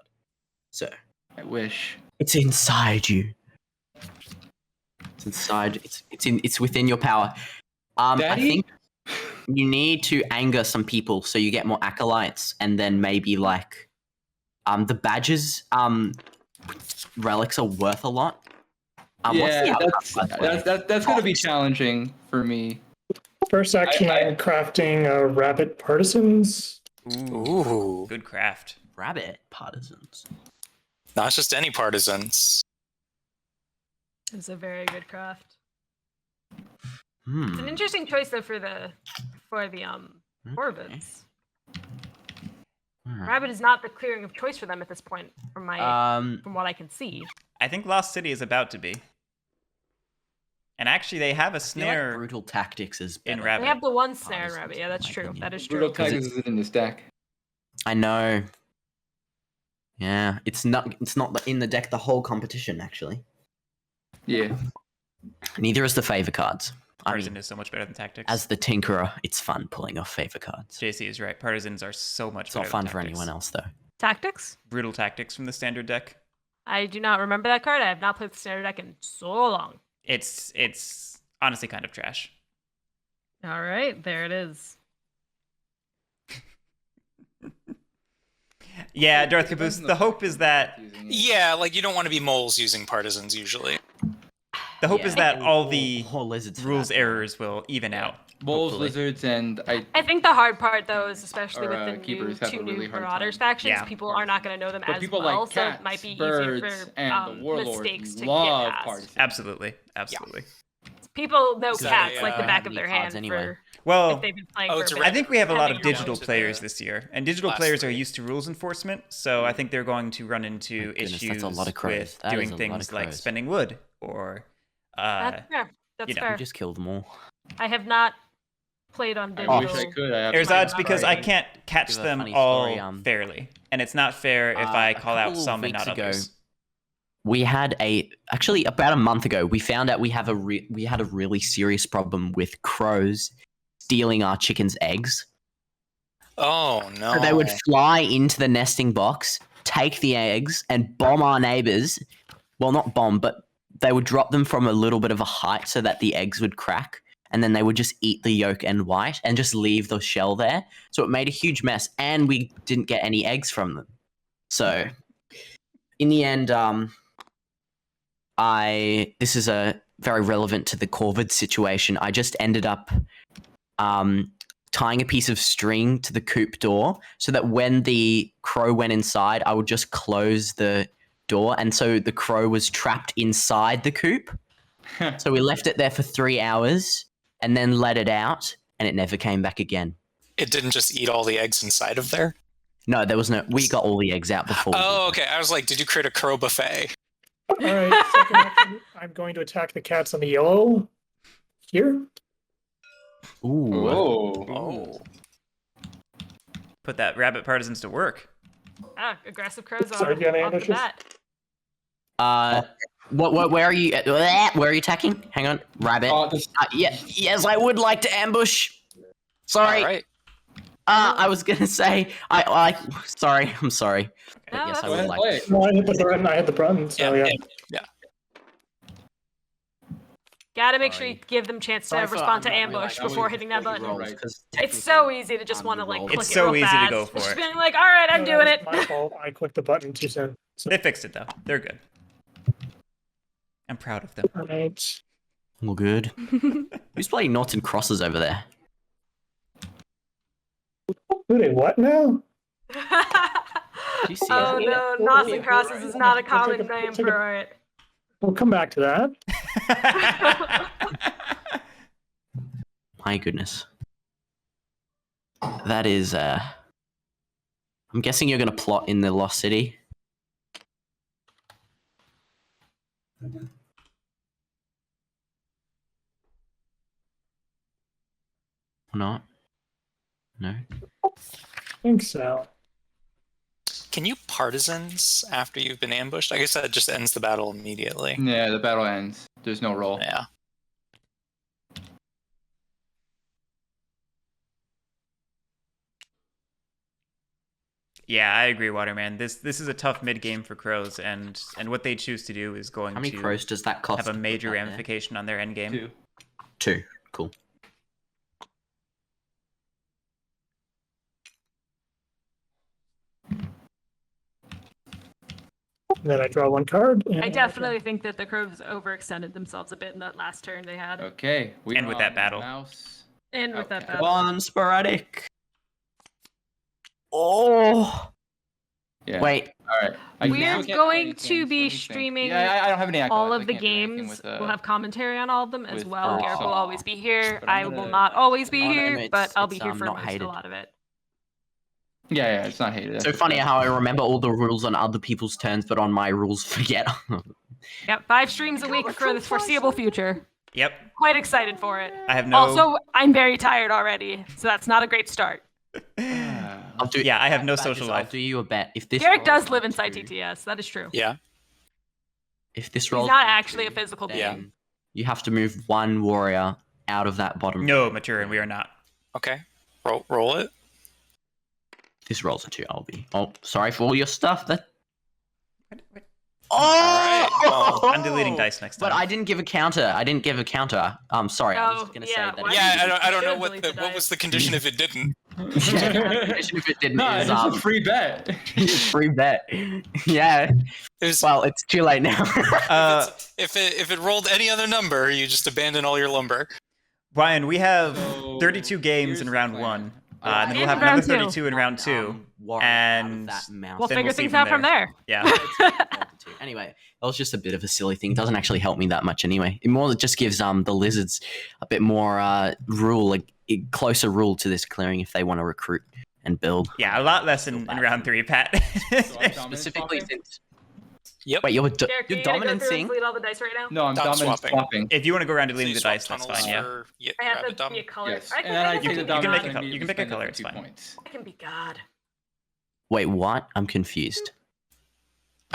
So I wish. it's inside you. It's inside. It's within your power. I Daddy? think you need to anger some people so you get more acolytes, and then maybe like the badges relics are worth a lot. What's the Yeah, outcome, by the way? that's gonna be challenging for me. First action, I'm crafting rabbit partisans. Ooh, good craft. Rabbit partisans. Not just any partisans. It's a very good craft. It's Hmm. an interesting choice though for the Corvids. Alright. Rabbit is not the clearing of choice for them at this point, from what I can see. I think Lost City is about to be. And actually, they have a I feel like snare. brutal tactics is in better. Rabbit. They have the one snare in Partisans, Rabbit. Yeah, that's in my true. opinion. That is Brutal true. Tigers is in this deck. I know. Yeah, it's not in the deck the whole competition actually. Yeah. Neither is the favor cards. I Partisan mean, is so much better than Tactics. as the tinkerer, it's fun pulling off favor cards. JC is right. Partisans are so much It's better not fun than for Tactics. anyone else though. Tactics? Brutal Tactics from the standard deck. I do not remember that card. I have not played the standard deck in so long. It's honestly kind of trash. All right, there it is. Yeah, Darth Caboose, the hope is that Yeah, like you don't want to be moles using partisans usually. is that all the Or lizards for rules that. errors will even out. Moles, hopefully. lizards, and I think the hard part though is especially Or, with the new keepers have a two really new hard Marauders time. factions, Yeah. people are not going to know them but as people well, like so cats, it might be birds, easier for and the warlords mistakes to love get past. partisans. Absolutely. Absolutely. People know So, cats like the yeah. back of their Cards hand anyway. for Well, if they've been playing Oh, for it's a a bit. I think we have a lot of Having your digital own- to players the this year, and digital last players are three. used to rules enforcement, so I think they're going to run into goodness, issues that's a lot of crows. with That is doing a lot of things like crows. spending wood or That's fair. That's you know, fair. You just killed them all. I have not played on I digital. wish I could. I have There's my odds because I Spradic. can't catch Give a them funny all story, fairly, and it's not fair if I a call out couple of some and weeks not ago, others. We had actually about a month ago, we found out we had a really serious problem with crows stealing our chickens' eggs. Oh no. So they would fly into the nesting box, take the eggs, and bomb our neighbors. Well, not bomb, but they would drop them from a little bit of a height so that the eggs would crack, and then they would just eat the yolk and white and just leave the shell there. So it made a huge mess, and we didn't get any eggs from them. So in the end, this is very relevant to the Corvid situation. I just ended up tying a piece of string to the coop door so that when the crow went inside, I would just close the door. And so the crow was trapped inside the coop. So we left it there for 3 hours and then let it out, and it never came back again. it didn't just eat all the eggs inside of there? No, there was no. We got all the eggs out before. Oh, okay. I was like, did you create a crow buffet? All right, second action, I'm going to attack the cats on the yellow here. Ooh. Oh. Put that rabbit partisans to work. Aggressive crows Sorry, do you have any off the ambushes? bat. Where are you? Where are you attacking? Hang on, rabbit. Yes, I would like to ambush. Sorry. All right. I was gonna say, sorry, I'm sorry. But No, yes, I that's would like. No, I hit the button. I hit the button. So yeah. Gotta make sure you give them chance to Sorry for- respond to I'm not really ambush like- before I hitting that wouldn't button. roll, 'cause It's so technically, easy to just want to like roll. click It's it so real easy to fast. go for Just it. being like, all right, I'm No, doing that it. was my fault. I clicked the button too soon. So, They fixed it though. They're good. I'm proud of them. all right. All good. Who's playing noughts and crosses over there? Who they what now? Do you see Oh it? no, Knots and Crosses is not a common name for it. We'll come back to that. My goodness. That is. I'm guessing you're gonna plot in the Lost City. Or not? No. I think so. Can you partisans after you've been ambushed? I guess that just ends the battle immediately. Yeah, the battle ends. There's no roll. Yeah. Yeah, I agree, Waterman. This is a tough mid game for crows, and what they choose to do is going How many to crows does that cost? have a to put major that there? ramification on their end game. 2. 2. Cool. Then I draw one card. I definitely think that the crows overextended themselves a bit in that last turn they had. Okay. We And are with that on battle. Mouse. And with that Okay. battle. One sporadic. Oh. Yeah. Wait. All right. We're going to be streaming Yeah, I don't have any acolytes. all I of the can't do anything games. with, We'll have commentary on all of them as with well. Earth Garrick will Song. always be here. But I'm I will gonna- not always be Oh, no, here, no, but I'll be it's, here for not most hated. a lot of it. Yeah, it's not hated. So funny how I remember all the rules on other people's turns, but on my rules forget. Yep, 5 streams a week for the foreseeable future. Yep. Quite excited for it. I have no. Also, I'm very tired already, so that's not a great start. I'll do, Yeah, I have no Badges, social I'll life. do you a bet. If this Garrick rolls does live on inside 2, TTS. That is true. Yeah. If this He's rolls not on actually 2, a physical Yeah. being. you have to move one warrior out of that bottom. No, Maturin, we are not. Okay. Roll it. If this rolls a 2, I'll be. Oh, sorry for all your stuff. That. All right, well, I'm deleting dice next time. But I didn't give a counter. Sorry. I was Oh, gonna yeah, say that. why Yeah, I don't know Should what delete the, the what dice. was the condition if it didn't. If it didn't, No, is, it's a free bet. free bet. Yeah. It was, Well, it's too late now. if it rolled any other number, you just abandon all your lumber. Brian, we have So, 32 games here's in the round plan. 1. And And then we'll have round another two. 32 in round 2. and We'll Then figure we'll see things from out from there. Yeah. Anyway, that was just a bit of a silly thing. It doesn't actually help me that much anyway. It more just gives the lizards a bit more rule, like a closer rule to this clearing if they want to recruit and build. Yeah, a lot less in round 3, Pat. So I'm dominant Specifically swapping? since. Yep. Wait, you're Garrick, you're you gonna go through and dominancing. delete all the dice right now? No, I'm Dot dominant swapping. swapping. If you want to go around So deleting you the swap dice, that's tunnels fine, yeah. for I have rabbit to be a dump. color. Yes. I And then I can, take the you can dominant make a and color- I you can immediately make a spend color, the it's 2 fine. points. I can be God. Wait, what? I'm confused.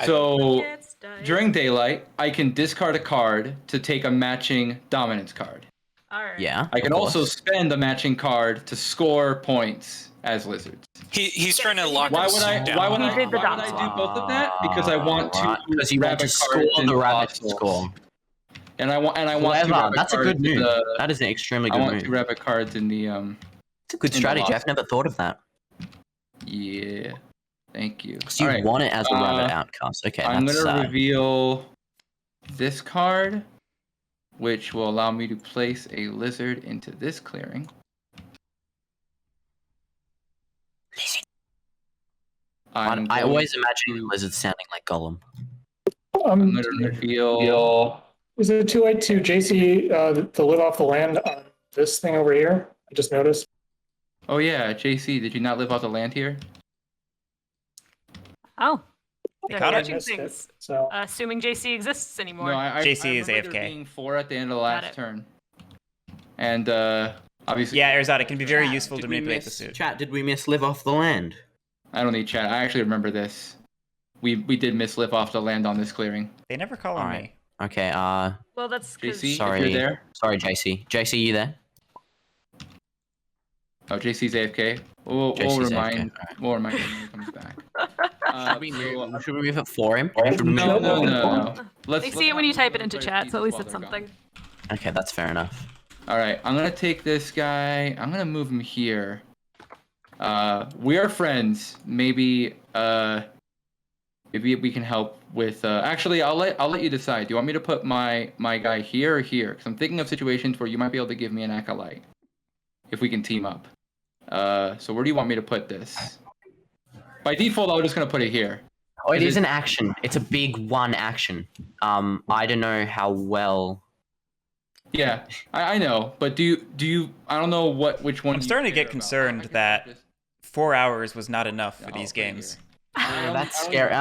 So Gets dice. during daylight, I can discard a card to take a matching dominance card. All right. Yeah. I can of also course. spend a matching card to score points as lizards. He's trying to lock Why us would I? down. Why would He I? did the Why would I dot do both of that? Because I want to. Right, because you want to rabbit score cards the into rabbit fossils. score. And I want. And I want. two Clever. rabbit That's a cards good in move. the- That is an extremely I good want move. 2 rabbit cards in the It's a good in the strategy. loss. I've never thought of that. Yeah. Thank you. So you All right. want it as a rabbit outcast. Okay, I'm that's gonna reveal this card, which will allow me to place a lizard into this clearing. I'm I going always imagine lizards sounding like Gollum. I'm gonna reveal. Is it too late to JC to live off the land on this thing over here? I just noticed. Oh yeah, JC, did you not live off the land here? Oh, They they're caught it. I catching missed it, things. so Assuming JC exists anymore. No, I JC is remember there AFK. being 4 at the end of the Got last it. turn. And obviously Yeah, Arizona, it can be very Chat, useful to did we manipulate the miss- suit. Chat, did we miss live off the land? I don't need chat. I actually remember this. We did miss live off the land on this clearing. They never call on Alright. me. Okay, Well, that's because JC, Sorry. if you're there. sorry, JC. JC, you there? Oh, JC's AFK. We'll JC's remind. AFK, alright. We'll remind him when he comes back. Should we move it for him? Should we move No, it no, for him? no. they see it when you type it into chat, so at least it's something. Okay, that's fair enough. All right, I'm gonna take this guy. I'm gonna move him here. We are friends. Maybe we can help with. Actually, I'll let you decide. Do you want me to put my guy here or here? Because I'm thinking of situations where you might be able to give me an acolyte if we can team up. So where do you want me to put this? By default, I'm just gonna put it here. Oh, it Is is it- an action. It's a big one action. I don't know how well. Yeah, I know, but do you? I don't know which one. I'm you starting to care get about. concerned I can that just- 4 hours was not enough for I'll these put it games. here. That's I don't scary. know.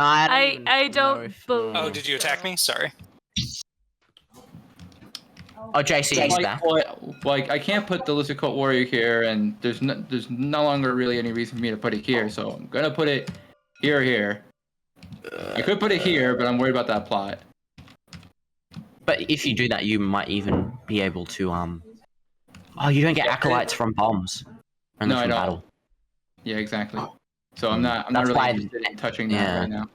I don't know if- believe- Oh, did you attack me? Sorry. Oh, JC, he's back. Like I can't put the Lizard Cult Warrior here, and there's no longer really any reason for me to put it here, so I'm gonna put it here or here. I could put it here, but I'm worried about that plot. But if you do that, you might even be able to Oh, you don't get acolytes from bombs. Only No, I from don't. battle. Yeah, exactly. So I'm not That's really why- interested in touching that yeah. right now.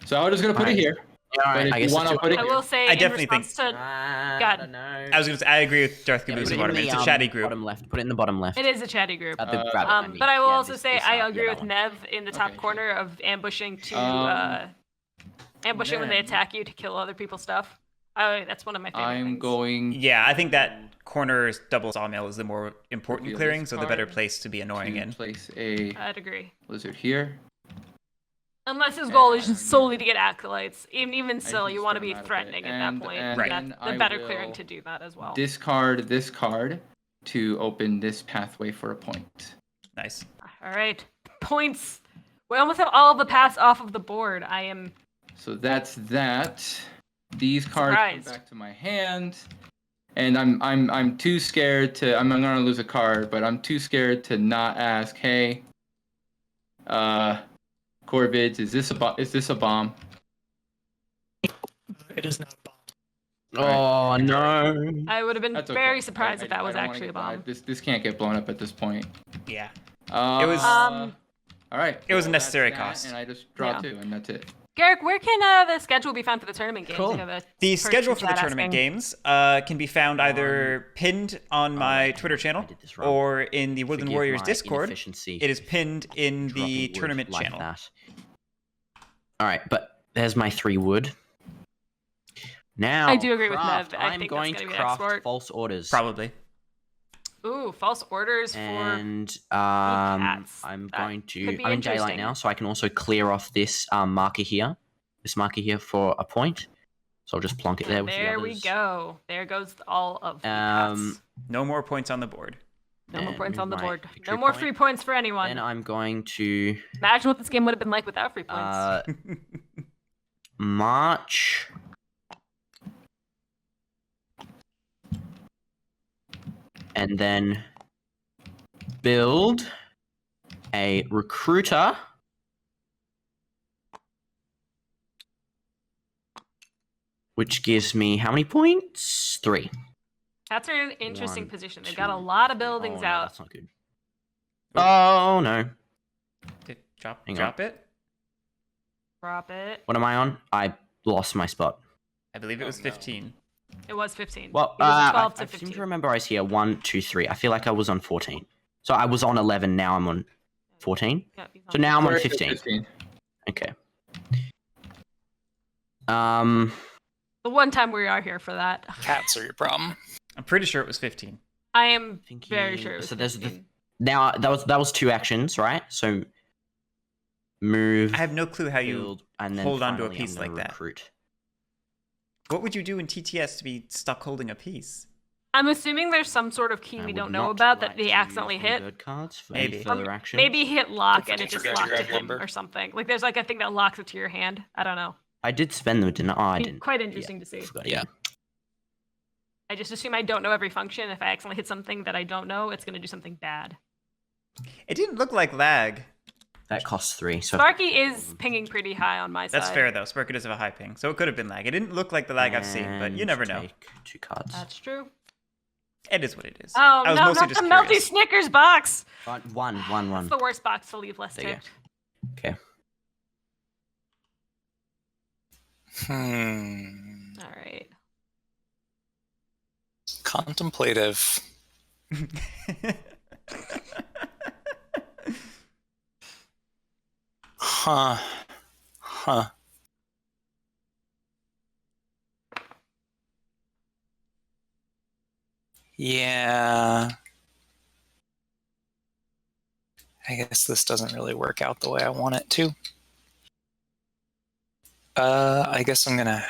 So I'm just gonna put it Alright. here. Alright, if I you guess wanna let's do put it. it I will say I in definitely response to I God. don't know. I was gonna say, I agree with Darth Yeah, Caboose put and it in Waterman. the, It's a chatty group. Bottom left. Put it in the bottom left. it is a chatty group. At the rabbit, I mean. But I will Yeah, also say I agree yeah, with that one. Nev in the top Okay, corner of ambushing to ambushing when they then- attack you to kill other people's stuff. That's one of my favorite I'm things. going. Yeah, I think that corner's double sawmill is the more important Reveal clearing, this so the better card place to be annoying to in. place a I'd agree. lizard here. Unless his goal is just solely to get acolytes. Even still, can you want to spread be them out a bit. threatening at And- that point. and Right. That's then the I better will clearing to do that as well. Discard this card to open this pathway for a point. Nice. All right, points. We almost have all the paths off of the board. I am. So that's that. These cards Surprised. come back to my hand, and I'm too scared to. I'm gonna lose a card, but I'm too scared to not ask. Hey, Corvids, is this a bomb? it is not a bomb. Oh no. I would have been That's okay. very surprised I if that was don't wanna actually a get bomb. bought. This can't get blown up at this point. Yeah. It was- all right. It was a well, necessary that's that, cost. and I just draw Yeah. 2, and that's it. Garrick, where can the schedule be found for the tournament games? Cool. We have a The person schedule in for the chat tournament asking. games can be found either pinned on my Twitter channel did this wrong. or in the Woodland Forgive Warriors my Discord. inefficiency. It is pinned in Dropping the wood tournament like channel. that. All right, but there's my 3 wood. Now, I do agree with craft. Nev. I I'm think going that's to gonna be craft export. false orders. Probably. Ooh, false orders for. And cats. I'm That going to. could be I'm in daylight interesting. now, so I can also clear off this marker here. This marker here for a point. So I'll just plonk it there with the There others. we go. There goes all of the Um, cats. No more points on the board. No more and points on the move my board. victory No more point. free points for anyone. Then I'm going to Imagine what this game would have been like without free points. march. And then build a recruiter. Which gives me how many points? 3. Cats are in an interesting 1, position. They've got a 2, lot of 3. buildings Oh, no, out. That's not good. Oh no. Drop Hang on. it. Drop it. What am I on? I lost my spot. I believe it was 15. It was 15. Well, it was I 12 to seem 15. to remember I was here 1, 2, 3. I feel like I was on 14. So I was on 11. Now I'm on 14. Yeah, he's So on now I'm on Very good, 15. Okay. The one time we are here for that. Cats are your problem. I'm pretty sure it was 15. I am Thinking- very sure it was so there's 15. now that was 2 actions, right? So move, I have no clue how you. build, and then hold onto a finally I'm piece gonna like that. recruit. What would you do in TTS to be stuck holding a piece? I'm assuming there's some sort of key I we would don't know not about like that they to accidentally use hit. bird cards for Maybe. any further action. Maybe hit lock Don't and it just forget to locked grab it him lumber. or something. Like there's like a thing that locks it to your hand. I don't know. I did spend them, didn't I? Oh, I Be didn't. quite interesting to see. Forgot Yeah. again. I just assume I don't know every function. If I accidentally hit something that I don't know, it's going to do something bad. It didn't look like lag. That costs 3. So Sparky is pinging pretty high on my side. That's fair though. Sparky does have a high ping, so it could have been lag. It didn't look like the lag I've seen, but you And never know. Take 2 cards. That's true. It is what it is. Oh, I was no, mostly not just the melty curious. Snickers box. One. That's the worst box to leave less There you go. ticked. Okay. All right. Contemplative. Huh. Yeah. I guess this doesn't really work out the way I want it to. I guess I'm gonna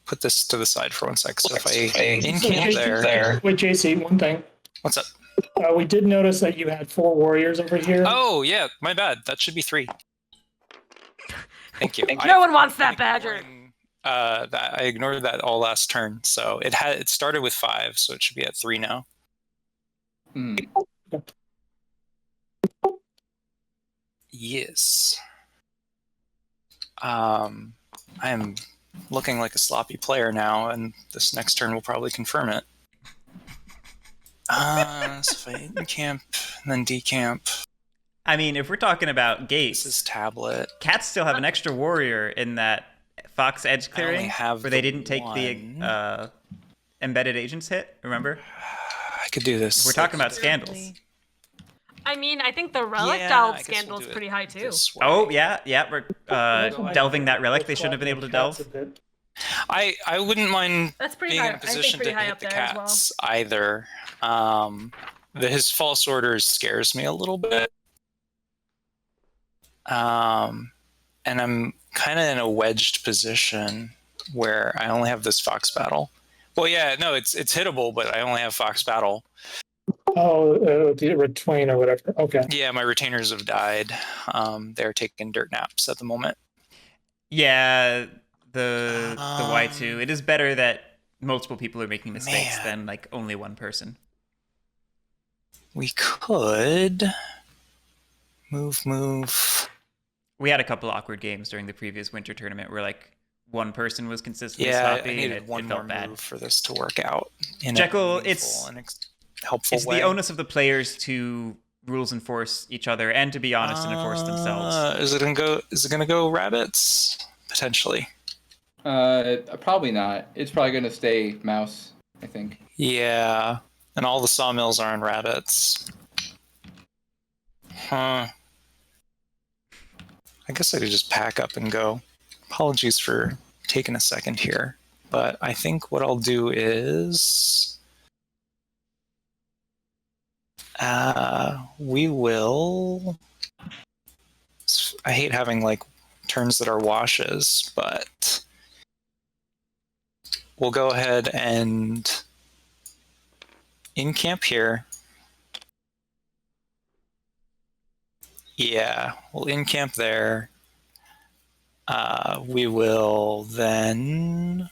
put this to the side for 1 sec. So if I incamp there. Wait, JC, one thing. What's up? We did notice that you had 4 warriors over here. Oh yeah, my bad. That should be 3. Thank you. No one wants that badger. That I ignored that all last turn. So it started with 5, so it should be at 3 now. Hmm. Yes. I'm looking like a sloppy player now, and this next turn will probably confirm it. So if I encamp and then decamp, I mean, if we're talking about gates, this is tablet. cats still have an extra warrior in that Fox Edge I only clearing have where they the didn't take one. the embedded agents hit. Remember? I could do this. We're talking about scandals. I mean, I think the relic Yeah, delve I guess scandal we'll is do it pretty high too. this way. Oh yeah. We're delving that relic. They shouldn't have been able to delve. I wouldn't mind That's pretty being high. in a I think position pretty to high hit up the there as well. cats either. His false orders scares me a little bit. And I'm kind of in a wedged position where I only have this Fox battle. Well, yeah, no, it's hittable, but I only have Fox battle. Oh, the retwain or whatever. Okay. Yeah, my retainers have died. They're taking dirt naps at the moment. Yeah, the Y2. It is better that multiple people are making mistakes Man. than like only one person. We could move. We had a couple awkward games during the previous winter tournament where like one person was consistently Yeah, sloppy I and needed it one felt more bad. move for this to work out. In Jekyll, a it's- helpful It's way. the onus of the players to rules enforce each other and to be honest and enforce themselves. Is it gonna go rabbits? Potentially. Probably not. It's probably going to stay mouse, I think. Yeah. And all the sawmills are on rabbits. Huh. I guess I could just pack up and go. Apologies for taking a second here. But I think what I'll do is we will. I hate having like turns that are washes, but we'll go ahead and encamp here. Yeah, we'll encamp there. We will then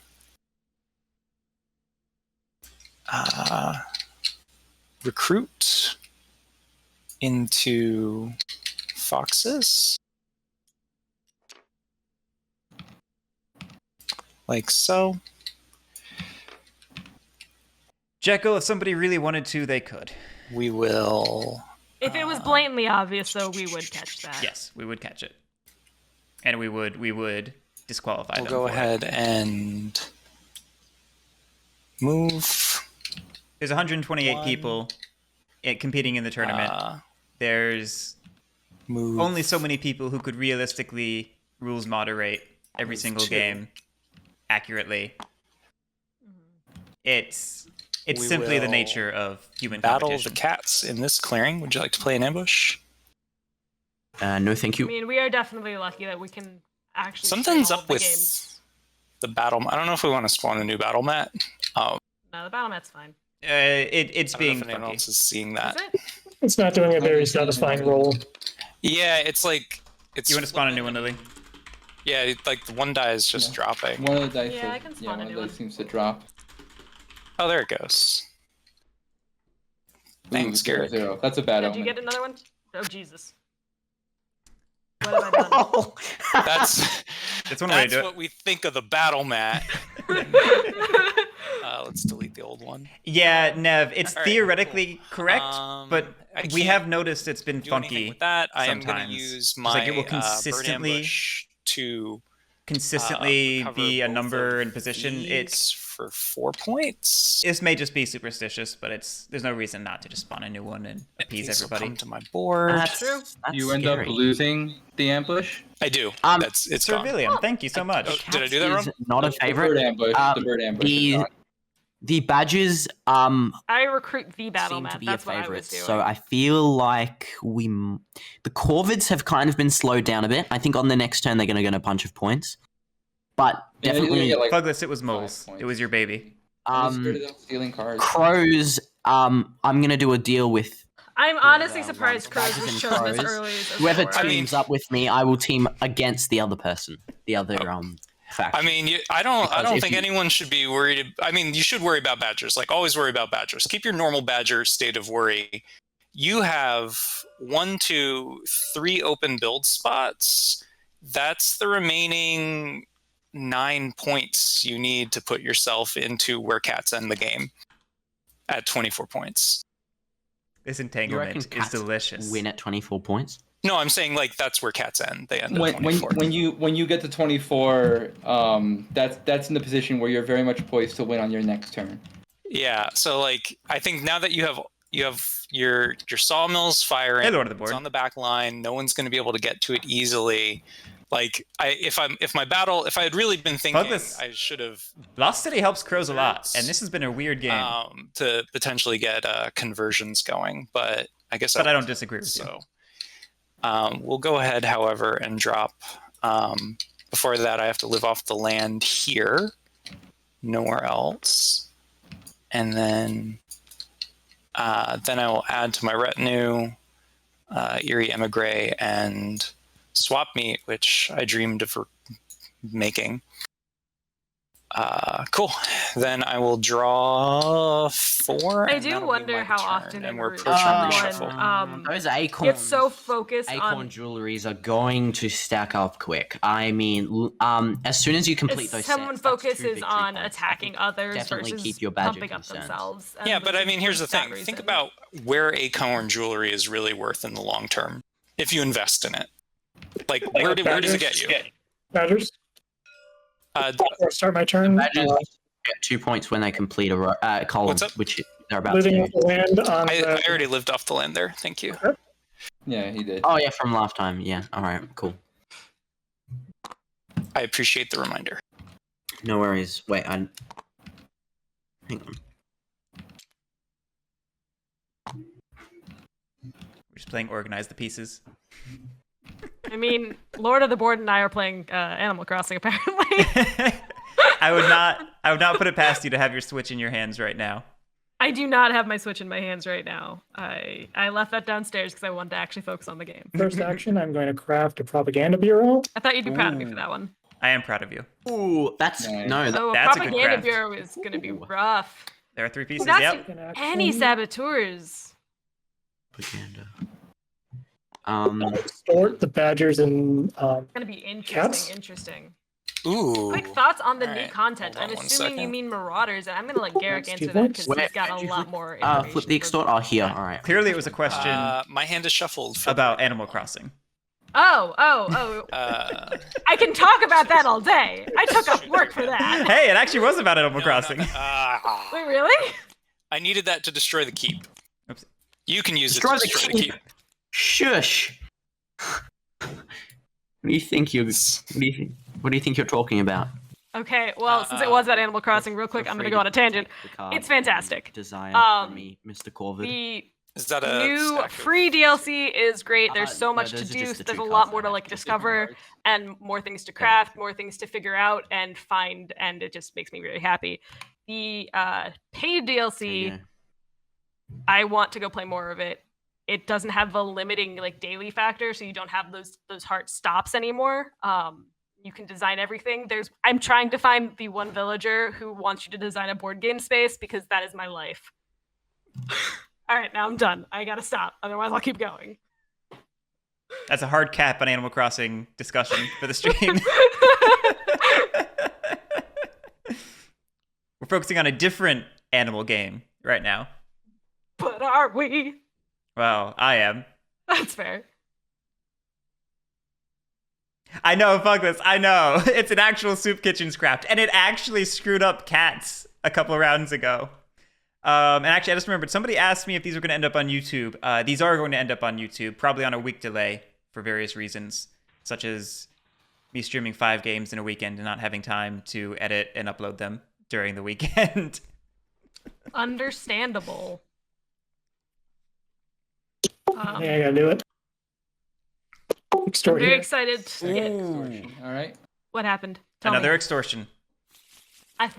recruit into foxes. Like so. Jekyll, if somebody really wanted to, they could. We will. If it was blatantly obvious, though, we would catch that. Yes, we would catch it. And we would disqualify We'll them. go for ahead it. and move. There's 128 One. people competing in the tournament. There's Move. only so many people who could realistically rules moderate every Move single two. game accurately. It's We simply the will nature of human Battle of competition. the cats in this clearing. Would you like to play an ambush? No, thank I you. mean, we are definitely lucky that we can actually. Something's play all up the with games. the battle. I don't know if we want to spawn a new battle mat. No, the battle mat's fine. It's I don't know being if anyone funky. else is seeing that. Is it? It's not doing a very satisfying roll. Yeah, it's like it's. You want to spawn a new one, Lily? Yeah, like the one die is just dropping. One of the dice. Yeah, I can spawn a one new of the one. dice seems to drop. Oh, there it goes. Thanks, Ooh, 0, Guerric. 0. That's a bad Did omen. you get another one? Oh Jesus! What have I done? That's That's one way to that's do it. what we think of the battle mat. Let's delete the old one. Yeah, Nev, it's All right, theoretically correct, but I we can't have noticed it's been do anything funky. with that. I am going to sometimes. use Just my like it will bird consistently ambush to consistently be a recover number both and of position. these for 4 points. This may just be superstitious, but there's no reason not to just spawn a new one and appease These will everybody. come to my board. That's True. That's You end scary. up losing the ambush. I do. It's Sir gone. William, thank you so Oh, much. did I do that Cats wrong? is not a The bird favorite. ambush. The bird ambush. is The gone. the badges I recruit the battle seem to mat. be That's a what I favorite. was doing. So I feel like the Corvids have kind of been slowed down a bit. I think on the next turn they're going to get a bunch of points, but Yeah, you're gonna definitely get, like, Fugless, it was moles. 5 points. It was your baby. I'm just scared of them stealing cards. Crows. I'm going to do a deal with I'm honestly whoever surprised runs Crows badges was and chosen as crows. early as whoever four. teams up with me. I will team against the other person, the other faction. I mean, I don't Because if think you- anyone should be worried. I mean, you should worry about badgers. Like, always worry about badgers. Keep your normal badger state of worry. You have 1, 2, 3 open build spots. That's the remaining 9 points you need to put yourself into where cats end the game at 24 points. This You reckon entanglement is cats delicious. win at 24 points. No, I'm saying like that's where cats end. They end at When 24. when you get to 24, that's in the position where you're very much poised to win on your next turn. Yeah, so like I think now that you have your sawmills firing, Hey, Lord of the Board. it's on the back line. No one's going to be able to get to it easily. Like if I had really been thinking, Fugless. I should have Lost City helps crows a lot, and this has been a weird game. to potentially get conversions going. But I guess But I don't disagree with you. so. We'll go ahead, however, and drop. Before that, I have to live off the land here, nowhere else, and then I will add to my retinue Eerie Emigre and Swap Meat, which I dreamed of making. Cool. Then I will draw 4. I and do that'll be wonder my how turn, often and in we're Re- approaching one, reshuffle. Those acorns. Gets so focused Acorn on jewelries are going to stack up quick. I mean, as soon as you complete if those someone sets, that's 2 focuses victory on points. attacking others definitely versus keep your badger pumping up concerns. themselves. and Yeah, but I losing mean, here's the for that thing. Think reason. about where acorn jewelry is really worth in the long term if you invest in it. Like, where does it get you? Badgers. Uh, I'll start my turn. Badgers get 2 points when they complete a column, What's up? which they're about Living to with do. the land on I the already lived off the land there. Thank you. Yeah, he did. Oh yeah, from last time. Yeah. All right. Cool. I appreciate the reminder. No worries. Wait. Hang on. We're just playing Organize the Pieces. I mean, Lord of the Board and I are playing Animal Crossing apparently. I would not put it past you to have your Switch in your hands right now. I do not have my Switch in my hands right now. I left that downstairs because I wanted to actually focus on the game. first action. I'm going to craft a propaganda bureau. I thought you'd be proud of me Ooh. for that one. I am proud of you. Ooh, that's Nice. no. So a that's a good propaganda craft. bureau is going to be Ooh. rough. There are 3 pieces. That's Yep. Second action. Any saboteurs. Propaganda. Distort the badgers and It's going to be interesting. Cats? Interesting. Ooh. Quick thoughts on the new Alright, content. hold I'm on one assuming you second. mean Marauders, and I'm going to let Guerric Steve answer that Woods? because he's got Where'd a you lot flip- more information. flip the extort. Oh, here. All right. Clearly, it was a question My hand is shuffled. For about Animal Crossing. Oh. I can talk about that all day. I took up work for that. Hey, it actually was about Animal Crossing. Wait, really? I needed that to destroy the keep. Oops. You can use Destroy it to the destroy the keep. keep. Shush. What do you think you're? What do you think you're talking about? Okay, well, since it was about Animal Crossing, real quick, Feel I'm free going to go on a tangent. take the card It's fantastic. Desire Um, from me, Mr. Corvid. The Is that a new stack of- free DLC is great. There's so no, much those to are do. just the There's a 2 lot cards more that to I like have. discover and more things to craft, more things to figure out and find, and it just makes me really happy. the paid There you DLC, go. I want to go play more of it. It doesn't have a limiting like daily factor, so you don't have those hard stops anymore. You can design everything. I'm trying to find the one villager who wants you to design a board game space because that is my life. All right, now I'm done. I gotta stop, otherwise I'll keep going. That's a hard cap on Animal Crossing discussion for the stream. We're focusing on a different animal game right now. But are we? Well, I am. That's fair. I know, fuck this. I know. It's an actual soup kitchen scrapped. And it actually screwed up cats a couple of rounds ago. And actually, I just remembered somebody asked me if these were going to end up on YouTube. These are going to end up on YouTube, probably on a week delay for various reasons, such as me streaming 5 games in a weekend and not having time to edit and upload them during the weekend. Understandable. Yeah, I gotta do it. I'm Extort very here. excited to get Extortion. All right. what happened. Tell Another me. extortion. I,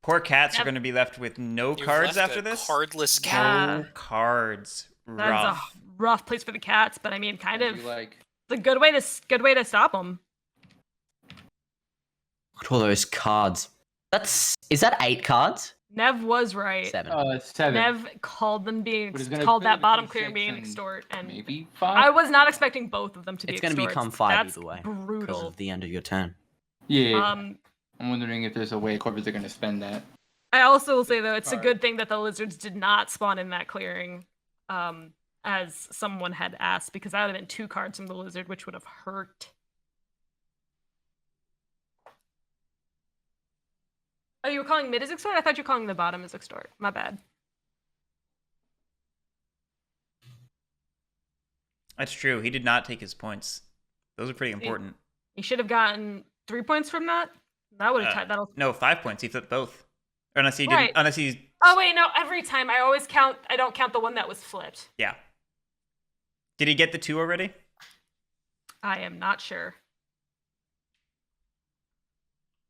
Poor cats are Yep. going to be left with no You've cards left after a this. cardless cat. Yeah. No cards. that's Rough. a rough place for the cats, but I mean, kind of Be like, it's a good way to stop them. Look at all those cards. Is that 8 cards? Nev was right. 7. 7. Nev called them being But it's gonna called be that bottom between clear being an 6 and extort, and maybe 5. I was not expecting both of them to be. It's going to extorts. become 5 That's either way because brutal. of the end of your turn. Yeah. Um, I'm wondering if there's a way Corvids are going to spend that. I also will say though, it's a Alright. good thing that the lizards did not spawn in that clearing, as someone had asked, because that would have been 2 cards from the lizard, which would have hurt. Oh, you were calling mid as extort? I thought you were calling the bottom as extort. My bad. That's true. He did not take his points. Those are pretty See? important. You should have gotten 3 points from that. That would have tied. That'll. No, 5 points. He flipped both. Or unless he Right. didn't. Unless he. Oh wait, no. Every time I always count. I don't count the one that was flipped. Yeah. Did he get the 2 already? I am not sure.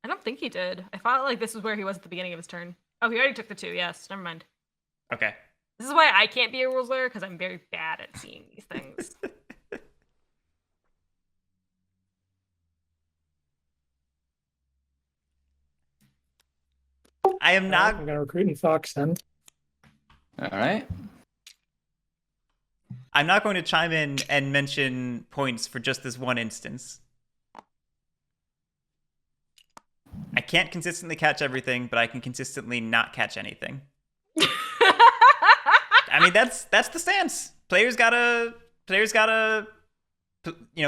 I don't think he did. I felt like this was where he was at the beginning of his turn. Oh, he already took the 2. Yes, never mind. Okay. This is why I can't be a rules lawyer, because I'm very bad at seeing these things. I am not. I'm gonna recruit in Fox then. All right. I'm not going to chime in and mention points for just this one instance. I can't consistently catch everything, but I can consistently not catch anything. I mean, that's the stance. Players gotta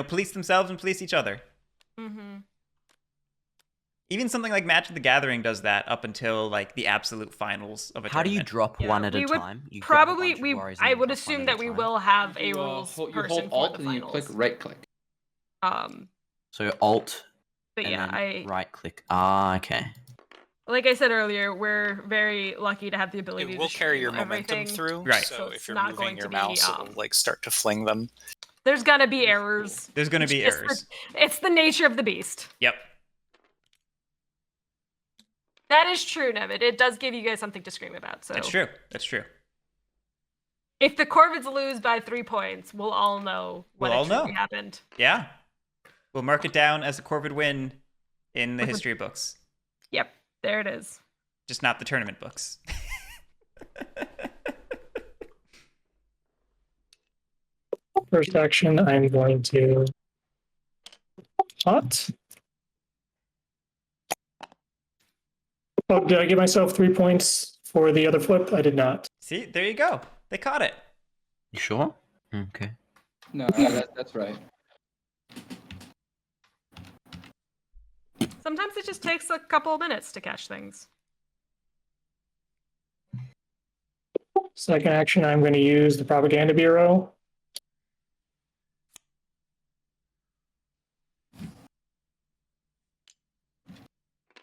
police themselves and police each other. Mm-hmm. Even something like Match of the Gathering does that up until like the absolute finals of a How do you tournament. drop Yeah, one at we a would time? You grab a Probably bunch of we. warriors and I you would drop one assume at that a we time. will have a You, rules you person hold Alt for the and you finals. click right click. So Alt But and yeah, then right click. Ah, okay. like I said earlier, we're very lucky to have the ability It will to carry your stream momentum everything. through. Right. So So if it's you're not moving going your to be, mouse, it'll like start to fling them. There's gonna be errors. There's going to be It's errors. It's the nature of the beast. Yep. That is true, Nevin. It does give you guys something to scream about. So That's true. That's true. if the Corvids lose by 3 points, we'll all know what We'll all actually know. happened. Yeah. We'll mark it down as a Corvid win in the With a- history books, Yep, there it is. just not the tournament books. First action, I'm going to hot. Oh, did I give myself 3 points for the other flip? I did not. See, there you go. They caught it. You sure? Okay. No, that's right. Sometimes it just takes a couple of minutes to catch things. Second action, I'm going to use the Propaganda Bureau.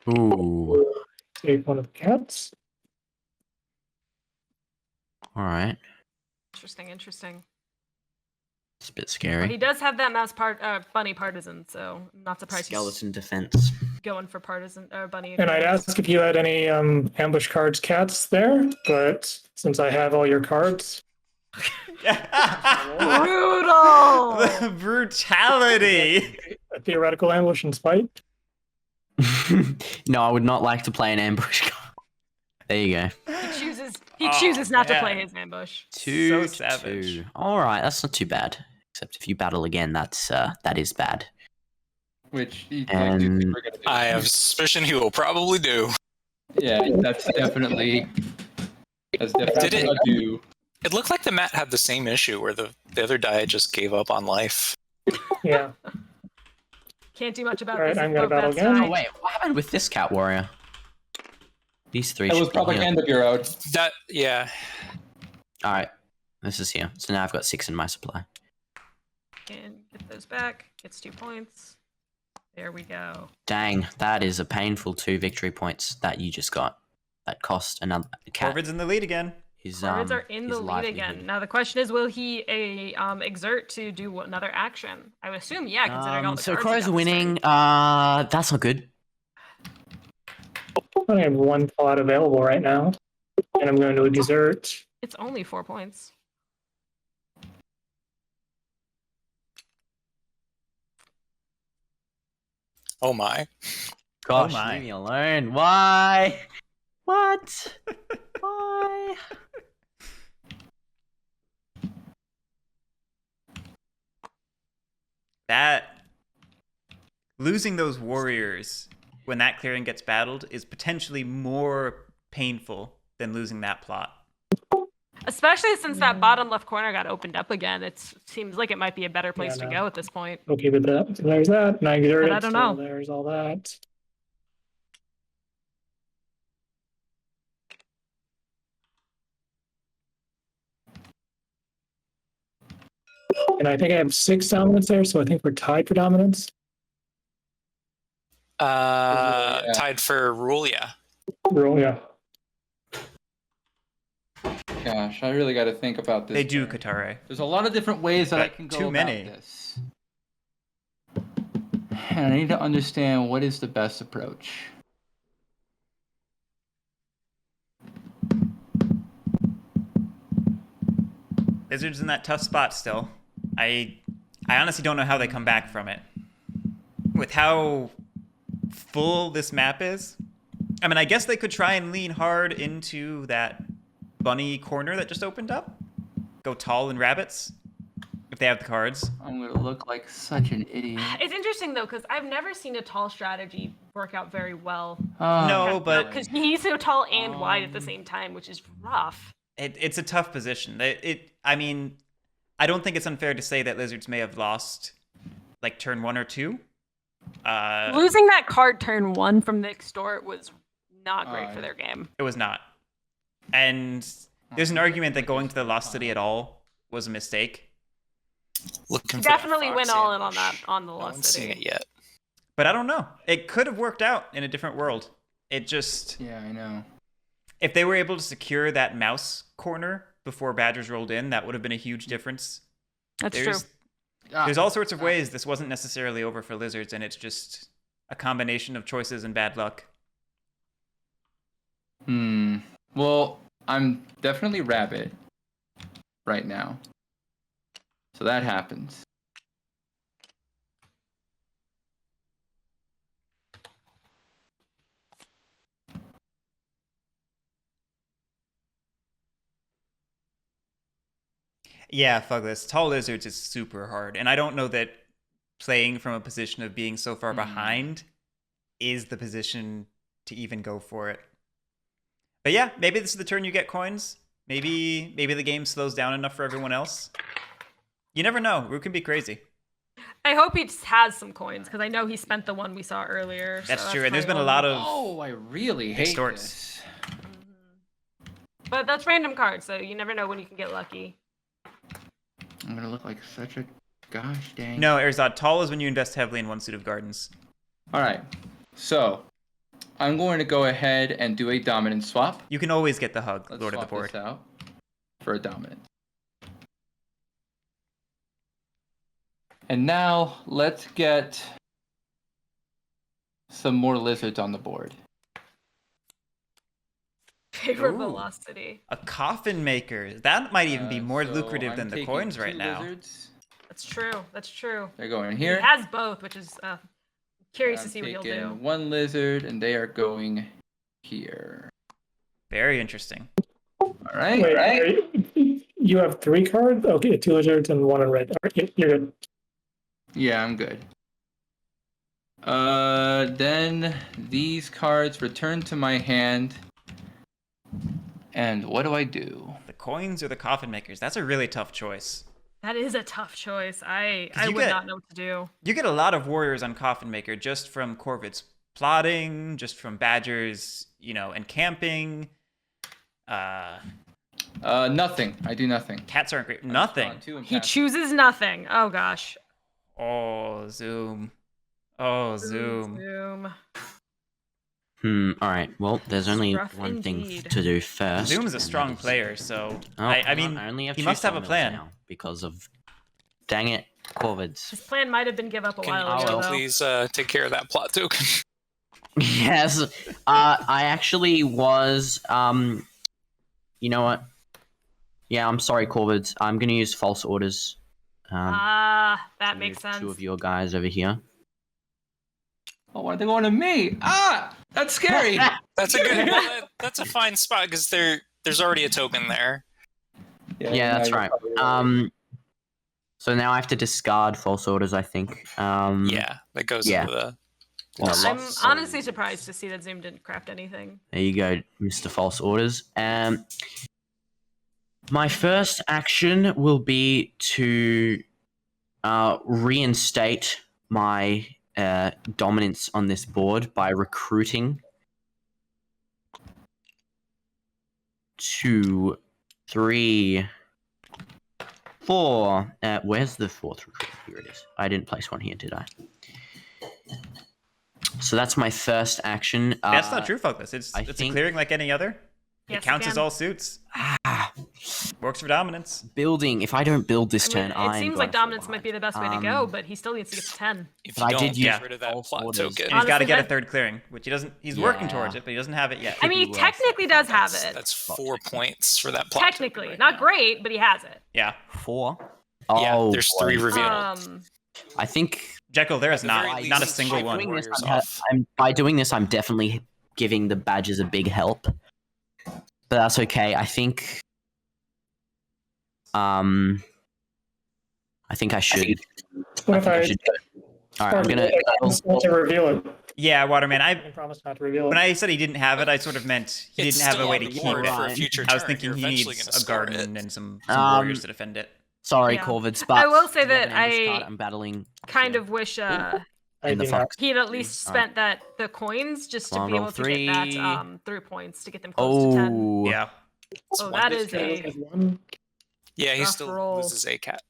Ooh. Take one of the cats. All right. Interesting. It's a bit Well, scary. he does have that bunny partisan, so I'm not surprised. Skeleton defense. going for partisan or bunny. And I'd ask if you had any ambush cards cats there, but since I have all your cards, Brutal. The brutality. a theoretical ambush and spite. No, I would not like to play an ambush card. There you go. He chooses not to play his ambush. Two, So savage. two. All right, that's not too bad. Except if you battle again, that is bad. Which you And- do think we're gonna do. I have suspicion he will probably do. Yeah, that's definitely Did it- a do. It looked like the mat had the same issue where the other die just gave up on life. Yeah. Can't do much about All right, this. I'm if gonna both battle bats again. die. Oh wait, what happened with this cat warrior? These three. It was should be here. propaganda bureau. That yeah. All right, this is here. So now I've got 6 in my supply. And get those back. Gets 2 points. There we go. Dang, that is a painful 2 victory points that you just got. That cost another cat. Corvid's in the lead again. His, Corvids are in his the lead livelihood. again. Now the question is, will he exert to do another action? I would assume, yeah, considering all the So cards he Crow's got this winning. turn. That's not good. I only have 1 plot available right now, and I'm going to exert. It's only 4 points. Oh my. Gosh, my. leave me alone. Why? What? Why? That losing those warriors when that clearing gets battled is potentially more painful than losing that plot. Especially since that bottom left corner got opened up again. It seems like it might be a better place Yeah, to no. go at this point. Okay with that. So there's that. And I exert But I it. don't So know. there's all that. And I think I have 6 dominance there, so I think we're tied for dominance. Yeah. Tied for rule, yeah. Rule, yeah. Gosh, I really got to think about this. They do, turn. Katare. There's a lot of different ways that I Got can go too about many. this. And I need to understand what is the best approach. Lizard's in that tough spot still. I honestly don't know how they come back from it. With how full this map is. I mean, I guess they could try and lean hard into that bunny corner that just opened up. Go tall and rabbits. If they have the cards. I'm going to look like such an idiot. It's interesting though, because I've never seen a tall strategy work out very well. No, but- Because he's so tall and wide at the same time, which is rough. It's a tough position. I mean, I don't think it's unfair to say that Lizards may have lost like turn 1 or 2. Losing that card turn 1 from the extort was not great for their game. It was not. And there's an argument that going to the Lost City at all was a mistake. Looking for Definitely that went Fox all in on ambush. that on the No Lost one's seen City. it yet. But I don't know. It could have worked out in a different world. It just... Yeah, I know. If they were able to secure that mouse corner before Badgers rolled in, that would have been a huge difference. That's There's, true. there's all sorts of ways this wasn't necessarily over for Lizards, and it's just a combination of choices and bad luck. Well, I'm definitely rabbit right now. So that happens. Yeah, fuck this. Tall Lizards is super hard, and I don't know that playing from a position of being so far behind is the position to even go for it. But yeah, maybe this is the turn you get coins. Maybe the game slows down enough for everyone else. You never know. Root can be crazy. I hope he just has some coins because I know he spent the one we saw earlier. That's so true. And there's been probably a lot one- of... Oh, I really hate Extorts. this. But that's random cards, so you never know when you can get lucky. I'm gonna look like such a gosh dang. No, Erzad, tall is when you invest heavily in one suit of gardens. All right. So I'm going to go ahead and do a dominant swap. You can always get the hug, Let's Lord of the swap Board. this out for a dominant. And now let's get some more lizards on the board. Favorite Ooh. velocity. A coffin maker. That might even be more So lucrative I'm than the taking coins right 2 now. lizards. That's true. That's true. They're going He here. has both, which is curious I'm to see what he'll taking do. 1 lizard, and they are going here. Very interesting. All right, Wait, right? you have 3 cards? Okay, 2 lizards and 1 in red. All right, you're good. Yeah, I'm good. Then these cards return to my hand. And what do I do? The coins or the coffin makers? That's a really tough choice. That is a tough choice. I you would get- not know what to do. You get a lot of warriors on coffin maker just from Corvid's plotting, just from Badger's, and camping. Nothing. I do nothing. Cats aren't great. I'm Nothing. on 2 and He pass. chooses nothing. Oh gosh. Oh, Zoom. Oh, Zoom. Zoom. All right. Well, there's only Rough one thing indeed. to do first. Zoom's a and strong that is- player, so Oh, I mean, only have he 2 must have a sawmills plan. now because of, dang it, Corvids. His plan might have been give up a Can while you ago, though. please take care of that plot token? Yes. I actually was. You know what? Yeah, I'm sorry, Corvids. I'm gonna use false orders. That to makes move sense. 2 of your guys over here. Oh, why are they going to me? Ah, that's scary. That's a good. That's a fine spot because there's already a token there. Yeah, that's you're right. probably right. So now I have to discard false orders, I think. Yeah, that goes yeah. into the. Well, I'm lots. honestly surprised to see that Zoom didn't craft anything. There you go, Mr. False Orders. My first action will be to reinstate my dominance on this board by recruiting 2, 3, 4. Where's the 4th recruit? Here it is. I didn't place one here, did I? So that's my first action. That's not true, Focus. It's I a think- clearing like any other. Yes, It counts as can. all suits. Ah, Works for dominance. building. If I don't build this I mean, turn, it I'm seems going like dominance full might be the behind. best way to go, but he still needs to get to 10. If But you I don't did get use rid of that false plot orders. token, And he's got to Honestly, get a that- 3rd clearing, which he's working Yeah. towards it, but he doesn't have it yet. I mean, well technically does have it. that's 4 points for that plot. Technically, token right not now. great, but he has it. Yeah. 4. Yeah, Oh, there's boy. 3 revealed. I think Jekyll, there is At the very not least, not a he's single by one. doing this, Warriors I'm, off. by doing this, I'm definitely giving the badges a big help. But that's okay. I think I should. What if I should go. All right, I'm gonna. promise not to reveal it? Yeah, Waterman. I promise not to reveal When it. I said he didn't have it, I sort of meant he It's didn't have a still way on to the keep board it. for a Right. future I was turn. thinking You're he eventually needs gonna a score garden it. and some Um, warriors to defend it. Sorry, Yeah. Corvids, but I will say you have that an ambush card. I I'm battling. kind here. of wish I in the do not. fox. he had at least All right. spent the coins just to Come on, be roll able to get that 3. 3 points to get them close to 10. Oh, Yeah. It's Oh, one that hit is kill. a There's one. Yeah, he rough still roll. loses a cat.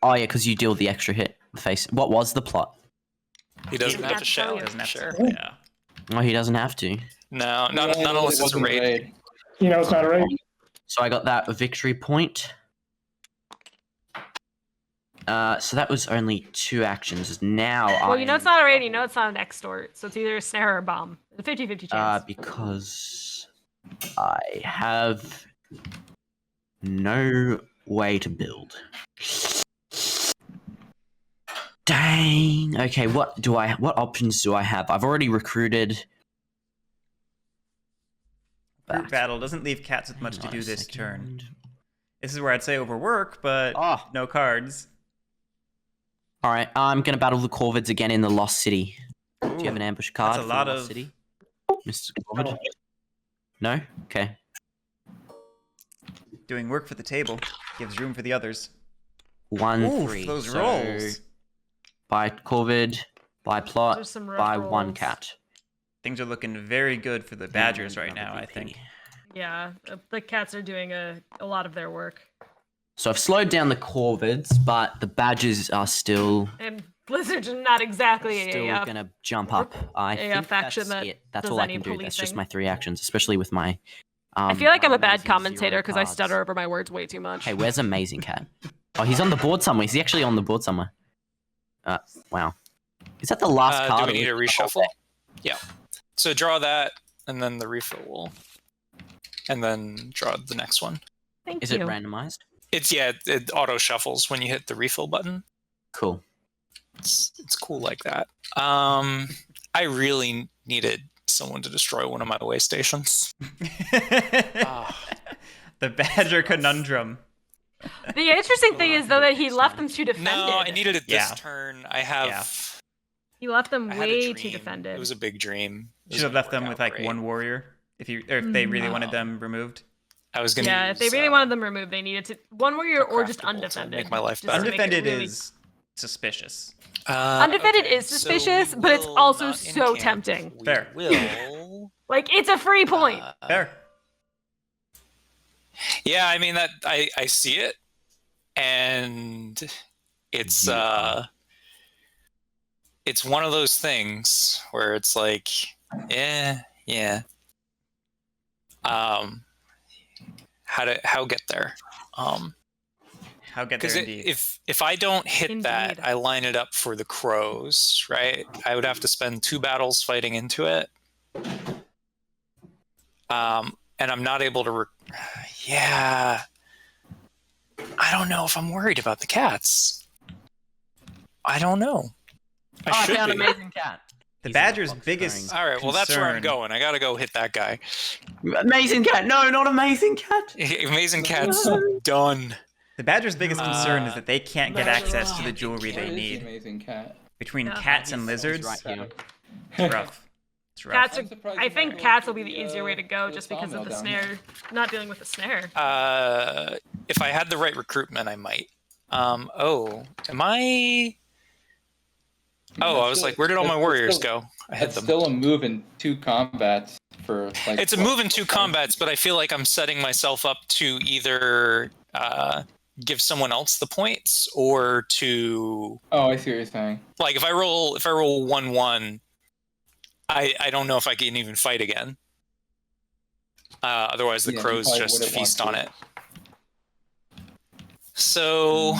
Oh yeah, because you deal the extra hit. Face. What was the plot? He doesn't Yeah, have to tell shell. you. Doesn't have Sure. to. Yeah. Well, he doesn't have to. No, not Yeah, unless it it's a wasn't raid. You know, it's not right. So I got that victory point. So that was only 2 actions. Now Well, you know it's not a raid, you know it's not an extort, so it's either a snare or a bomb. It's a 50-50 chance. because I have no way to build. Dang. Okay, what options do I have? I've already recruited. Group back. battle doesn't leave cats with much to Hang on do a this turn. second. This is where I'd say overwork, but Oh. no cards. All right, I'm gonna battle the Corvids again in the Lost City. Do you have an ambush card That's a for lot the Lost of- City, Mr. Corvid? No. Okay. Doing work for the table gives room for the others. 1, Oof, 3. those So, rolls. by Corvid, by plot, Those are some rough by 1 rolls. cat. Things are looking very good for the Badgers right now, I Another think. VP. Yeah, the cats are doing a lot of their work. So I've slowed down the Corvids, but the Badgers are still And Blizzard's not exactly gonna jump up. I think faction that's that it. That's does all I any can do. That's just policing. my 3 actions, especially with my. I feel like I'm a bad amazing 0 commentator because I cards. stutter over my words way too much. Hey, where's Amazing Cat? Oh, he's on the board somewhere. He's actually on the board somewhere. Wow. Is that the last Do card? we need a reshuffle? Yeah. So draw that, and then the refill will, and then draw the next one. Thank Is you. it randomized? It auto shuffles when you hit the refill button. Cool. It's cool like that. I really needed someone to destroy one of my way stations. The Badger conundrum. The interesting thing is though that he left them too defended. No, I needed it this Yeah. turn. I have. He left them I had a way dream. too defended. It was a big dream. It was Should have gonna left them work with out like great. one warrior if they really wanted them removed. I was gonna. Yeah, if they really wanted them removed, they needed to one warrior or just craftables to undefended. make my life just to better. make it Undefended really- is suspicious. Undefended is suspicious, but it's also so tempting. Fair. Will. Like it's a free point. Fair. Yeah, I mean that I see it, and it's one of those things where it's like, yeah. How get there? How get there Because indeed. if I don't hit that, Indeed. I line it up for the crows, right? I would have to spend 2 battles fighting into it. And I'm not able to. Yeah. I don't know if I'm worried about the cats. I don't know. I should found be. Amazing Cat. The He's Badger's in the box biggest All right, well that's where I'm concern- going. I gotta go hit that guy. Amazing Cat. No, not Amazing Cat. Amazing Cat's done. The Badger's biggest concern is that they can't get access to the jewelry What they is the need. Amazing cat? Between Yeah. cats and He's lizards, right here. it's rough. It's rough. Cats I'm are, surprised I you're think not cats will going be the to the, easier way to go the just because of sawmill the down snare. Not dealing with the snare. If I had the right recruitment, I might. Am I? Oh, I was like, where did all my warriors go? I hit It's them. still a move in 2 combats for like. It's a move in 2 combats, but I feel like I'm setting myself up to either give someone else the points or to Oh, I see what you're saying. like if I roll 1-1, I don't know if I can even fight again. Otherwise, the Yeah, you crows probably just wouldn't want feast on to. it. So,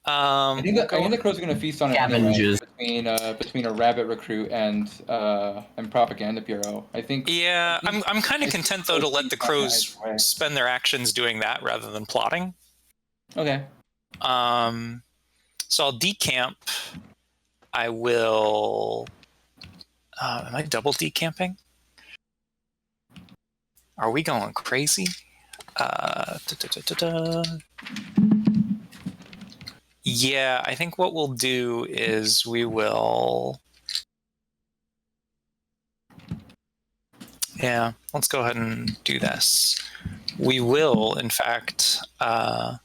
I think the crows are going to feast on it Scavengers. anyway, between a rabbit recruit and propaganda bureau. I think. yeah, I'm kind of it's content though to let the crows either way. spend their actions doing that rather than plotting. Okay. So I'll decamp. I will. Am I double decamping? Are we going crazy? Yeah, I think what we'll do is we will. Yeah, let's go ahead and do this. We will, in fact, double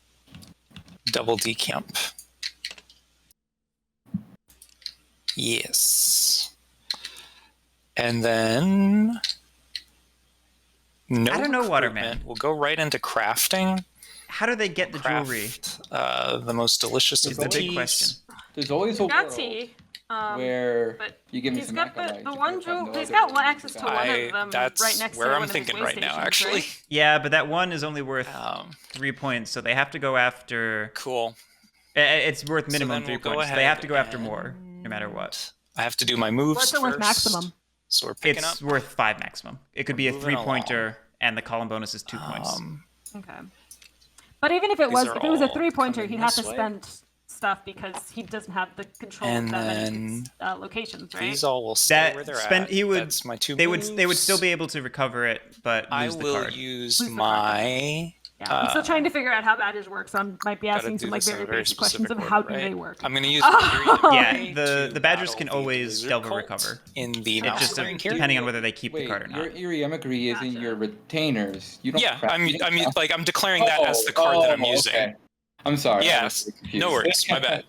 decamp. Yes. And then no I don't know, Waterman. recruitment. We'll go right into crafting. How do they get the jewelry? Craft, the most delicious Is of the big teas. question. There's always a Got world tea. where But you give me he's some got acolytes. the if one you have jewel. no He's other got one access to one I- of them that's right next where to I'm one of his thinking way right now, stations, actually. right? Yeah, but that one is only worth Um, 3 points, so they have to go after. cool. It's worth So minimum then 3 we'll go points. So they ahead have to go after and- more, no matter what. I have to do my moves What's the worth first. maximum? So we're picking It's up. worth 5 maximum. It could be a Moving 3-pointer, and the column bonus is 2 points. Okay. But even if it These was, are if it was a all 3-pointer, coming he'd have this to way. spend stuff because he doesn't have the control And of that many then locations, right? These all will stay where That they're spend at. he would That's my 2 they would moves. still be able to recover it, but I lose the will card. use Lose the my. Yeah, I'm still trying to figure out how badges work, so I might be Gotta asking do some like this in a very very basic questions of specific how order, do right? they work. I'm going to use Oh. my Yeah, Guerric the to Badgers battle can the always lizard delve a cult recover. in the It just outlying here. depending on whether they keep Wait, the card or your not. Eerie Emigre is in Gotcha. your retainers. You don't. Yeah, craft it now? I'm declaring that as the card that I'm using. Okay. I'm sorry. I Yes, was confused. no worries, my bad.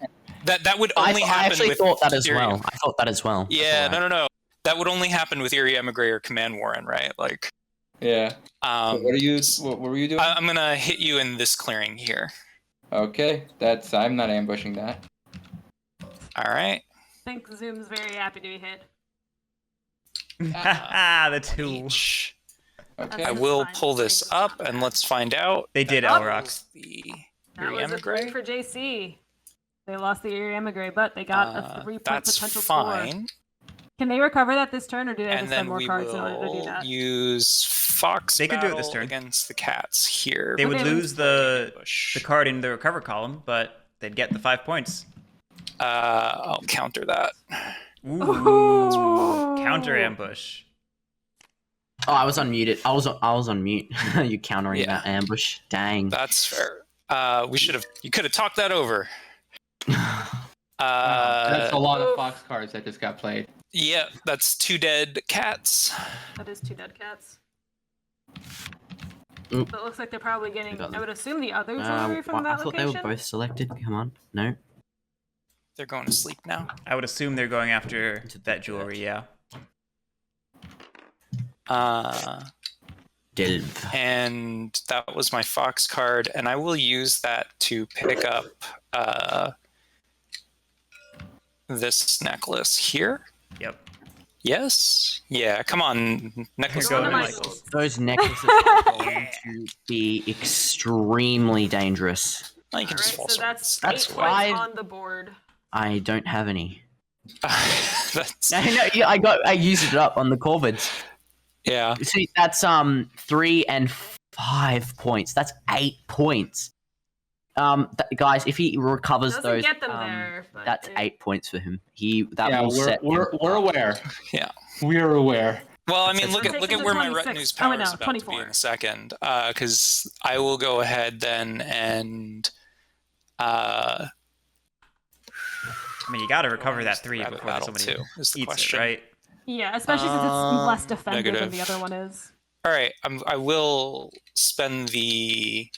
That would I only happen actually with thought that as Eerie- well. I thought that as well. That's Yeah, all right. no. That would only happen with Eerie Emigre or Command Warren, right? Like, Yeah. So what are you? What were you doing? I'm gonna hit you in this clearing here. Okay, that's. I'm not ambushing that. All right. I think Zoom's very happy to be hit. The tool. Each. Okay. I That's will fine. pull this up and let's find out. They did Oh. Elrox. The That Eerie was a Emigre. three for JC. They lost the Eerie Emigre, but they got a 3-point That's potential score. fine. Can they recover that this turn, or do they have to And spend then more we cards in order to do will that? use Fox They could do it this Battle turn. against the cats here. They would Okay. lose the Ambush. card in the recover column, but they'd get the 5 points. I'll counter that. Ooh, counter ambush. Oh, I was unmuted. I was on mute. You countering Yeah. that ambush. Dang. That's fair. You could have talked that over. That's a lot of Fox cards that just got played. Yeah, that's 2 dead cats. That is 2 dead cats. Oop. So it looks like they're probably getting, got them. I would assume, the other jewelry from I that thought they location. were both selected. Come on. No. They're going to sleep now. I would assume they're going after that jewelry, yeah. Delve. And that was my Fox card, and I will use that to pick up this necklace here. Yep. Yes? Yeah, come on, necklace. Go One of to my Michael's. goals. Those necklaces are going to be extremely dangerous. Oh, you can just fall Alright, so swords. that's 8 five. points on the board. I don't have any. That's, No, yeah, I used it up on the Corvids. yeah. See, that's 3 and 5 points. That's 8 points. Guys, if he recovers Doesn't those, get them there, but that's it- 8 points for him. That Yeah, will set. we're aware. Yeah. We're aware. Well, I mean, It's look at taken to where my 26. retinue's Oh, power no, is about to 24. be in a second, because I will go ahead then and I mean, you got to recover that 3 Rabbit before Battle somebody too, is the eats question. it, right? Yeah, especially since it's less defensive than Negative. the other one is. All right, I will spend the.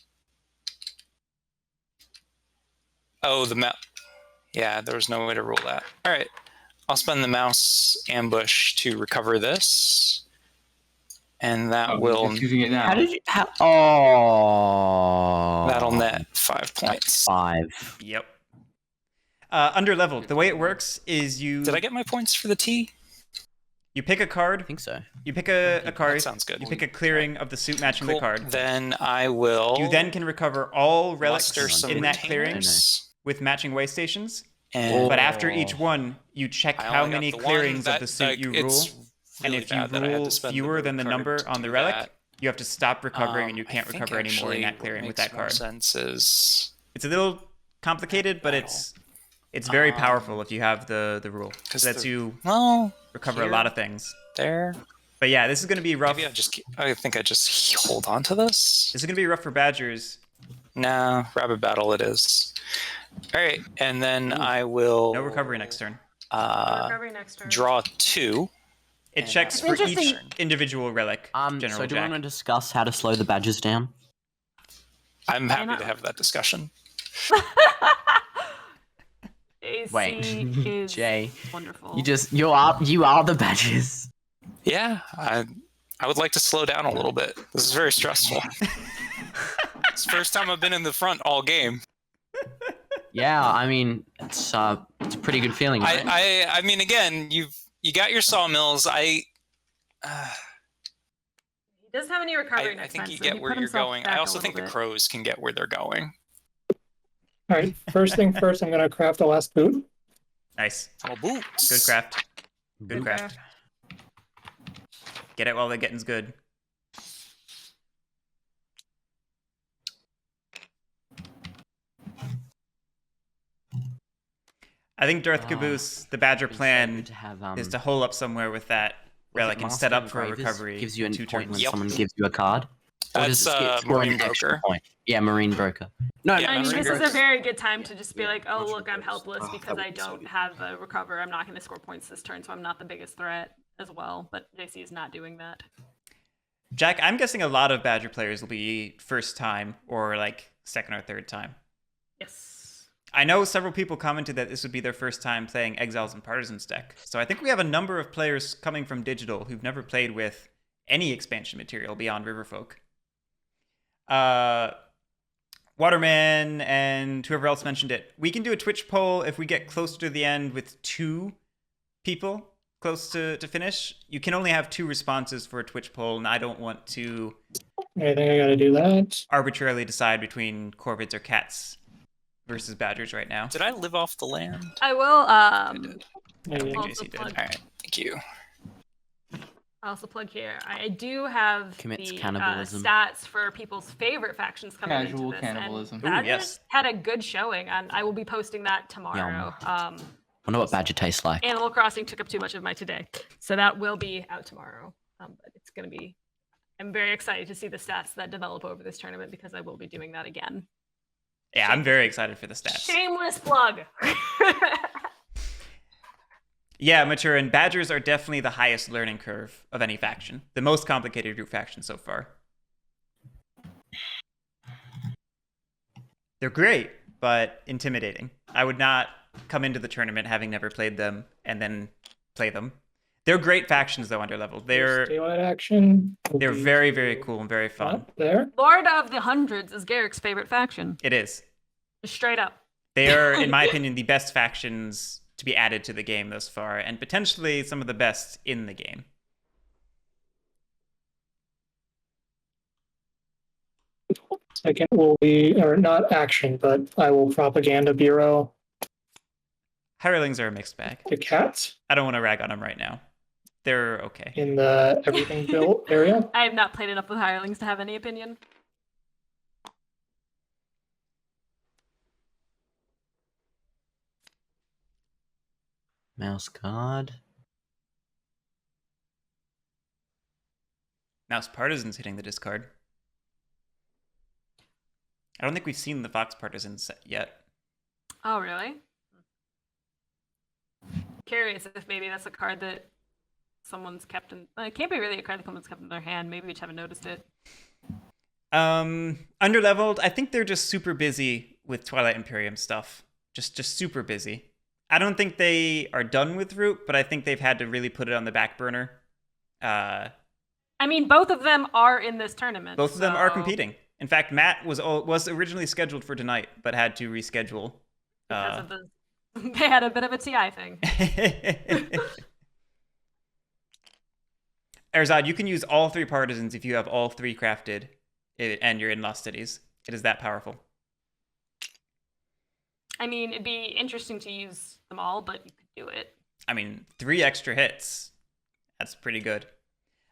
Oh, the mouse. Yeah, there was no way to rule that. All right, I'll spend the mouse ambush to recover this, and that Oh, will just using it now. How did you? Oh, that'll net 5 points. 5. Yep. Under leveled, the way it works is you Did I get my points for the T? you pick a I card, think so. you pick a card, That sounds good. you pick a clearing of the suit matching Cool. the card. Then I will. You then can recover all relics muster some in that clearing retainers, with matching way stations. and But after each one, you check I how only got many the one clearings that, of the suit you rule. it's And really if you bad that I had rule to spend fewer than the card number to on the do relic, that. you have to stop recovering and you I can't think recover any more in actually that clearing what with makes that more card. sense is It's a little complicated, but it's very powerful if you have the rule. 'cause Because lets the- you well recover here. a lot of things. there. But yeah, this is going to be rough. Maybe I think I just hold on to this. This is going to be rough for Badgers. Nah, rabbit battle it is. All right, and then I will No recovery next turn. Recovery next turn. draw 2. It And checks that's for each interesting. individual relic. So General do you Jack. want to discuss how to slow the badgers down? I'm happy not- to have that discussion. AC Wait, is Jay, wonderful. you are the badgers. Yeah, I would like to slow down a little bit. This is very stressful. It's the first time I've been in the front all game. Yeah, I mean it's a pretty good feeling. Right? I mean, again, you got your sawmills. He doesn't have any recovery I next think time, you so get he where put you're himself going. back I a also think the little bit. crows can get where they're going. All right, first thing first, I'm going to craft the last boot. Nice. Oh, boots. Good craft. Good Okay. craft. Get it while the getting's good. I think Darth Caboose, the Badger It's so plan good to have, is to hole up somewhere with that relic and set up for a Engravers recovery. Gives you a 2 point turns. when Yep. someone gives you a card. Or does That's it score Marine an extra Broker. point? Yeah, Marine Broker. No, Yeah, I mean, Marine this is a Broker. very good time to just be like, oh, look, I'm helpless Oh, because that I would be so don't good. have a recover. I'm not going to score points this turn, so I'm not the biggest threat as well. But JC is not doing that. Jack, I'm guessing a lot of Badger players will be first time or like second or third time. Yes. I know several people commented that this would be their first time playing Exiles and Partisans deck. So I think we have a number of players coming from Digital who've never played with any expansion material beyond Riverfolk. Waterman and whoever else mentioned it. We can do a Twitch poll if we get closer to the end with 2 people close to finish. You can only have 2 responses for a Twitch poll, and I don't want to I think I got to do that. arbitrarily decide between Corvids or Cats. versus Badgers right now. Did I live off the land? I will I did. Maybe. also JC did. plug. All right. Thank you. I'll also plug here. I do have Commits the cannibalism. stats for people's favorite factions coming Casual into this. cannibalism. And Ooh, Badgers yes. had a good showing, and I will be posting that tomorrow. Wonder what Badger tastes like. Animal Crossing took up too much of my today, so that will be out tomorrow. But it's going to be. I'm very excited to see the stats that develop over this tournament because I will be doing that again. Yeah, I'm very excited for the stats. Shameless plug. Yeah, Mature, and Badgers are definitely the highest learning curve of any faction. The most complicated root faction so far. They're great, but intimidating. I would not come into the tournament having never played them and then play them. They're great factions, though, underleveled. Daylight action. They're very, very cool and very fun. What? There. Lord of the Hundreds is Guerric's favorite faction. It is. Just straight up. They are, in my opinion, the best factions to be added to the game thus far, and potentially some of the best in the game. Second will be, or not action, but I will propaganda bureau Hirelings are a mixed bag. the cats I don't want to rag on them right now. They're okay. in the everything built area. I have not played enough with hirelings to have any opinion. Mouse card. Mouse Partisans hitting the discard. I don't think we've seen the Fox Partisans set yet. Oh, really? Curious if maybe that's a card that someone's kept in. It can't be really a card that someone's kept in their hand. Maybe we just haven't noticed it. Underleveled, I think they're just super busy with Twilight Imperium stuff. Just super busy. I don't think they are done with Root, but I think they've had to really put it on the back burner. I mean, both of them are in this tournament. Both of them are so- competing. In fact, Matt was originally scheduled for tonight, but had to reschedule. Because of the, they had a bit of a TI thing. Erzad, you can use all 3 Partisans if you have all 3 crafted and you're in Lost Cities. It is that powerful. I mean, it'd be interesting to use them all, but you could do it. I mean, 3 extra hits. That's pretty good.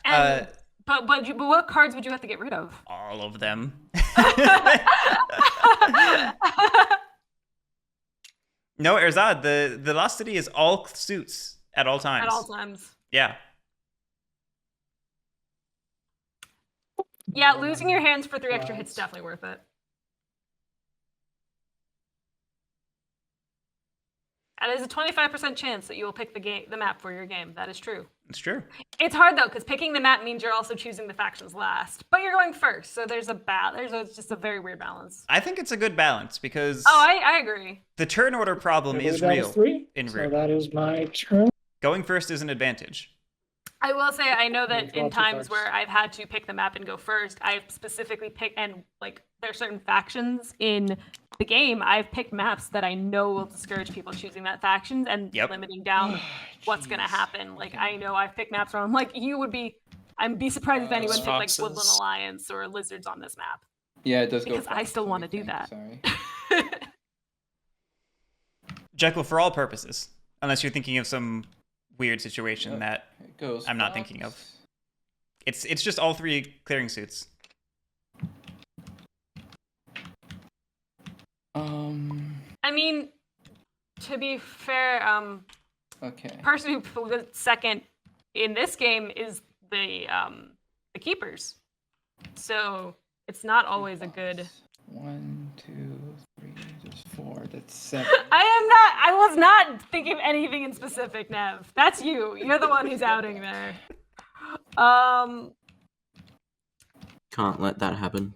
And, but what cards would you have to get rid of? All of them. No, Erzad, the Lost City is all suits at all times. At all times. Yeah. Yeah, losing your hands for 3 extra hits definitely worth it. And there's a 25% chance that you will pick the map for your game. That is true. It's true. It's hard though, because picking the map means you're also choosing the factions last, but you're going first. So there's it's just a very weird balance. I think it's a good balance because Oh, I agree. the turn order problem I believe is that was real 3. in So Root. that is my turn. Going first is an advantage. I will say I know that Draw in 2 times cards. where I've had to pick the map and go first, I've specifically picked, and like there are certain factions in the game, I've picked maps that I know will discourage people choosing that faction and Yep. limiting down what's gonna happen. Like I know I've picked maps where I'm like, I'd be surprised if anyone picked like Foxes. Woodland Alliance or Lizards on this map. Yeah, it does go Because I fast, still wanna do everything, that. Sorry. Jekyll, for all purposes, unless you're thinking of some weird situation Yep. that It goes I'm not thinking of. Fox. It's just all 3 clearing suits. I mean, to be fair, Okay. person who was second in this game is the keepers. So it's not always a good. 1, 2, 3, there's 4. That's 7. I was not thinking of anything in specific, Nev. That's you. You're the one who's outing there. Can't let that happen.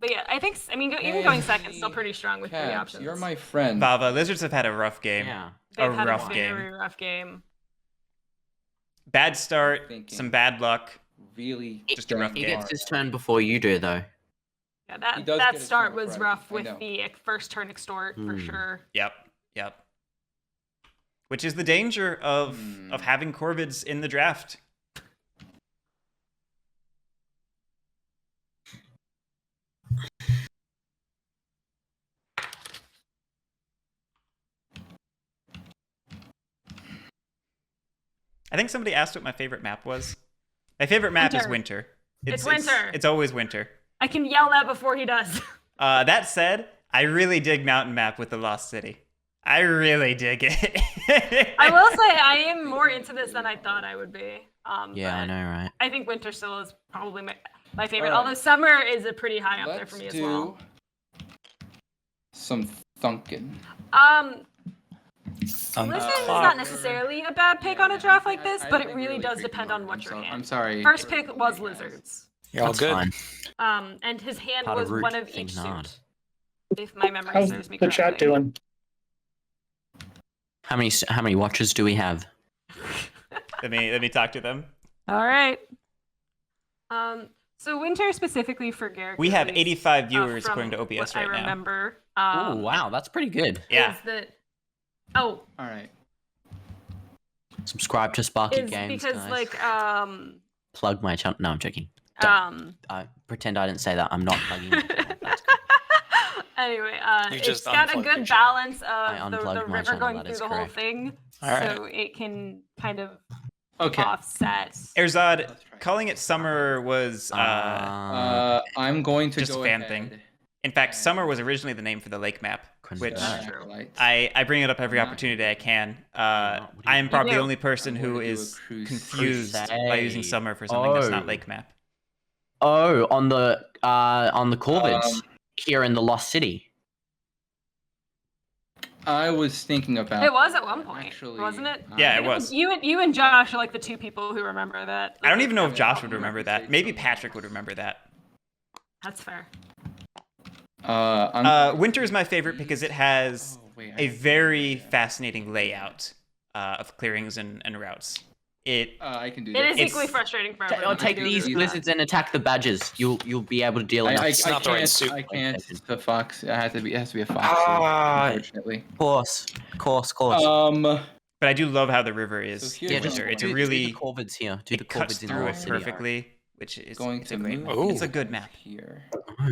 But yeah, even going second is still pretty strong with 3 Cabs, options. you're my friend. Vava, Lizards have had a rough game. Yeah. They've a had rough a game. very rough game. Bad start, Thinking. some bad luck. Really, Just a rough He game. gets his turn before you do, though. Yeah, He that does that get his start turn was right, rough I with know. the first turn extort for sure. Yep. Which is the danger of having Corvids in the draft. I think somebody asked what my favorite map was. My favorite map is winter. It's winter. It's always winter. I can yell that before he does. That said, I really dig mountain map with the Lost City. I really dig it. I will say I am more into this than I thought I would be. Yeah, I but know, right? I think winter still is probably my favorite. Alright. Although summer is a pretty high up there Let's for me as do well. some thunking. Blizzard is not necessarily a bad pick on a draft like this, but it really does depend on what your hand. I'm sorry. First pick was lizards. You're all That's good. fine. And his hand Part of was root one of thing each hard. suit, if my memory How's serves me the correctly. chat doing? How many watches do we have? let me talk to them. All right. So winter specifically for Guerric. We have is, 85 viewers from according to OBS what right I now. remember. Oh wow, that's pretty good. Yeah. Is that, oh, All right. Subscribe to Sparky is Games, because guys. like Plug my channel. No, I'm joking. I pretend I didn't say that. I'm not plugging. My channel. That's cool. Anyway, You it's just got a unplugged your good channel. balance I of the unplugged my river channel, going that through is the whole correct. thing, All right. so it can kind of Okay. offset. Erzad, Let's try. calling it summer was I'm going to just go a fan ahead. thing. In fact, summer was originally the name for the lake map, which True. I bring it up every opportunity I can. I am probably the only person who is confused by using Crusade. summer for something that's not Oh. lake map. Oh, on the Corvids here in the Lost City. I was thinking about. It was at one point, Actually, wasn't it? Yeah, it was. You and Josh are like the two people who remember that. I don't even know if Josh would remember that. Maybe Patrick would remember that. That's fair. Winter is my favorite because it has a very fascinating layout of clearings and routes. I can do It that. is equally frustrating for everyone. Take I do these agree with lizards and attack the badgers. You'll be able to deal I enough. not the right suit. can't. The fox. It has to be a fox. Ah. Unfortunately. Course. But I do love how the river is So here's in Yeah, just winter. It's do, a do really the Corvids here. Do the it cuts Corvids in through the it Lost City. perfectly, which is going it's to a great move. map. It's a Ooh. good map. Here, Oh.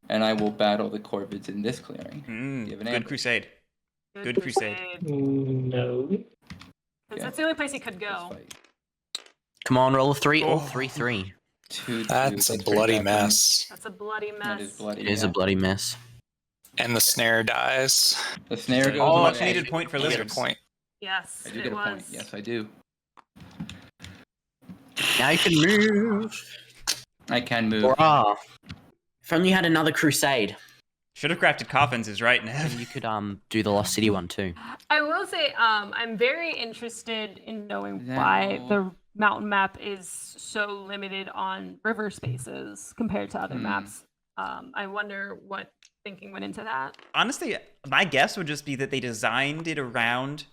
and I will battle the Corvids in this clearing. You have an Good ambush. crusade. Good crusade. No. Because that's the only place he could Let's go. fight. Come on, roll a 3 or Oh. 3-3. That's a bloody mess. That's a bloody mess. That is bloody. It is a yeah. bloody mess. And the snare dies. The snare goes Oh, away. much needed point for You get a lizards. point. Yes, I do it get a was. point. Yes, I do. Now you can move. I can move. Hurrah. If only you had another crusade. Should have crafted coffins is right, Nev. You could do the Lost City one too. I will say, I'm very interested in knowing why the mountain map is so limited on river spaces compared to other maps. I wonder what thinking went into that. Honestly, my guess would just be that they designed it around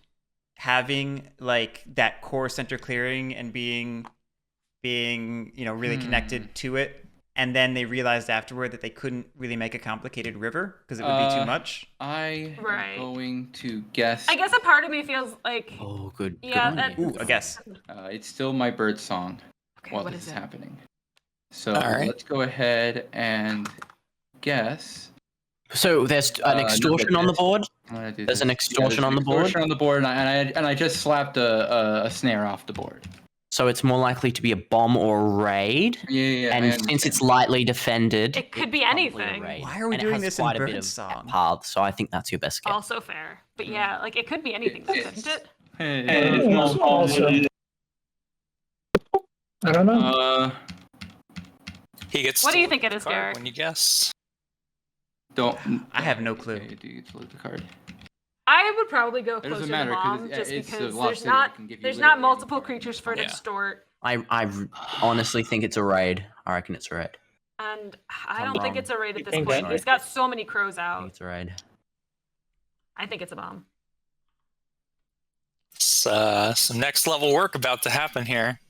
having like that core center clearing and being really connected to it. And then they realized afterward that they couldn't really make a complicated river because it would be too much. I Right. am going to guess. I guess a part of me feels like, Oh, good. yeah, good on that, you. Ooh, a guess. It's still my bird song Okay, while what this is is it? happening. So All right. let's go ahead and guess. So there's an no, extortion but on the this- board. I'm gonna do There's this. an extortion on the board? Extortion on the board, and I just slapped a snare off the board. So it's more likely to be a bomb or a raid. Yeah. I And since understand. it's lightly defended, It could be probably a anything. raid. Why are we And it doing has this in quite a bit of Birdsong? paths, so I think that's your best guess. also fair. But yeah, like it could be anything, though, couldn't it? Hey, It's also, I don't know. He gets. What to do you look think at it the is, card Garric? when you guess. don't. I have no clue. Okay, do you get to look at the card? I would probably go It doesn't closer to matter, 'cause bomb it's- just it's the because Lost there's City, not it can give you there's literally not any multiple card. creatures for it Yeah. to store, I honestly think it's a raid. I reckon it's a raid. and I I'm don't think wrong. it's a raid at You this think point. that? He's got so many crows I think out. it's a raid. I think it's a bomb. It's, some next level work about to happen here.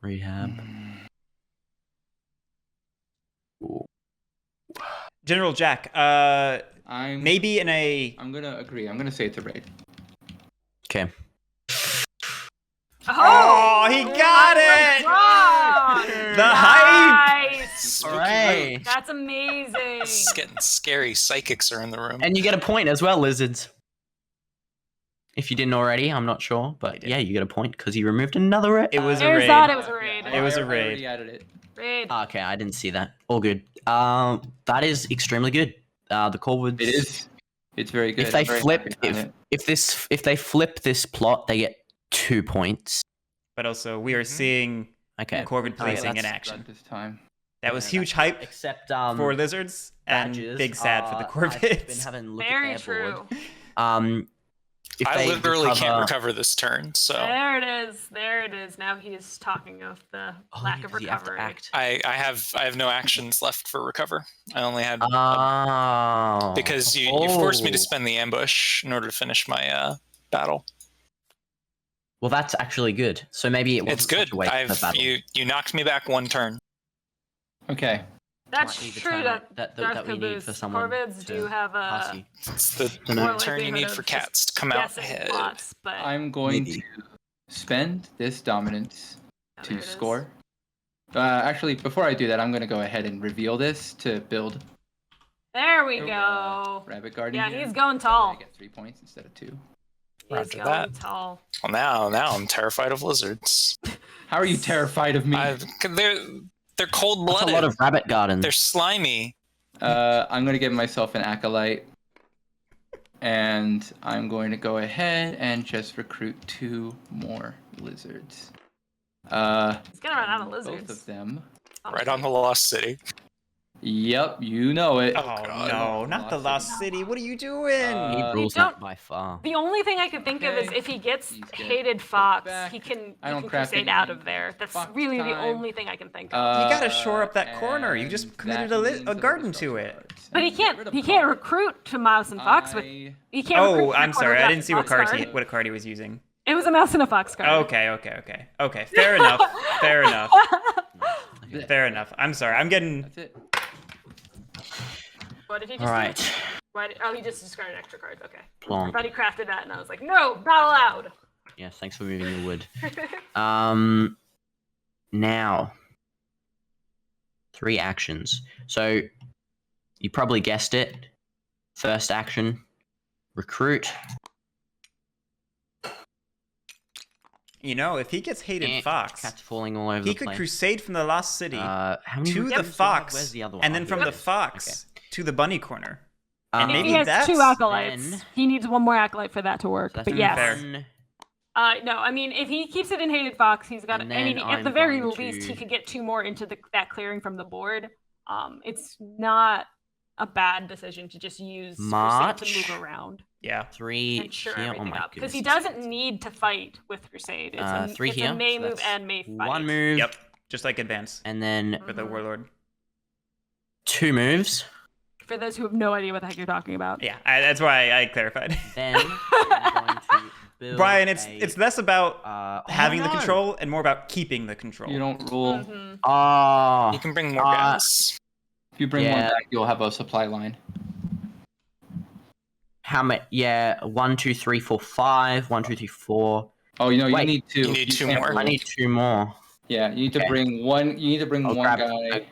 Rehab. General Jack, I'm maybe in a I'm gonna agree. I'm gonna say it's a raid. Okay. Oh, he got it! Wrong! The hype! Nice! Hooray! That's amazing. It's getting scary. Psychics are in the room. And you get a point as well, lizards. If you didn't already, I'm not sure, I but did. yeah, you get a point because you removed another. It was a There's raid. that. It was a raid. It was a I raid. already added it. Raid. Okay, I didn't see that. All good. That is extremely good. The Corvids. It is. It's very good. If they I'm very flip, happy about it. if they flip this plot, they get 2 points. But also, we are Mhm. seeing Okay. Corvid policing in that's- action. Not this time. That was Yeah, huge hype Except for lizards and badges big sad for the I've been Corvids. having a look Very at their true. board. If I they literally can't recover- recover this turn, so There it is. There it is. Now he is talking of the Oh, lack yeah, of 'cause you have to recovery. act. I have no actions left for recover. I only had Oh. because you forced me to spend the ambush in order to finish my battle. Well, that's actually good. So maybe it wasn't It's good. such a waste of a battle. You knocked me back 1 turn. Okay. That's Might be the true. turn That that we need for someone Corvids to do have pass a you. It's the Dunno. turn you need for cats to come out guessing ahead. plots, but I'm going Maybe. to spend this dominance there to it is. score. Actually, before I do that, I'm going to go ahead and reveal this to build There we Oh, go. Rabbit Garden. Yeah, here. he's going That way tall. I get 3 points instead of 2. He's Roger going that. tall. Well, now I'm terrified of lizards. How are you terrified of me? They're cold That's a blooded. lot of rabbit gardens. They're slimy. I'm going to give myself an acolyte. And I'm going to go ahead and just recruit 2 more lizards. He's gonna run out of Both lizards. of them. Right on the Lost City. Yep, you know it. Oh, God. no, not the Lost City. What are you doing? He rules don't- that by far. The only thing I could think of is Okay. if he gets He's gonna hated put fox, back. he can I don't craft crusade out anything of there. That's fox really the time. only thing I can think of. You gotta shore up that corner. You and just committed that a means a that garden the to it. structure cards. But he And get rid can't. of He can't fox. recruit to mouse and fox with. I- He can't. recruit Oh, to I'm the sorry. I corner didn't see what fox card what card he was using. It was a mouse and a fox card. Okay. Fair enough. Fair enough. Fair enough. I'm sorry. I'm getting. That's it. What did he just All do? right. Oh, he just discarded extra cards. Okay. I Plonk. thought he crafted that, and I was like, no, not allowed. Yeah, thanks for moving the wood. Now 3 actions. So you probably guessed it. First action, recruit. You know, if he gets hated fox, Cats falling all over he the could place. crusade from the Lost City How many to recruits the do I have? fox, Where's the other one? and then Oh, from here the it is. fox to the bunny corner. Um, maybe he has that's- 2 acolytes. then- He needs 1 more acolyte for that to work. So that's But yes. fair. 1. No, I mean, if he keeps it in Hated Fox, he's got. And I mean, then at the I'm very going least, to- he could get 2 more into that clearing from the board. It's not a bad decision to just use Crusade March. to move around Yeah. 3 and sure here. Oh everything my up because goodness. he doesn't need to fight with Crusade. It's 3 it's here. a May so move that's and May fight. 1 move. Yep. Just like advance And then for the Mhm. warlord. 2 moves. For those who have no idea what the heck you're talking about. Yeah, that's why I clarified. Then I'm going to build Brian, it's a, less about oh having the no. control and more about keeping the control. You don't rule. Mhm. Oh, You can bring more Uh, guys. If you bring one Yeah. back, you'll have a supply line. how many? Yeah, 1, 2, 3, 4, 5. 1, 2, 3, 4. Oh, you Wait. need 2. You need 2 can't more. rule. I need 2 more. Yeah, you need to Okay. bring one. You need to bring I'll one grab. guy.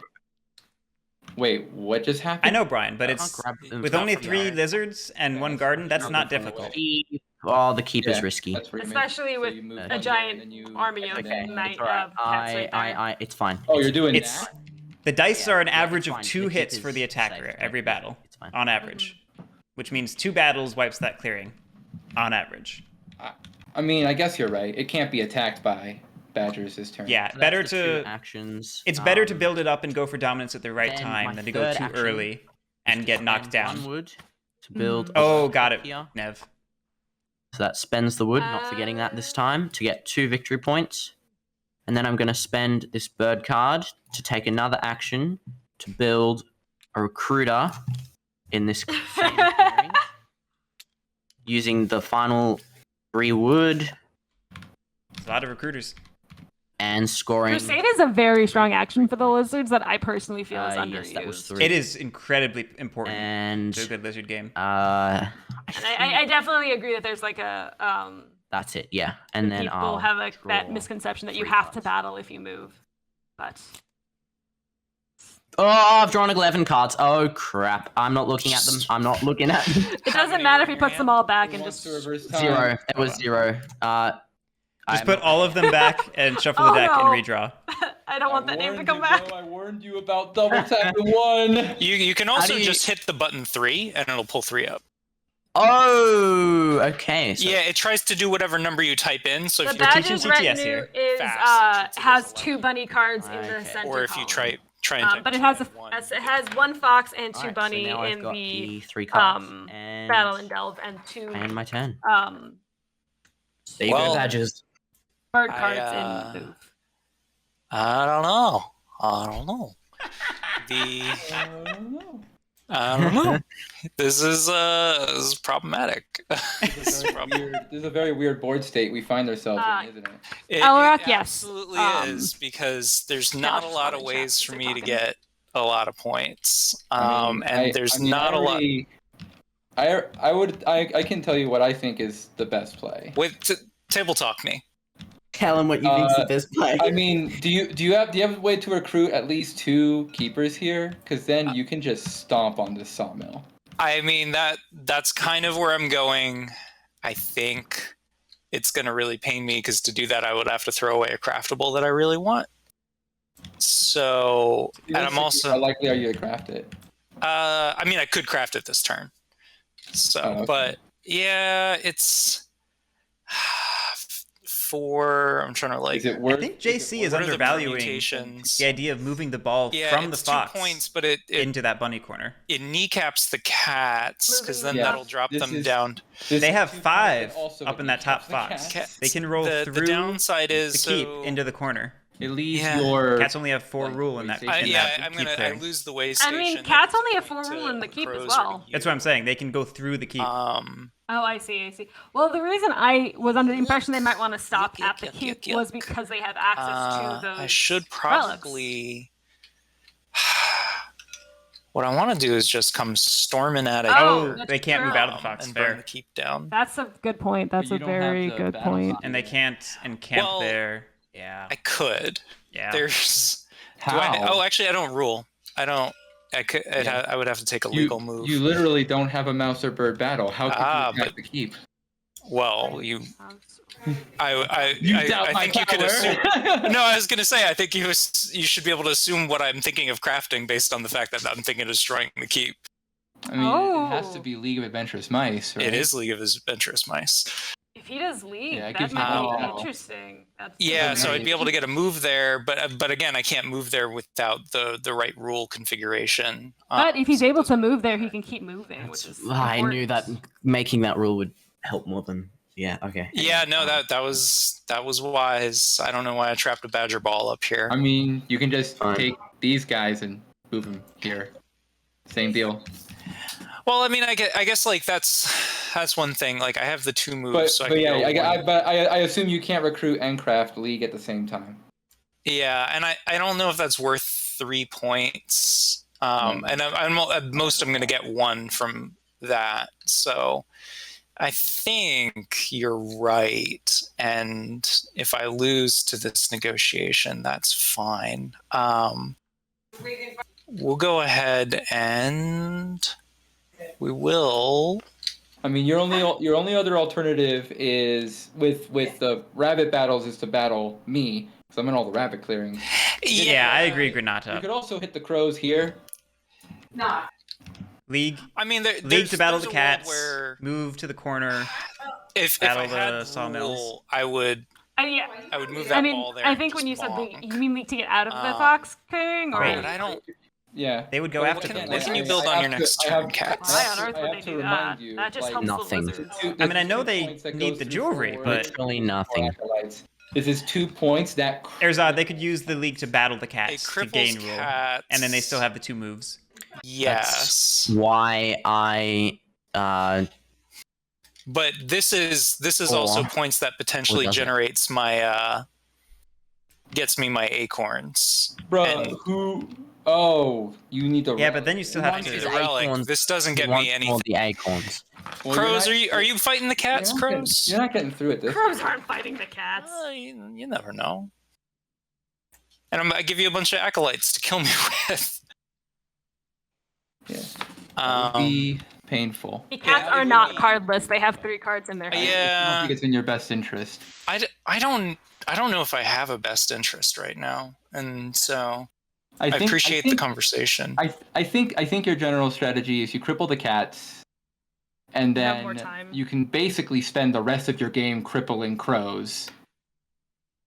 Wait, what just happened? I know, Brian, but I'll it's grab them with from only the 3 yard. lizards and 1 garden. That's not difficult. Keep. Oh, the keep is Yeah, risky. That's where you Especially so with you move a one guy, giant and you- army of and Okay, then- knight it's alright. cats right there. It's fine. Oh, you're doing It's that? the dice Yeah, are an yeah, average it's of fine. 2 The keep hits for is the attacker safe. every battle It's fine. on average, which means 2 battles wipes that clearing on average. I mean, I guess you're right. It can't be attacked by badgers this turn. Yeah, So that's better the 2 to actions. it's better to build it up and go for dominance at the right then time my than to go third too action early is and to get knocked spend 1 down. wood to build. a Oh, circle got it, here. Nev. So that spends the wood, not forgetting that this time, to get 2 victory points. And then I'm going to spend this bird card to take another action to build a recruiter in this same clearing. Using the final 3 wood It's a lot of recruiters. and scoring. Crusade is a very strong action for the lizards that I personally feel is underused. yes, that was 3. It is incredibly important And to a good lizard game. And I definitely agree that there's like a that's it, yeah. And then people I'll have like that draw misconception that you 3 have to cards. battle if you move, but Oh, I've drawn 11 cards. Oh crap! I'm not looking at them. I'm not looking at them. It doesn't matter if he puts them all back and Wants just. to reverse time. 0. It was 0. Just put all of them back and shuffle the Oh, deck and no. redraw. I don't want that name to warned come you, back. bro, I warned you about double tapping 1. You can also do you- just hit the button 3 and it'll pull 3 up. Oh, okay. So Yeah, it tries to do whatever number you type in. So The if you badge's teaching TTS retinue here. is Fast, has 2 bunny cards in the Okay. center or if you column. try and type But it 2 has and 1. it has 1 fox and 2 Alright, bunny so now I've in got the 3 cards battle and delve and 2 and my turn. bird There you go, badges. cards I, in move. I don't know. I don't know. This is problematic. This is a very weird board state we find ourselves in, isn't it? Elrock, it yes. absolutely is, because there's not a lot of ways for me to get a lot of points. There's not a lot. I can tell you what I think is the best play. Wait, table talk me. Tell him what you think's the best play. I mean, do you have a way to recruit at least 2 keepers here? Because then you can just stomp on this sawmill. I mean, that's kind of where I'm going. I think it's going to really pain me, because to do that, I would have to throw away a craftable that I really want. So, and I'm also... How likely are you to craft it? I mean, I could craft it this turn. So, okay. But yeah, it's... 4. I'm trying to Is it I worth? think JC is what are the undervaluing permutations? the idea of moving the ball from the it's fox 2 points, but it into that bunny corner. kneecaps the cats, because then Yeah. that'll drop This them is- down. They have 5 also up in that top kneecaps the fox. cat. They can roll the through downside the is keep so, into the corner. It leaves Yeah. your Cats only have 4 like, rule in that. way station. in yeah, that I'm keep gonna there. I lose the way I station. mean, at cats this only have point 4 rule in the keep as crows well. or That's what I'm saying. They can go through the keep. Oh, I see. Well, the reason I was under the impression they might want to stop Yuck, at the yuck, keep yuck, was yuck. because they have access to those. I should relics. probably. What I want to do is just come storming at it. Oh, they can't move true. out of the fox. and burn Fair. the keep down. That's a good point. That's you a don't have very the good battle point. And they can't encamp Well, there. Yeah. I could. Yeah. There's. How? Actually, I don't rule. I don't. I could. I would have to take a legal move. You literally don't have a mouse or bird battle. How could you attack the keep? Well, You I doubt my think you could power. assume. No, I was gonna say I think you should be able to assume what I'm thinking of crafting based on the fact that I'm thinking of destroying the keep. I mean, it has to Oh. be League of Adventurous Mice, right? It is League of Adventurous Mice. If he does leave, Yeah, it that gives you might be power. interesting. That's Yeah, so Okay. I'd be able to get a move there, but again, I can't move there without the right rule configuration. But if he's able to move there, he can keep moving, which is. I knew that important. making that rule would help more than. Yeah, okay. Yeah, no, that was wise. I don't know why I trapped a badger ball up here. I mean, you can just Fine. take these guys and move them here. Same deal. Well, I mean, I guess like that's one thing. Like I have the 2 moves, But, so I but can yeah, go one. I assume you can't recruit and craft League at the same time. Yeah, and I don't know if that's worth 3 points. And I'm at most I'm going to get 1 from that. So I think you're right. And if I lose to this negotiation, that's fine. We'll go ahead and we will. I mean, your only other alternative is with the rabbit battles is to battle me, because I'm in all the rabbit clearing. Yeah, I agree, You Granata. could also hit the crows here. League I mean, League to battle the there's a world cats. where Move to the corner. if battle I had the sawmills. rule, I would Yeah. move that I mean, ball there. I and think just when you said bonk. you mean to get out of the Um, fox king, or Wait, But I don't. Yeah. They would go But after what the can lizard. you build on your next turn, why cats? on earth would they do that? remind you, That just like, helps Nothing. the lizards. I mean, I know they need the jewelry, but Literally nothing. This is 2 points that. Erzad, they could use the league to battle the It cats to cripples gain rule, cats. and then they still have the 2 moves. Yes, Why I but this is also Or- points that potentially doesn't. generates my gets me my acorns. Bro, And- who? Oh, you need the. Yeah, but then you still have wants The his to. relic. acorns. This doesn't get want me all anything. the acorns. Well, Crows, you're not- are you fighting the cats, you're not getting- crows? You're not getting through it this. Crows aren't fighting the cats. You never know. And I give you a bunch of acolytes to kill me with. Yeah. That would be painful. The cats are not cardless. They have 3 cards in their hand. I don't Yeah, think it's in your best interest. I don't know if I have a best interest right now, and so I appreciate the conversation. I think your general strategy is you cripple the cats, and You have more then time. you can basically spend the rest of your game crippling crows.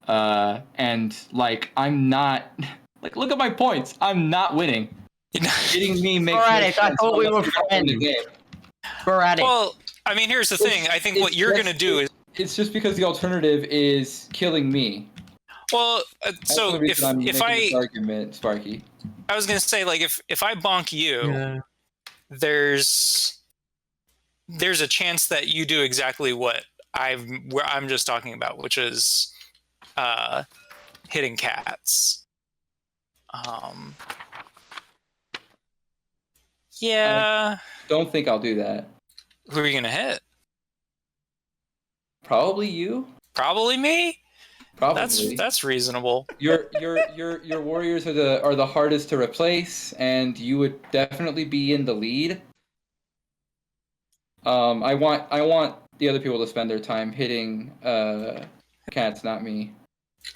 And like I'm not like look at my points. I'm not winning. Hitting me makes Sporadic, I thought we were friends. game. Sporadic. Well, I mean, here's the thing. I think what you're gonna do is it's just because the alternative is killing me. well. So That's the reason I'm if making I this argument, Sparky. I was gonna say like if I bonk you, Yeah. there's a chance that you do exactly what I'm just talking about, which is hitting cats. Yeah. Don't think I'll do that. Who are you gonna hit? Probably you. Probably me. Probably. That's reasonable. Your warriors are the hardest to replace, and you would definitely be in the lead. I want the other people to spend their time hitting cats, not me.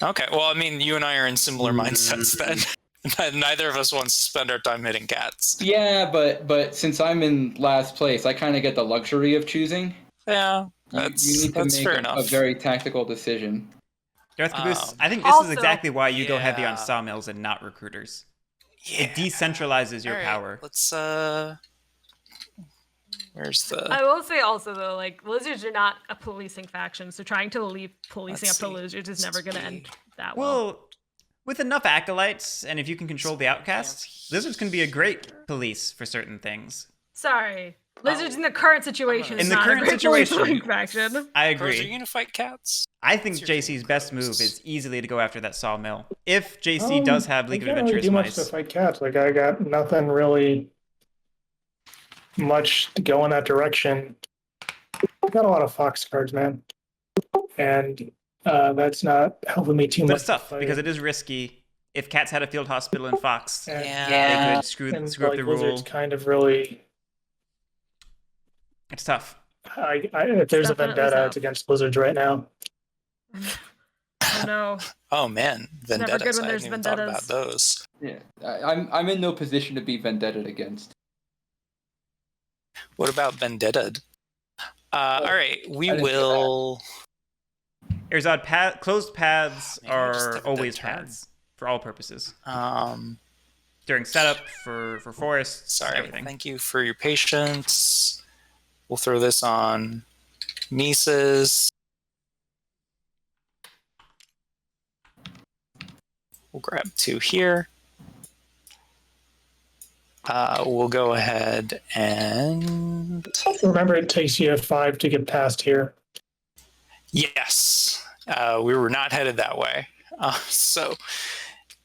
Okay. Well, I mean, you and I are in similar mindsets then. Neither of us wants to spend our time hitting cats. Yeah, but since I'm in last place, I kind of get the luxury of choosing. Yeah, You need to that's make fair a enough. very tactical decision. Darth Caboose, I think this is Also- exactly why you go heavy on Yeah. sawmills and not recruiters. Yeah. It decentralizes your All right, power. Let's where's the I will say also though, like lizards are not a policing faction, so trying to leave policing Let's up to see. lizards is never going to end that well. Well, with enough acolytes, and if you can control the outcasts, lizards can be a great police for certain things. Sorry, lizards in the current situation. In is the not a current great situation. policing faction. I Crows, are you agree. gonna fight cats? I think What's your JC's favorite best crows? move is easily to go after that sawmill. If JC does have League of I can't really Adventurous do much to mice. fight cats. Like I got nothing really much to go in that direction. I got a lot of fox cards, man, and that's not helping me too much. But it's tough to fight. because it is risky. If cats had a field hospital in Fox, And- Yeah. they could screw and up like the lizards rule. kind of really. It's tough. If there's a Definitely vendetta, so. it's against lizards right now. Oh no. Oh man, never good vendettas. when I there's hadn't even thought about vendettas. those. Yeah, I'm in no position to be vendetted against. What about vendetta? All right, we I didn't hear will. Erzod, closed paths Man, I just are think always that tab- paths for all purposes. Sorry, During setup, for forests, everything. thank you for your patience. We'll throw this on Mises. We'll grab 2 here. We'll go ahead and Remember, it takes you 5 to get past here. yes, we were not headed that way.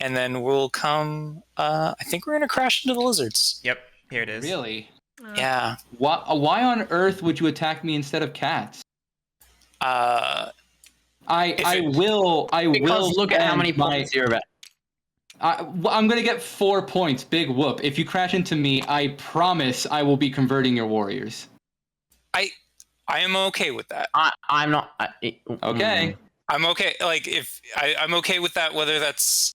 And then we'll come. I think we're gonna crash into the lizards. Yep, here it is. Really? Yeah. Why on earth would you attack me instead of cats? I will. Because look at how many spend my- points you're about. I'm gonna get 4 points. Big whoop. If you crash into me, I promise I will be converting your warriors. I am okay with that. I'm not. Okay. I'm okay. Like if I'm okay with that, whether that's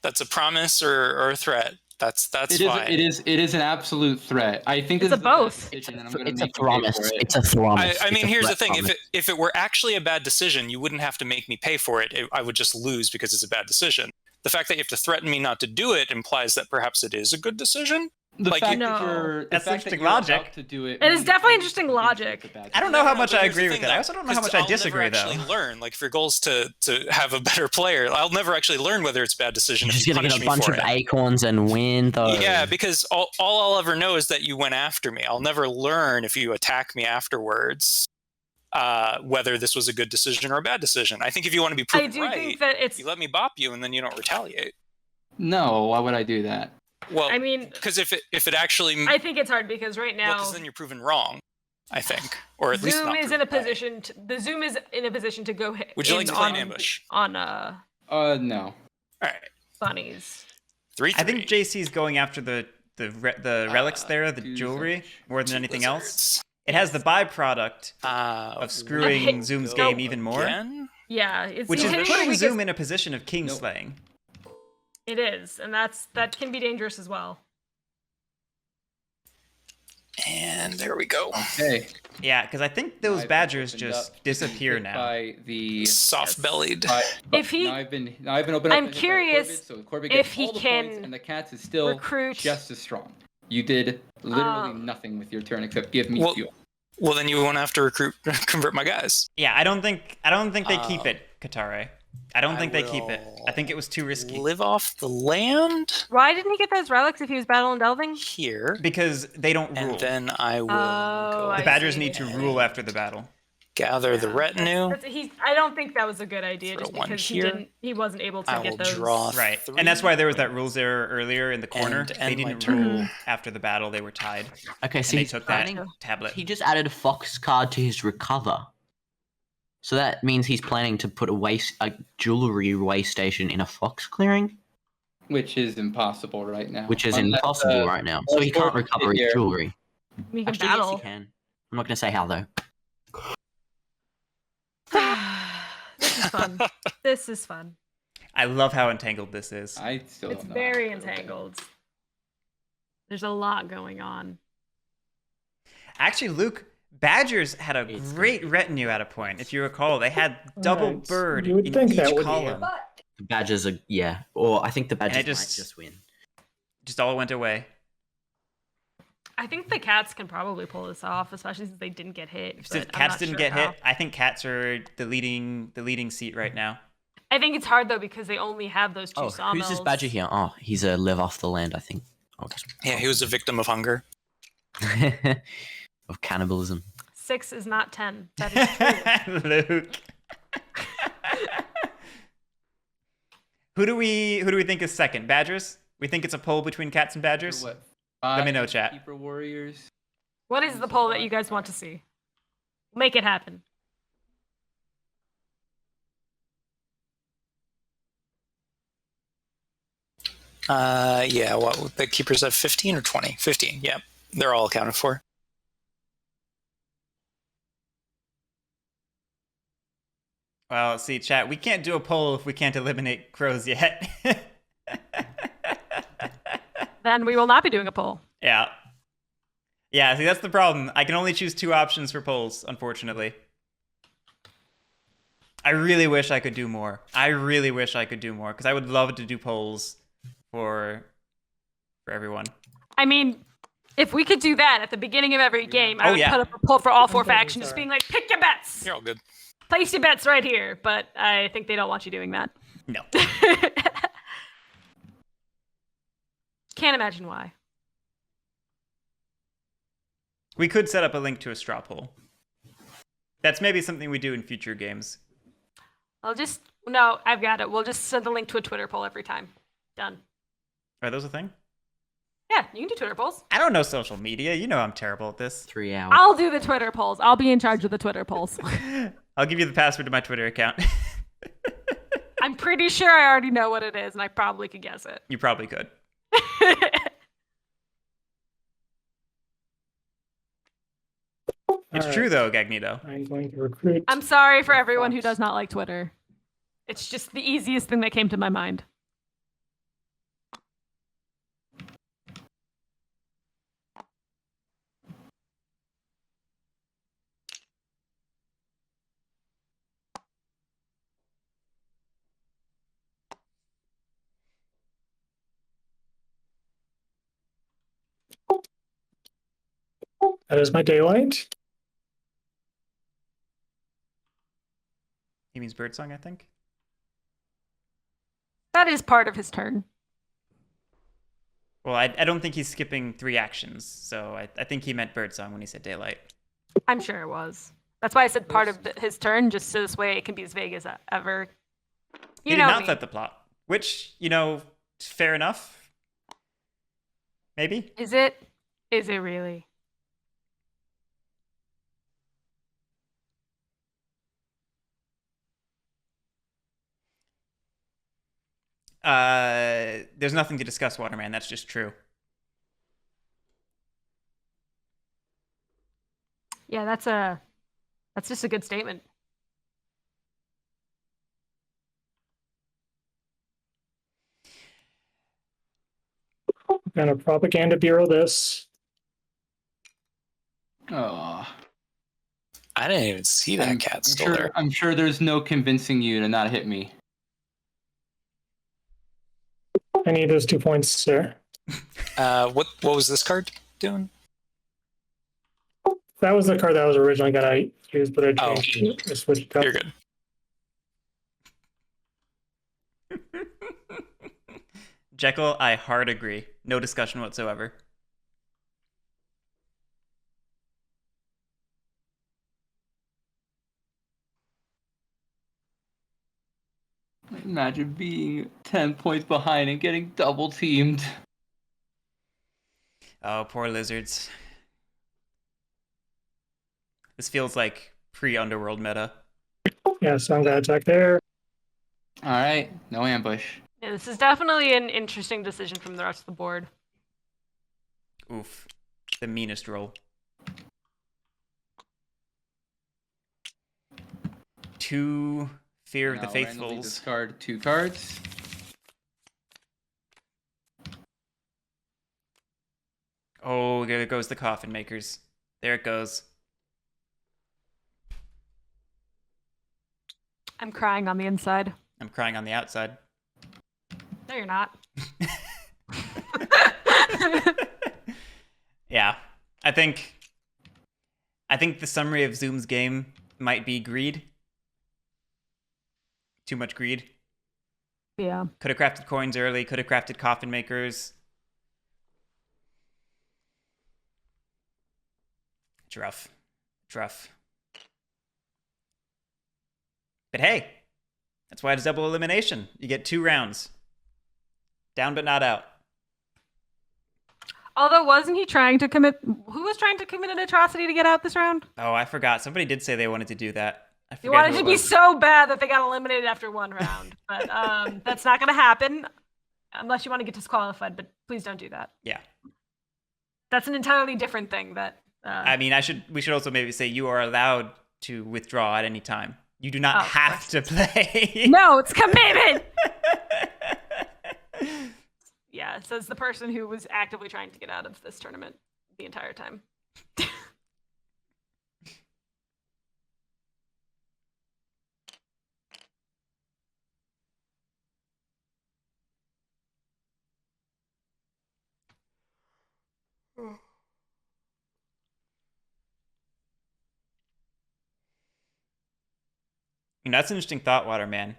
a promise or a threat. That's fine. It is an absolute threat. I think It's this a is the best both. decision, and I'm gonna It's a make you pay promise. for it. It's a promise. I mean, It's a here's the threat thing: promise. if it were actually a bad decision, you wouldn't have to make me pay for it. I would just lose because it's a bad decision. The fact that you have to threaten me not to do it implies that perhaps it is a good decision. The Like, fact you- that No. you're, the That's fact that interesting you're logic. about to do it. It is means definitely you interesting think logic. it's a bad I don't know how much but I here's the agree with thing, it. I though, also don't know how 'cause much I I'll disagree, never though. actually learn. Like if your goal is to have a better player, I'll never actually learn whether it's a bad decision You're if just you gonna punish get a me bunch for of it. acorns and win, though. Yeah, because all I'll ever know is that you went after me. I'll never learn if you attack me afterwards whether this was a good decision or a bad decision. I think if you want to be I proven do right, think that it's. you let me bop you and then you don't retaliate. No, why would I do that? Well, I mean, because if it actually, I think it's hard because right well, now 'cause then you're proven wrong. I think, or at least Zoom not is in a proven right. position. The Zoom is in a position to go hit. Would you like to play an ambush? On No. All right, bunnies? 3-3. I think JC's going after the the relics there, the do jewelry, such more than anything else. Lizards. It has the byproduct Of screwing Zoom's game even more, Yeah, it's which is hitting the putting weakest- Zoom in a position of king Nope. slaying. It is, and that can be dangerous as well. And there we go. Hey, Yeah, because I think those I've badgers opened just up disappear hit now. By the Soft-bellied. If he- now I've been opened up. I'm and hit by curious Corbett, so Corbett if gets he all the can points, and the cats is still recruit- just as strong. You did literally nothing with your turn except give me Well- fuel. Well, then you won't have to convert my guys. Yeah, I don't think they keep it, Katare. I don't I think they keep it. will I think it was too risky. Live off the land Why didn't he get those relics if he was battle and delving? here, Because they don't rule. and then I will Oh, go I The badgers see. need to rule after the battle. gather the retinue. I don't think that was a good idea, Throw just one because here. he wasn't able to I get will those. draw Right. 3. And that's why there was that rules error earlier in the corner. And They end my didn't turn. rule after the battle. They were tied. Okay, And so they he's took that planning. tablet. He just added a fox card to his recover. So that means he's planning to put a jewelry way station in a fox clearing, Which is impossible right now. which is Unless, impossible right now. So he unless can't Corbett recover did his here. jewelry. We can Actually, yes, battle. he can. I'm not going to say how though. This is fun. This is fun. I love how entangled this is. I still It's don't know how very to play with it. entangled. There's a lot going on. Actually, Luke, badgers had a It's great retinue at a point. If you recall, they had double Right. bird You would in think each that would be column. But The badgers are or I think the badgers it just- might just win. Just all went away. I think the cats can probably pull this off, especially since they didn't get hit. If but I'm cats not didn't sure get how. hit, I think cats are the leading seat right now. I think it's hard though because they only have those two Oh, sawmills. who's this badger here? Oh, he's a live off the land, I think. Oh, Yeah, he was a victim of hunger. of cannibalism. 6 is not 10. That is true. Luke. Who do we think is second? Badgers? We think it's a poll between cats and badgers? What? Let me 5 know, chat. Keeper warriors. What is the poll that you guys want to see? Make it happen. Yeah, what the keepers have 15 or 20? 15, yeah. They're all accounted for. Well, see, chat, we can't do a poll if we can't eliminate crows yet. Then we will not be doing a poll. Yeah. Yeah, see, that's the problem. I can only choose 2 options for polls, unfortunately. I really wish I could do more. Because I would love to do polls for everyone. I mean, if we could do that at the beginning of every game, I Oh, would yeah. put up a poll for all 4 Okay, factions, just sorry. being like, pick your bets. You're all good. Place your bets right here. But I think they don't want you doing that. No. Can't imagine why. We could set up a link to a straw poll. That's maybe something we do in future games. No, I've got it. We'll just send a link to a Twitter poll every time. Done. Are those a thing? Yeah, you can do Twitter polls. I don't know social media. You know I'm terrible at this. 3 hours. I'll do the Twitter polls. I'll be in charge of the Twitter polls. I'll give you the password to my Twitter account. I'm pretty sure I already know what it is, and I probably could guess it. You probably could. It's All true right. though, Gagnito. I'm going to recruit. I'm sorry for everyone who does not like Twitter. It's just the easiest thing that came to my mind. That is my daylight. He means birdsong, I think. That is part of his turn. Well, I don't think he's skipping 3 actions, so I think he meant birdsong when he said daylight. I'm sure it was. That's why I said part of his turn, just so this way it can be as vague as ever. He You did know not me. set the plot, which, fair enough. Maybe? Is it? Is it really? There's nothing to discuss, Waterman. That's just true. Yeah, that's just a good statement. Gonna propaganda bureau this. Oh, I didn't even see that cat still there. I'm sure there's no convincing you to not hit me. I need those 2 points, sir. What was this card doing? That was the card that I was originally gonna use, but I Oh. changed. I switched it up. You're good. Jekyll, I hard agree. No discussion whatsoever. Imagine being 10 points behind and getting double teamed. Oh, poor lizards. This feels like pre-Underworld meta. Yeah, so I'm gonna attack there. All right, no ambush. Yeah, this is definitely an interesting decision from the rest of the board. Oof. The meanest roll. 2 Fear of the Now randomly Faithfuls. discard 2 cards. Oh, there goes the coffin makers. There it goes. I'm crying on the inside. I'm crying on the outside. No, you're not. Yeah. I think the summary of Zoom's game might be greed. Too much greed. Yeah. Could have crafted coins early, could have crafted coffin makers. It's rough. It's rough. But hey, that's why it's double elimination. You get 2 rounds. Down but not out. Although, wasn't he trying to commit? Who was trying to commit an atrocity to get out this round? Oh, I forgot. Somebody did say they wanted to do that. I He forgot wanted who to it be was. so bad that they got eliminated after 1 round. But that's not going to happen unless you want to get disqualified. But please don't do that. Yeah. That's an entirely different thing. That I mean, we should also maybe say you are allowed to withdraw at any time. You do not Oh, have to play. no, it's commitment. Yeah, it says the person who was actively trying to get out of this tournament the entire time. You know, that's an interesting thought, Waterman.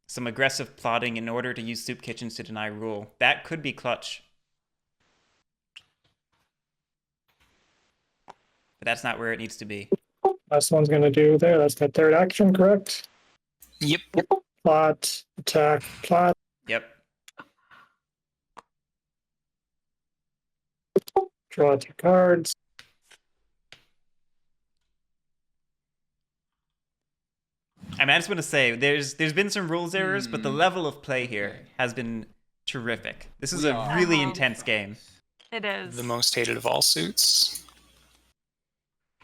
Some aggressive plotting in order to use soup kitchens to deny rule. That could be clutch. But that's not where it needs to be. Last one's gonna do there. That's that 3rd action, correct? Yep. Plot, attack, plot. Yep. Draw 2 cards. I mean, I just want to say, there's been some rules errors, but the level of play here has been terrific. This is a really intense game. It is. The most hated of all suits.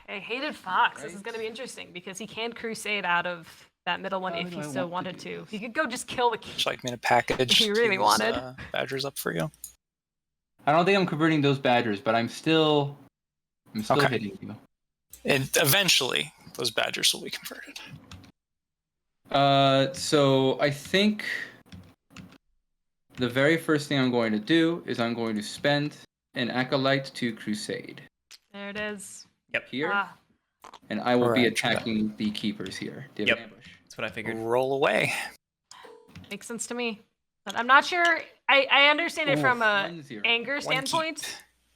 I hated Fox. This is going to be interesting because he can crusade out of that middle one How if do he I so want to wanted do to. this? He could go just kill the Would king. you like me to package If you really these, wanted. badgers up for you? I don't think I'm converting those badgers, but I'm still Okay. hitting you. And eventually, those badgers will be converted. So I think the very first thing I'm going to do is I'm going to spend an acolyte to crusade There it is. here, Ah, and I will be Alright. attacking the keepers here. Do you have an Yep. ambush? That's what I figured. Roll away. makes sense to me. But I'm not sure. I understand it from a 1-0. anger One standpoint,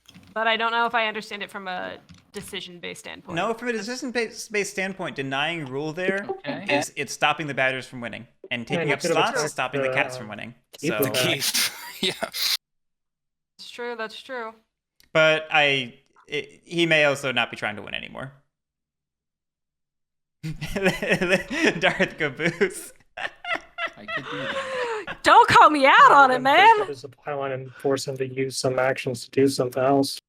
keep. but I don't know if I understand it from a decision-based standpoint. No, from a decision-based standpoint, denying rule there Okay. is it's stopping the batters from winning. And taking you up could have slots is attacked stopping the the, cats from winning. keeper So, back. Keep. Yeah. That's true. That's true. but he may also not be trying to win anymore. Darth Caboose. I could do that. Don't call me out on it, man. Just a pylon and force him to use some actions to do something else.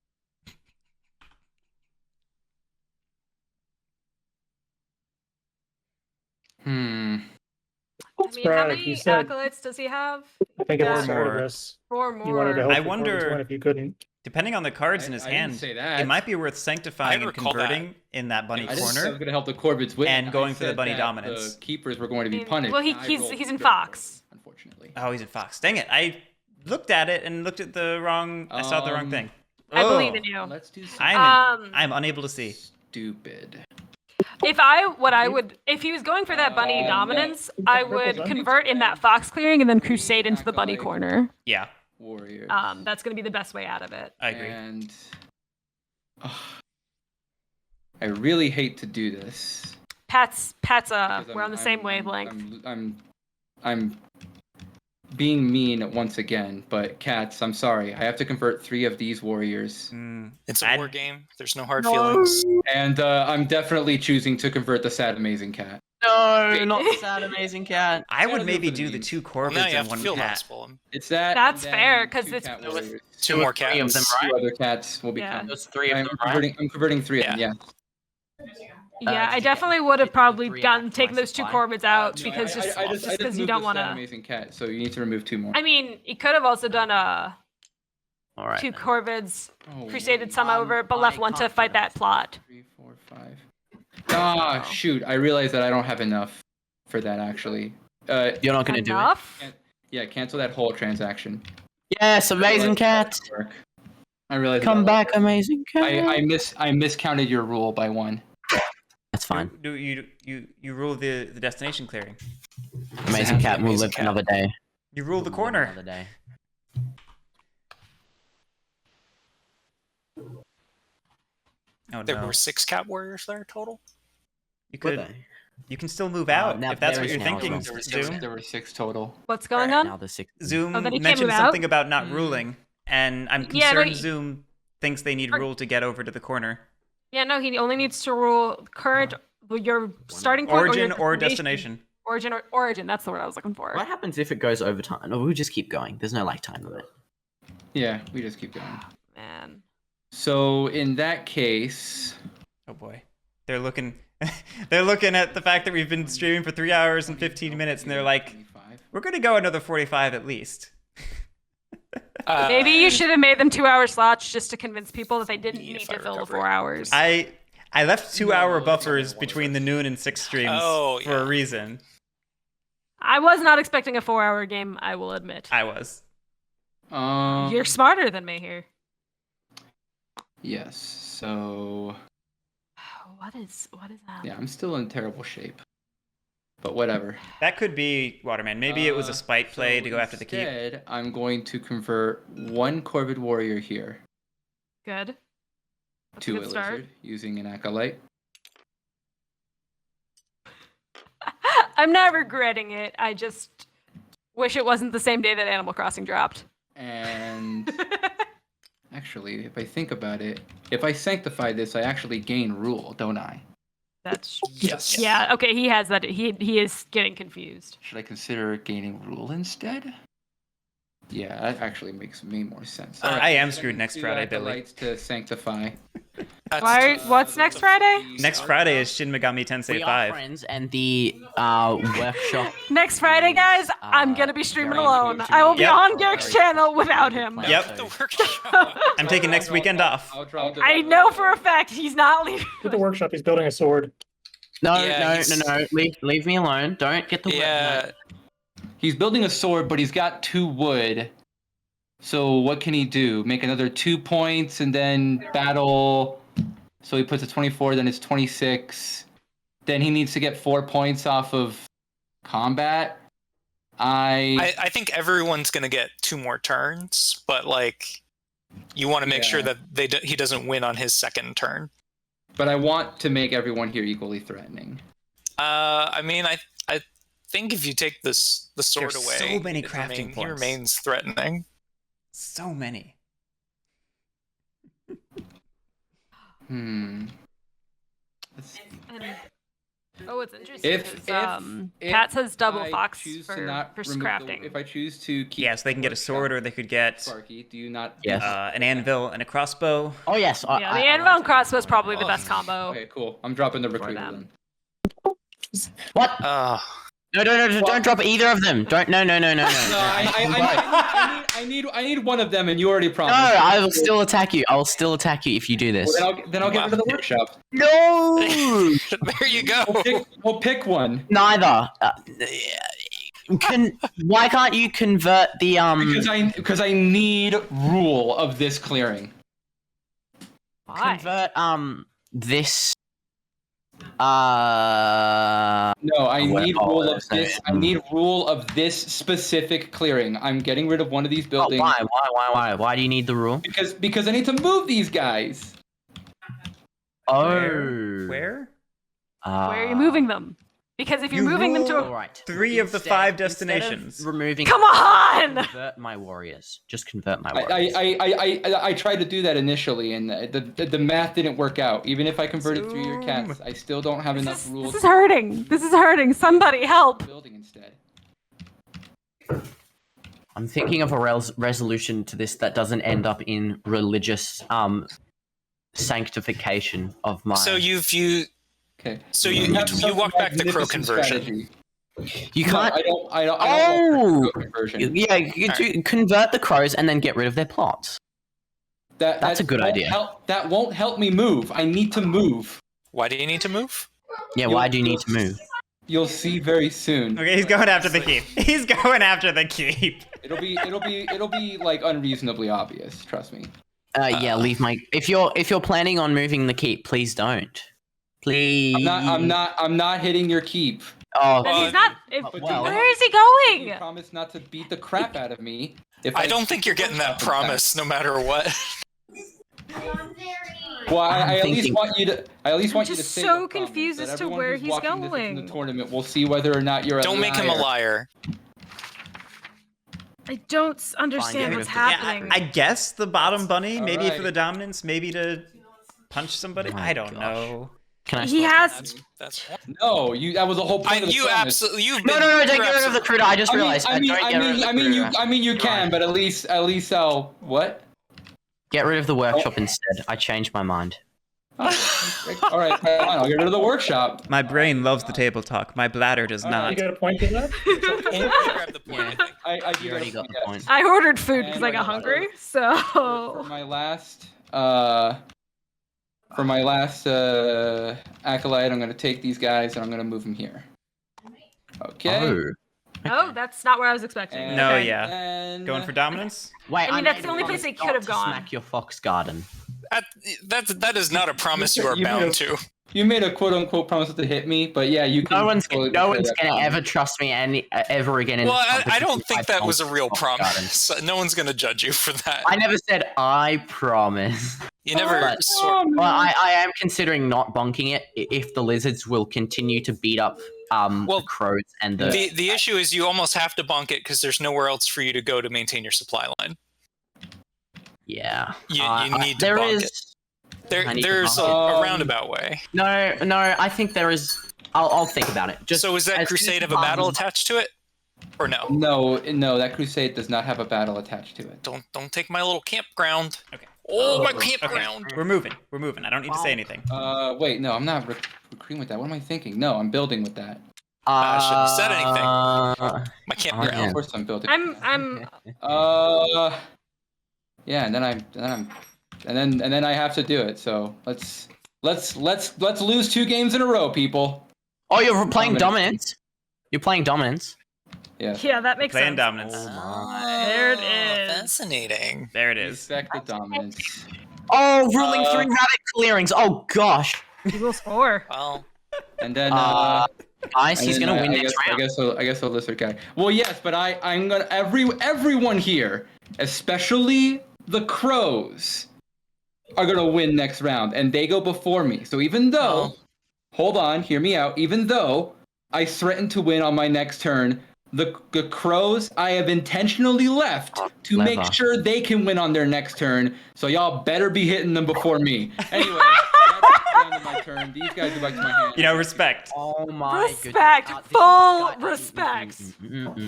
I mean, how Spradic, many you said- acolytes does he have? I think at Four the start of more. this, 4 more. you wanted to help I the wonder- Corvus win if you couldn't. Depending on the cards in his I didn't hand, say that. it might be worth sanctifying I and recall that. converting in that bunny I didn't say I was corner. going to help the Corvids win. and going I for the said bunny that dominance. The keepers were going to be I mean, punished. well, and I he's rolled in very Fox. poorly, unfortunately. Oh, he's in Fox. Dang it! I looked at it and looked at the wrong. I saw the wrong thing. I believe Oh, in you. Let's do some I'm unable to see. stupid. If he was going for that bunny dominance, I would convert in that Fox clearing and then crusade into the bunny corner. Yeah, Warriors. That's gonna be the best way out of it. I agree. And I really hate to do this. Pat's because we're on the same wavelength. I'm being mean once again, but Cats, I'm sorry. I have to convert 3 of these warriors. It's a I'd- war game. There's no hard feelings. And I'm definitely choosing to convert the sad amazing cat. No, not the sad amazing cat. I would Gotta maybe go for the do the memes. 2 Well, corvids now you and have to 1 field cat. hospital him. It's that. That's and fair, then 'cause 2 it's- cat There was warriors. 2 more 3 of them, cats. right? 2 other cats will Yeah. become. There's 3 of I'm them, right? converting 3 of them. Yeah. Yeah. Yeah, I did you definitely get would have the probably 3 gotten back to taken my those 2 supply? corvids out No, because I just just because you moved don't the want sad to. amazing cat, so you need to remove 2 more. I mean, he could have also done All right. 2 then. corvids, Oh, crusaded some Um, over, but left I 1 to can't fight do that. that plot. 3, 4, 5. Ah, shoot! I realized that I don't have enough for that actually. You're not going to do it. Enough? Yeah, cancel that whole transaction. Yes, amazing cat. Work. I realized. Come that back, amazing cat. I miscounted your rule by 1. That's fine. Do you rule the destination clearing? Amazing cat will Amazing live cat. another day. You rule the corner. Another day. Oh There no! were 6 cat warriors there total. You Were could. they? You can still move out now if that's there what is you're now, thinking. so Zoom. There were 6 total. What's going Now on? the 6. Zoom Oh, then he can't mentioned move out? something about not ruling, and I'm Yeah, concerned no, Zoom thinks they need rule to get over to the corner. Yeah, no, he only needs to rule current your starting point Origin or, or your destination. Origin, that's the word I was looking for. What happens if it goes over time? No, we'll just keep going. There's no like time limit. Yeah, we just keep going. Man. So in that case, Oh boy, they're looking. They're looking at the fact that we've been streaming for 3 hours and 15 minutes, and they're like, 25. "We're gonna go another 45 at least." Maybe you should have made them 2-hour slots just to convince people that they didn't Need need if to I fill the recover 4 it. hours. I left 2-hour No, buffers it's only between the noon and 6 streams Oh, for a yeah. reason. I was not expecting a 4-hour game, I will admit. I was. You're smarter than me here. Yes. So What is that? yeah, I'm still in terrible shape. But whatever. That could be Waterman. Maybe it was a spite play to go after the keep. Instead, I'm going to convert 1 Corvid warrior here Good. That's a to a good start. lizard using an acolyte. I'm not regretting it. I just wish it wasn't the same day that Animal Crossing dropped. And actually, if I think about it, if I sanctify this, I actually gain rule, don't I? That's Yes. yeah. Okay, he has that. He is getting confused. Should I consider gaining rule instead? Yeah, that actually makes me more sense. I Alright, am I'm screwed gonna next do Friday, Billy. acolytes to sanctify. Why? What's next Friday? Next Friday is Shin Megami Tensei We are 5. friends, and the workshop. Next Friday, guys, I'm gonna be streaming alone. I will be Yep. on Garrick's channel without him. Yep. The workshop. I'm taking next weekend off. I'll drop I know for a fact he's not leaving. At the workshop, he's building a sword. No, Yeah, no. Leave me alone. Don't get the word. Yeah. He's building a sword, but he's got 2 wood. So what can he do? Make another 2 points and then battle. So he puts a 24, then it's 26. Then he needs to get 4 points off of combat. I think everyone's gonna get 2 more turns, but like, you want to make sure Yeah. that he doesn't win on his second turn. But I want to make everyone here equally threatening. I mean, I think if you take the sword There's away, so many it crafting he points. remains threatening. So many. Let's- Oh, it's interesting. If Cat says double I fox choose for to not remove crafting. if I choose to keep Yeah, so they can get a sword or they could get Sparky, do you not? Yes. an anvil and a crossbow. Oh yes. Yeah, the anvil and crossbow is probably the best combo. Okay, cool. I'm dropping the For recruiter them. then. What? No, don't drop either of them. Don't. No. No, I need one of them, and you already No, promised. I will still attack you. I will still attack you if you do this. Well, then I'll get rid of the workshop. No. There you go. We'll pick one. Neither. Why can't you convert the Because I need rule of this clearing. Why? convert this No, I need rule of so- this. I need rule of this specific clearing. I'm getting rid of one of these buildings. Why do you need the rule? Because I need to move these guys. Oh. Where? Where are you moving them? Because if you're You moving them to All a... right. 3 of the 5 destinations. Instead of removing. Come on! Convert my warriors. Just convert my warriors. I tried to do that initially, and the math didn't work out. Even if I converted 3 of your cats, I still don't have enough rules. This is hurting. This is hurting. Somebody help. Building instead. I'm thinking of a resolution to this that doesn't end up in religious sanctification of my. So you Okay. So you walk back the crow conversion. You can't. I don't want crow conversion. Yeah, you convert the crows and then get rid of their plots. That's a good idea. That won't help me move. I need to move. Why do you need to move? Yeah, why do you need to move? You'll see very soon. Okay, he's going after the keep. He's going after the keep. It'll be like unreasonably obvious. Trust me. Yeah, leave my. If you're planning on moving the keep, please don't. Please. I'm not hitting your keep. Oh, But he's not... well. Where is he You going? promise not to beat the crap out of me. If I don't think you're getting that promise, no matter what. Well, I at least thinking- want you to. I at least want you to just say. so the promise, confused that as to everyone where who's he's watching this in going. the tournament will see whether or not you're. Don't make him a liar. I don't understand Fine, what's yeah, happening. I guess the bottom bunny, maybe for Alright. the dominance, maybe to punch somebody. Oh my I don't gosh. know. Can I? He stop? has... That's No, That was the whole point of the you promise. absolutely you've No, been, don't you're get rid of the critter. I just realized. I don't get rid of the critter. you can, but at least I'll what? Get rid of the workshop instead. I changed my mind. All right, fine, I'll get rid of the workshop. My brain loves the table talk. My bladder does You not. got a point to that? grab the point, I think. I do You already have got the yes. point. I ordered food because And I got I- hungry, For so... my last acolyte, I'm gonna take these guys and I'm gonna move them here. Okay. Oh. Oh, that's not where I was expecting. And- No, Okay. yeah. and- Going for dominance? Wait, I mean, that's made the a only promise place they not could have to gone. Smack your fox garden. That is not a promise you are You made bound a- to. You made a quote-unquote promise to hit me, but yeah, you can. No one's totally gonna betray that ever promise. trust me ever again. In Well, this I competition don't if think that was a real fox garden. promise. No one's gonna judge you for that. I never said I promise. You never. But- swore. Well, I am considering not bunking it if the lizards will continue to beat up Well, the crows and the. The issue is you almost have to bunk it because there's nowhere else for you to go to maintain your supply line. Yeah. You need to there bunk is. it. I need to There's bunk a roundabout way. No, I think there is. I'll think about it. Just So is that as soon crusade as have a battle Barnes- attached to it, or no? No, that crusade does not have a battle attached to it. Don't take my little campground. Okay. Oh, my Okay. campground. We're moving. We're moving. I don't need to say anything. Wait, no, I'm not recruiting with that. What am I thinking? No, I'm building with that. I shouldn't have said anything. My Of campground. course, I'm building. I'm... Yeah, and then I have to do it. So let's lose 2 games in a row, people. Oh, you're playing Dominance. dominance. You're playing dominance. Yeah. Yeah, that makes Playing sense. dominance. There it is. Fascinating. There it is. Respect the dominance. Oh, ruling 3 rabbit clearings. Oh gosh. He will score. Well, And then Guys, and he's then gonna I win guess, next round. I guess I'll listen, guy. Well, yes, but I'm gonna everyone here, especially the crows, are gonna win next round, and they go before me. So even though, hold on, hear me out. Even though I threaten to win on my next turn, the crows I have intentionally left to Clever. make sure they can win on their next turn. So y'all better be hitting them before me. Anyway, that's the end of my turn. These guys go back to my hand. You know, respect. Oh my Respect. goodness. Full respect.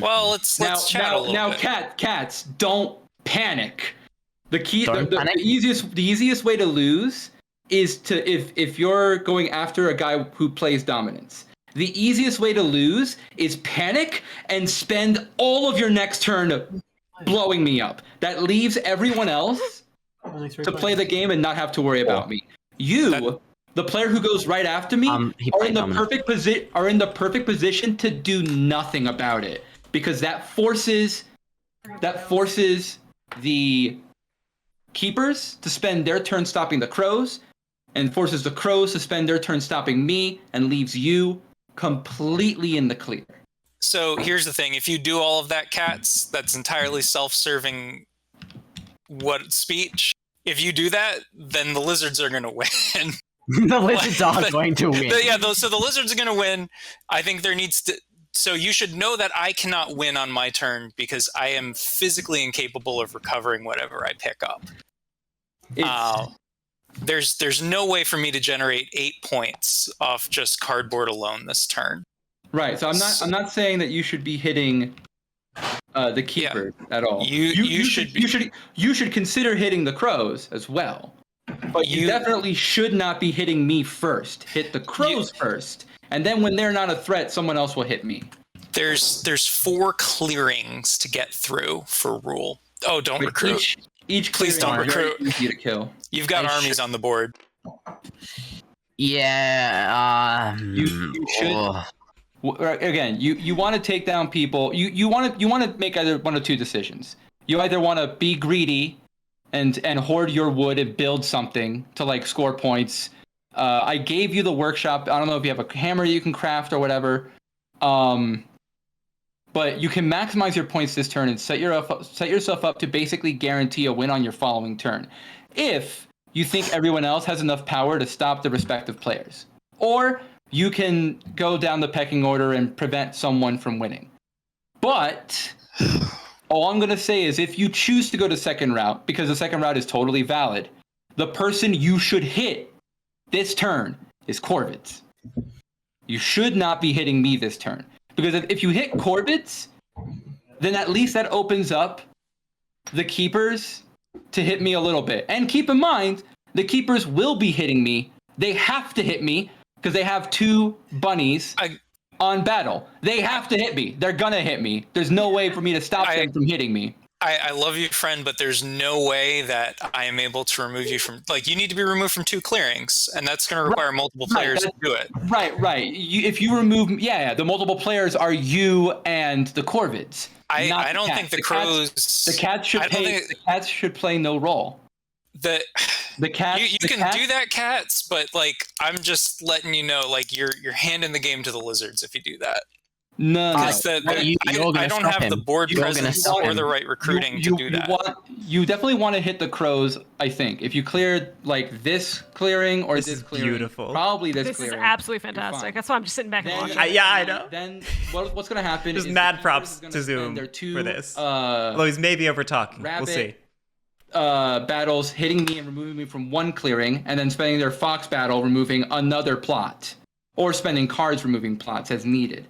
well, let's chat a little bit. Cats, don't panic. The key, Don't the panic? easiest way to lose is to if you're going after a guy who plays dominance, The easiest way to lose is panic and spend all of your next turn blowing me up. That leaves everyone else to play the game and not have to worry about me. The player who goes right after me, are in the perfect position to do nothing about it, because that forces the keepers to spend their turn stopping the crows, and forces the crows to spend their turn stopping me, and leaves you completely in the clear. So here's the thing: if you do all of that, Cats, that's entirely self-serving. Speech? If you do that, then the lizards are going to win. The lizards are going to win. So the lizards are going to win. I think there needs to. So you should know that I cannot win on my turn because I am physically incapable of recovering whatever I pick up. There's no way for me to generate 8 points off just cardboard alone this turn. Right. So I'm not saying that you should be hitting the keeper at all. You should consider hitting the crows as well. But you definitely should not be hitting me first. Hit the crows first, and then when they're not a threat, someone else will hit me. There's 4 clearings to get through for rule. Oh, don't recruit. Each please don't recruit. Easy to kill. You've got armies on the board. Yeah. You should. Again, you want to take down people. You want to make either one of two decisions. You either want to be greedy and hoard your wood and build something to like score points. I gave you the workshop. I don't know if you have a hammer you can craft or whatever. But you can maximize your points this turn and set yourself up to basically guarantee a win on your following turn, if you think everyone else has enough power to stop the respective players. Or you can go down the pecking order and prevent someone from winning. But all I'm going to say is if you choose to go to second route, because the second route is totally valid, the person you should hit this turn is Corvids. You should not be hitting me this turn. Because if you hit Corvids, then at least that opens up the keepers to hit me a little bit. And keep in mind, the keepers will be hitting me. They have to hit me because they have 2 bunnies on battle. They have to hit me. They're going to hit me. There's no way for me to stop them from hitting me. I love you, friend, but there's no way that I am able to remove you from... Like, you need to be removed from 2 clearings, and that's going to require multiple players to do it. Right. If you remove... Yeah, the multiple players are you and the Corvids. I don't think the crows... The cats should play no role. The cats... You can do that, Cats, but, like, I'm just letting you know, like, you're handing the game to the lizards if you do that. No. I don't have the board presence or the right recruiting to do that. You definitely want to hit the crows, I think. If you clear like this clearing or this clearing. Beautiful. Probably this clearing. This is absolutely fantastic. That's why I'm just sitting back and watching. I know. Then what's going to happen Just is... mad props to Zoom for this. Although he's maybe over talking. We'll see. Battles hitting me and removing me from 1 clearing, and then spending their fox battle removing another plot. Or spending cards removing plots as needed.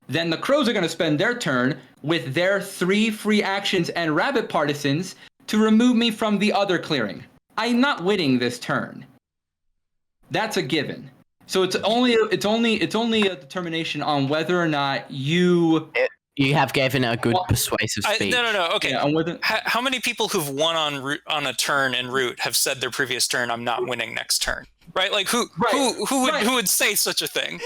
Then the crows are going to spend their turn with their 3 free actions and rabbit partisans to remove me from the other clearing. I'm not winning this turn. That's a given. So it's only a determination on whether or not you have given a good persuasive speech. No. Okay. Yeah, how many people who've won on a turn en route have said their previous turn, I'm not winning next turn? Right? Like who would say such a thing?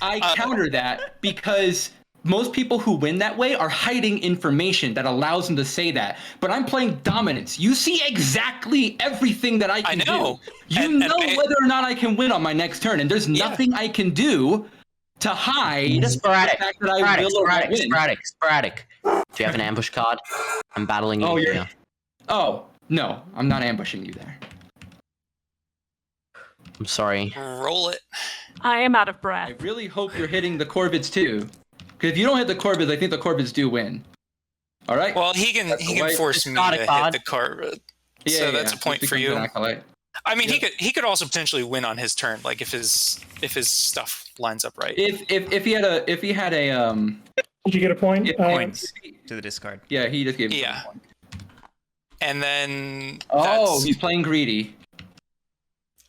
I counter that because most people who win that way are hiding information that allows them to say that. But I'm playing dominance. You see exactly everything that I can do. You know whether or not I can win on my next turn, and there's nothing I can do to hide Sporadic. the fact that I will or won't win. Sporadic. Do you have an ambush card? I'm battling you here. Oh, no. I'm not ambushing you there. I'm sorry. Roll it. I am out of breath. I really hope you're hitting the Corvids too. Because if you don't hit the Corvids, I think the Corvids do win. All right? Well, he can force me to hit the Corvid. So that's a point for you. I mean, he could also potentially win on his turn, like if his stuff lines up right. If he had a Did you get a point? Points to the discard. Yeah, he just gave me a point. And then he's playing greedy.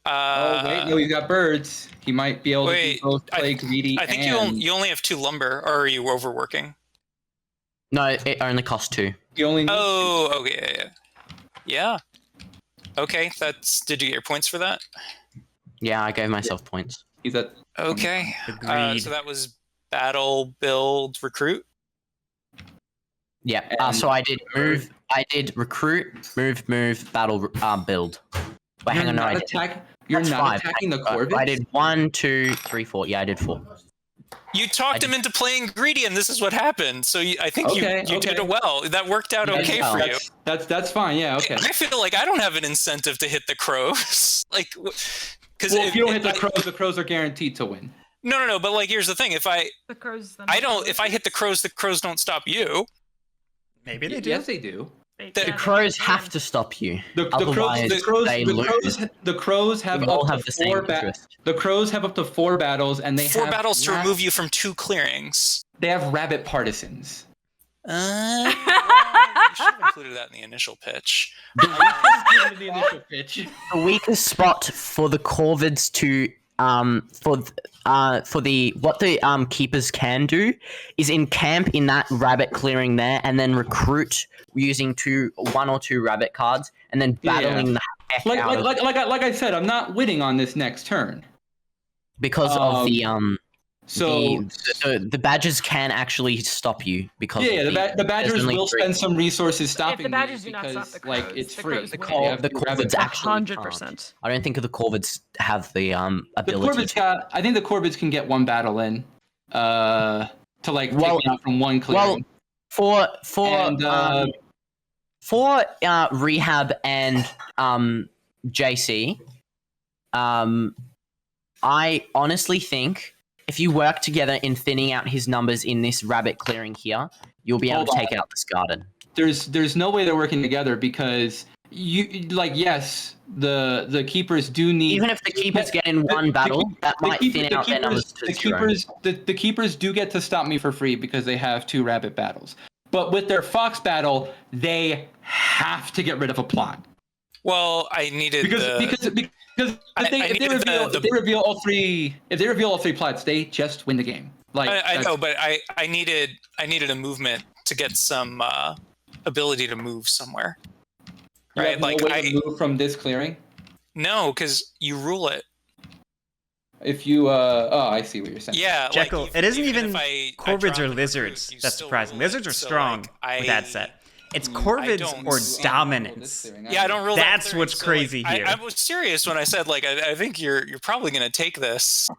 Oh wait, no, he's got birds. He might be able Wait, to both play greedy. I think and you only have 2 lumber, or are you overworking? No, it only costs 2. you only need Oh, okay, yeah. Okay, did you get your points for that? Yeah, I gave myself points. He's at Okay. Agreed. So that was battle, build, recruit. Yeah. And- So I did move. I did recruit, move, battle, build. Wait, hang on, no, I did. You're That's not 5. attacking the I Corvids? did 1, 2, 3, 4. Yeah, I did 4. You talked him into playing greedy, and this is what happened. So I think you did it well. That worked out okay for you. That's fine. Yeah. Okay. I feel like I don't have an incentive to hit the crows. Like, because Well, if you don't hit the crows are guaranteed to win. No. But like, here's the thing: if I hit the crows don't stop you. Maybe they do. Yes, they do. The crows have to stop you. Otherwise, they lose. The crows have We all up have to the same 4 interest. The crows have up to 4 battles, and they 4 have battles to remove you from 2 clearings. They have rabbit partisans. You should have included that in the initial pitch. The initial pitch. The weakest spot for the Corvids to for the what the keepers can do is encamp in that rabbit clearing there, and then recruit using 1 or 2 rabbit cards, and then battling the heck out of Like I said, I'm not winning on this next turn. because of the So the badgers can actually stop you because the badgers there's only will 3. spend some resources stopping the badgers me do not because stop the like crows, it's the free. crows They will. have The to rabbit Corvids actually 100%. can't. I don't think the Corvids have the The ability. Corvids I think the Corvids can get 1 battle in to like take me out from 1 clearing. Well, And, for Rehab and JC, I honestly think if you work together in thinning out his numbers in this rabbit clearing here, you'll be able to take out this garden. there's no way they're working together because yes, the keepers do need. Even if the keepers get in one battle, that might thin out their numbers to 0. The keepers do get to stop me for free because they have 2 rabbit battles. But with their fox battle, they have to get rid of a plot. Well, I needed Because if they reveal all 3 plots, they just win the game. Like I know, but I needed a movement to get some ability to move somewhere. you Right? have Like no way to move from this clearing. no, because you rule it. If you I see what you're saying. Yeah, Jekyll, like, it isn't even even if I Corvids drop or and lizards. recruit, you That's still surprising. rule it. Lizards are So, strong like, with that set. It's I Corvids don't or see- dominance. Yeah, I don't rule. That's that clearing, what's so, like, crazy here. I was serious when I said like I think you're probably gonna take this,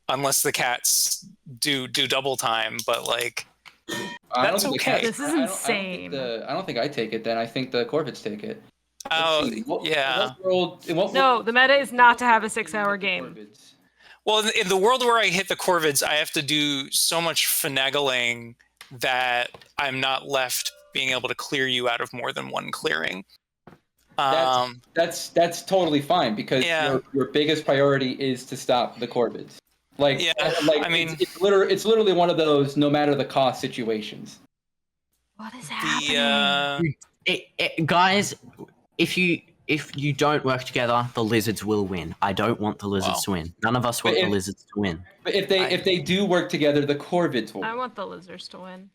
unless the cats do double time. But like I don't that's think the okay. cats- This is I don't- insane. I don't think I take it. Then I think the Corvids take it. Oh Let's see, yeah. In what No, world- the meta is not to have a 6-hour game. Corvids? Well, in the world where I hit the Corvids, I have to do so much finagling that I'm not left being able to clear you out of more than 1 clearing. That's totally fine because Yeah. your biggest priority is to stop the Corvids. Like, Yeah, I mean, it's literally one of those no matter the cost situations. What is happening? Guys, if you don't work together, the lizards will win. I don't want the lizards to win. None of us want the lizards to win. But if they do work together, the Corvids will. I want the lizards to win.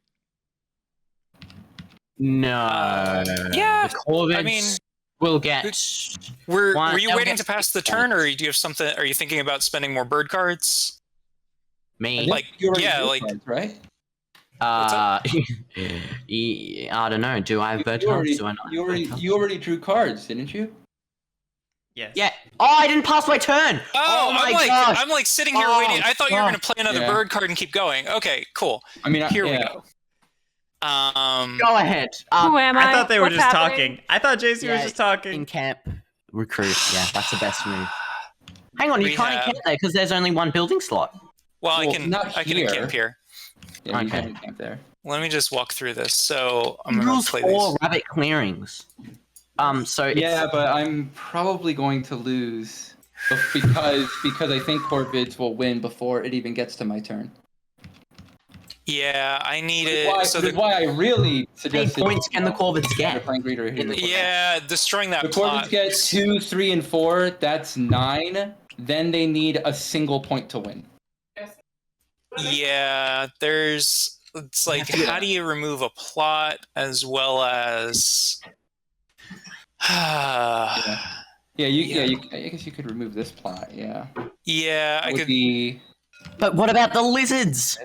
No. Yeah, The Corvids I mean, will get. were you they'll waiting get to pass the 6 turn, or points. do you have something? Are you thinking about spending more bird cards? Me. Like, You already yeah, drew like cards, right? I don't know. Do I have bird cards? Do I not? You have bird cards? already drew cards, didn't you? Yes. Yeah. Oh, I didn't pass my turn. Oh, my I'm gosh. I'm like sitting here Oh, waiting. I thought you were gosh. gonna play another Yeah. bird card and keep going. Okay, cool. I mean, Here we yeah. go. Go ahead. Who am I? I thought they were What's just happening? talking. I thought JC was just talking. In camp, recruit. Yeah, that's the best move. Hang on, you can't Rehab. encamp there because there's only 1 building slot. Well, I Well, can not encamp here. Yeah, you Okay. can camp there. Let me just walk through this. So I'm gonna Rules play 4 these. rabbit clearings. So it's, Yeah, but I'm probably going to lose because I think Corvids will win before it even gets to my turn. Yeah, I need Which is it. why, So which is why I really How many suggested. points can the Corvids get? Playing Greeter here. yeah, destroying that The plot. Corvids get 2, 3, and 4. That's 9. Then they need a single point to win. Yeah, it's like, how do you remove a plot as well as Yeah, I guess you could remove this plot. Yeah, yeah, I would could. be. But what about the lizards?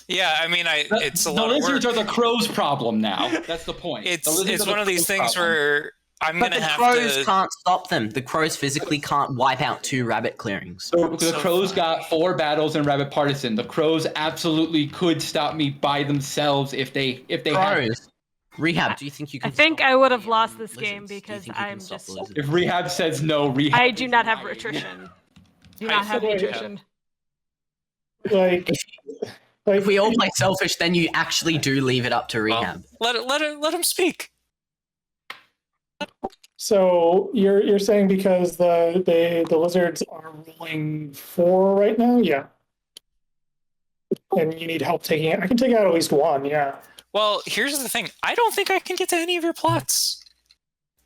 Yeah, I mean, it's a the lot of work. lizards are the crow's problem now. That's the point. It's one of these things where I'm But gonna the have crows to. can't stop them. The crows physically can't wipe out 2 rabbit clearings. So the So crows funny. got 4 battles in Rabbit Partisan. The crows absolutely could stop me by themselves if they had. Crows. Rehab, do you think you I can think stop I would have the, lost this lizards? game Do you because think you can I'm stop just. the lizards? If Rehab says no, Rehab. I do not have lying. attrition. Do I not have feel like- attrition. Like, If we all play selfish, then you actually do leave it up to rehab. Let him speak. so you're saying because the lizards are rolling 4 right now, yeah, and you need help taking it. I can take out at least 1, yeah. Well, here's the thing. I don't think I can get to any of your plots.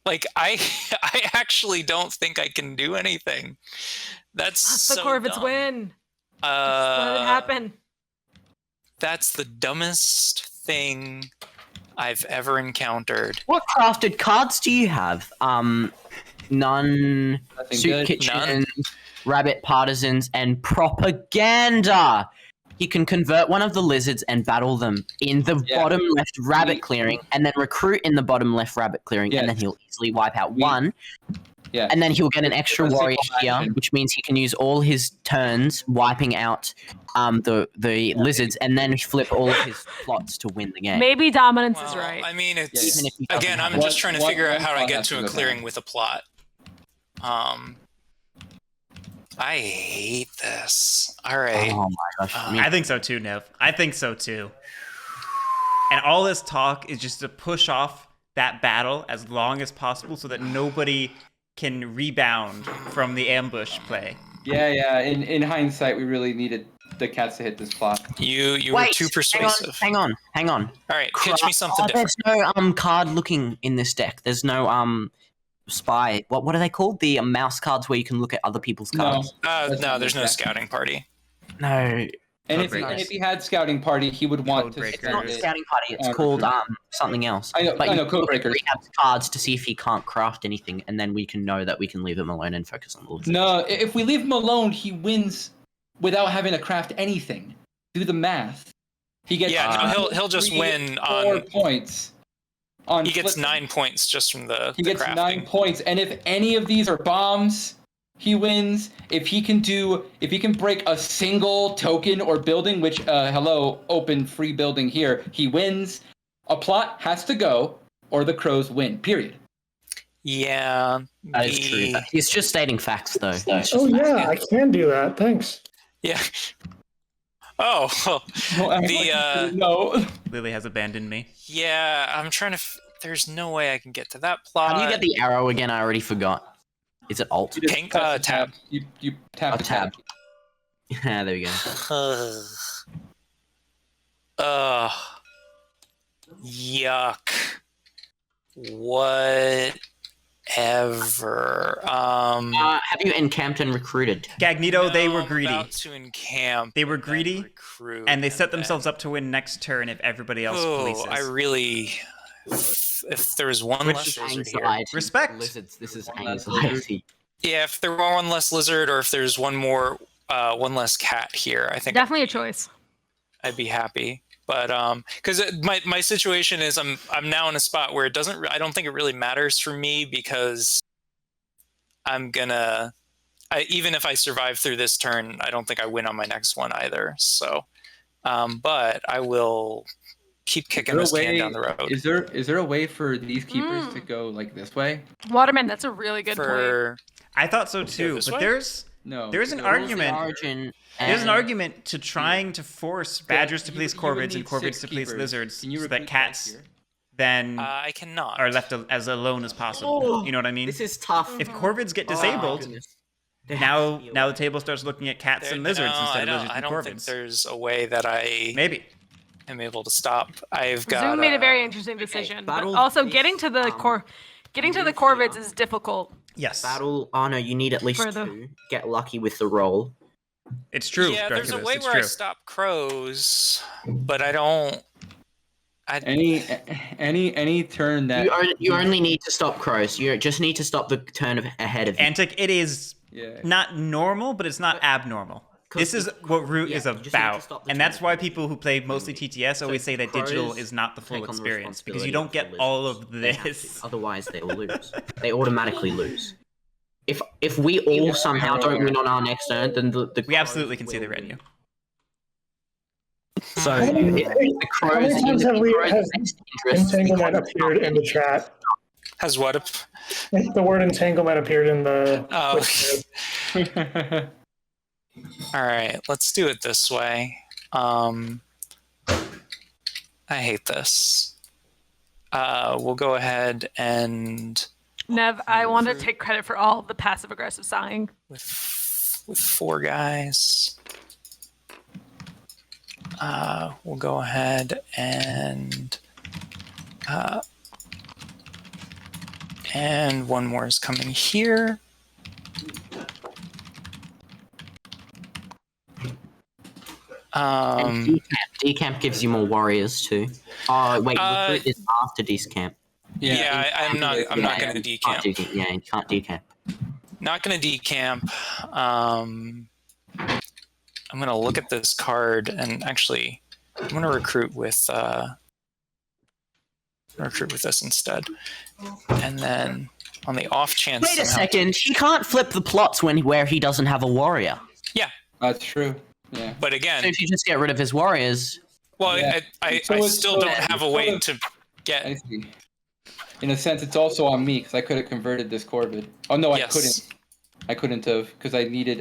Like, I actually don't think I can do anything. That's The so Corvids dumb. win. Just let it happen. That's the dumbest thing I've ever encountered. What crafted cards do you have? None. Nothing Soup good. kitchen, rabbit partisans, and propaganda. He can convert one of the lizards and battle them in the bottom left rabbit clearing, and then recruit in the bottom left rabbit clearing, and then he'll easily wipe out one. Yeah. And then he'll get an extra That's a warrior simple here, action. which means he can use all his turns wiping out the lizards, and then flip all of his plots to win the game. Maybe dominance is Well, right. I mean, it's Even if he doesn't again. have I'm it. just trying to What- figure out what how to plot get has to to a go clearing down? with a plot. I hate this. All right. Oh my gosh! I mean, I think so too, Nev. I think so too. And all this talk is just to push off that battle as long as possible so that nobody can rebound from the ambush play. Yeah. In hindsight, we really needed the cats to hit this plot. You were wait, too persuasive. hang on. All right, pitch me something different. There's no card looking in this deck. There's no spy. What are they called? The mouse cards where you can look at other people's No. cards. That's No, not there's no exactly. scouting party. No, And Codebreakers. if he had scouting party, he would want to. Codebreakers. it's not send it- scouting party. It's on called recruit. something else. I know, But you Code can look at Breakers. Rehab's cards to see if he can't craft anything, and then we can know that we can leave him alone and focus on the lizards. No, if we leave him alone, he wins without having to craft anything. Do the math. He gets Yeah, no, he'll just 3, win 4 on. points. On He gets flip- 9 points just from the. He the gets crafting. 9 points, and if any of these are bombs, he wins. If he can break a single token or building, which hello, open free building here, he wins. A plot has to go, or the crows win. Period. Yeah. That is true. He's just stating facts, though. He's just Oh facts. yeah, I can do that. Thanks. Yeah. Oh, well, no. Lily has abandoned me. yeah. I'm trying to. There's no way I can get to that plot. How do you get the arrow again? I already forgot. Is it Alt? You just Pink, press the tab. You tap Oh, the tab. Yeah, there we go. Ugh. Yuck. Whatever. Have you encamped and recruited? Gagnito, they no, were I'm greedy. about to encamp. They were and then greedy, recruit, and they set then- themselves up to win next turn if everybody else Oh, polices. I really. If there was one Which less is lizard here. Anxiety. Respect. Lizards, this is One less anxiety. Yeah, if there were one less lizard, or if there's one one less cat here, I think Definitely a choice. I'd be happy. But because my situation is I'm now in a spot where it doesn't. I don't think it really matters for me because I'm gonna. Even if I survive through this turn, I don't think I win on my next one either. So, but I will keep kicking this can down the road. Is there a way for these keepers to go like this way? Waterman, that's a really good point. For I thought so too, this but way? there's No. There's an to go- argument. Origin. there's an and- argument to trying to force badgers to you- police you would corvids and need corvids 6 to police keepers. lizards, Can you so that recruit cats here? then I cannot. are left as alone as possible. You know what I mean? This is tough. If corvids get Oh, disabled, goodness. now the table starts looking at cats and lizards instead of lizards I and don't corvids. think there's a way that I. Maybe. am able to stop. I've got. Zoom made a very interesting decision, but Battle also this, getting to the move corvids here. is difficult. Yes. Battle. Oh no, you need at least For the- 2. Get lucky with the roll. It's true. Yeah, there's a Darkness, way it's where I true. stop crows, but I don't. Any turn that You only need to stop crows. You just need to stop the turn ahead of you. Antic, it is yeah. not normal, but it's not abnormal. This is what Root is you just need to about, stop the and that's turn. why people who play mostly TTS always say that digital crows is not the full take on the experience, because you responsibility don't of get the all losers. of They have to, this. otherwise they will lose. They automatically lose. If we all somehow don't win on our next turn, then the We crows absolutely can see will the retinue. win. So How many times have has entanglement appeared in the chat? Has what? The word entanglement appeared in the. Oh. All right, let's do it this way. I hate this. We'll go ahead and Nev, I want to take credit for all the passive aggressive sighing. with 4 guys. We'll go ahead and one more is coming here. And decamp gives you more warriors too. Oh wait, recruit is after decamp. Yeah, I'm not going to decamp. Yeah, you can't decamp. Not going to decamp. I'm going to look at this card and actually, I'm going to recruit with this instead. And then on the off chance. Wait a second, he can't flip the plots where he doesn't have a warrior. Yeah, That's true. Yeah. but again, So if you just get rid of his warriors, well, Yeah. I So it's- still so don't it's have a sort way of- to I get. see. In a sense, it's also on me because I could have converted this Corvid. Oh no, I Yes. couldn't. I couldn't have because I needed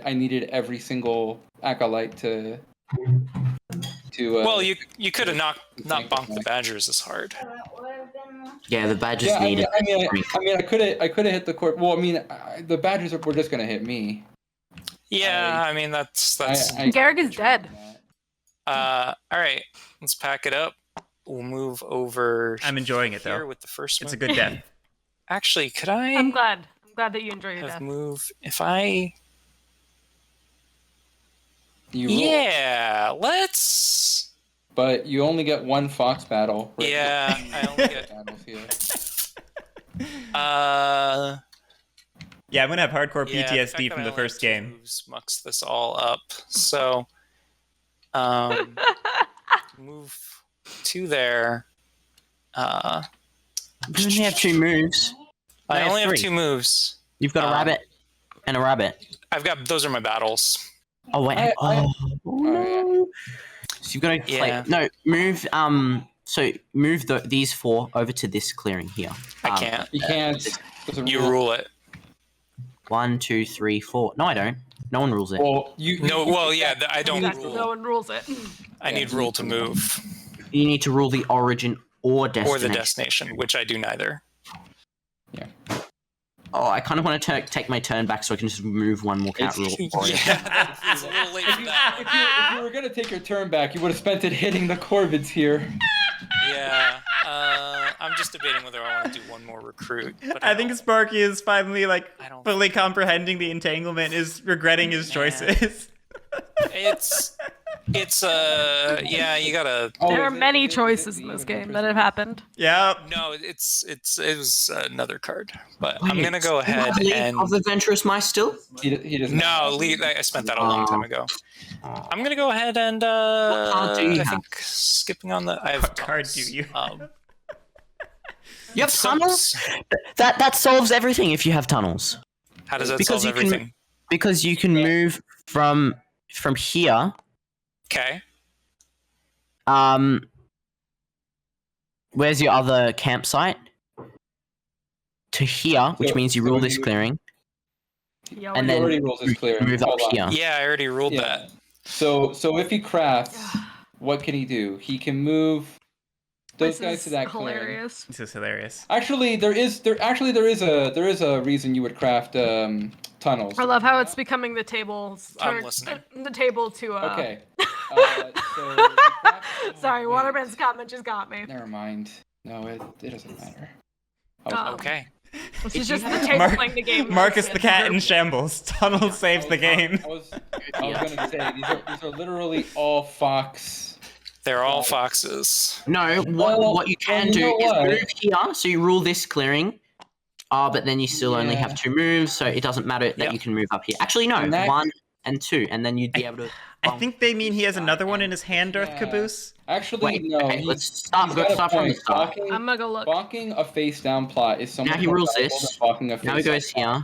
every single acolyte to. Well, you could have not bonked the Badgers as hard. yeah, the badges Yeah, needed. I mean, I could have hit the Corvid. Well, I mean, the Badgers were just gonna hit me. Yeah, I mean that's. Guerric is dead. All right, let's pack it up. We'll move over. I'm enjoying it here though. with the first It's one. a good death. Actually, could I I'm glad that you enjoy your have death. move if I? You roll, Yeah, let's. but you only get one Fox battle. Yeah, I only get. battles here. Yeah, I'm gonna have hardcore Yeah, PTSD fact that from I the only first have 2 game. moves mucks this all up. So, move 2 there. You only have 2 moves. I only have 3. 2 moves. You've got a rabbit and a rabbit. I've got those are my battles. Oh wait. No. So you've got to play. Yeah. No, move. So move these 4 over to this clearing here. I can't. You can't. There's a You rule. rule it. 1, 2, 3, 4. No, I don't. No one rules it. Well, you. No, well, yeah, I don't Exactly. rule. No one rules it. I need rule to move You need to rule the origin or destination. or the destination, which I do neither. Oh, I kind of want to take my turn back so I can just move one more cat rule. Yeah, it's a little late for that one. If you were gonna take your turn back, you would have spent it hitting the Corvids here. Yeah, I'm just debating whether I want to do one more recruit. But I think Sparky is finally like I don't fully comprehending the entanglement, is regretting his choices. it's yeah, you gotta. Oh, There are is it- many is it choices the in this even game that have happened. Yeah. No, it was another card, but I'm gonna go ahead League and. of Adventurous Mice still? He doesn't. No, I spent that a long time ago. I'm gonna go ahead and card do you I have? think skipping on the. I have What card tunnels. do you You have tunnels? That solves everything if you have tunnels. How does that Because solve you can- everything? Because you can move from here. Okay. Where's your other campsite? To here, which So- means you so rule this you- clearing. Yeah, And He then already rolls his clear. move up Hold on. here. Yeah, I already ruled Yeah. that. So if he crafts, what can he do? He can move those this guys is to that clearing. hilarious. This is hilarious. Actually, there is a reason you would craft tunnels. I love how it's becoming the tables. I'm listening. The table to. Okay. So the craft- Sorry, wait. Waterman's comment just got me. Never mind. No, it doesn't matter. Okay. This If is you just the have- table Mark- playing the game. Marcus the cat in shambles. Tunnel saves the game. I was gonna say these are literally all fox. They're all foxes. No, Well, what you can you do know is what? move here. So you rule this clearing. But then you still only have 2 moves, so it doesn't matter that Yep. you can move up here. Actually, no, And that- 1 and 2, and then you'd be able to. I think they mean he has another one in his hand, Earth Yeah. Caboose. Actually, Wait, no. okay, let's start. he's Go got a start from the point. start. I'm gonna go look. Balking a face down plot is something. Now he rules this. Now he goes here,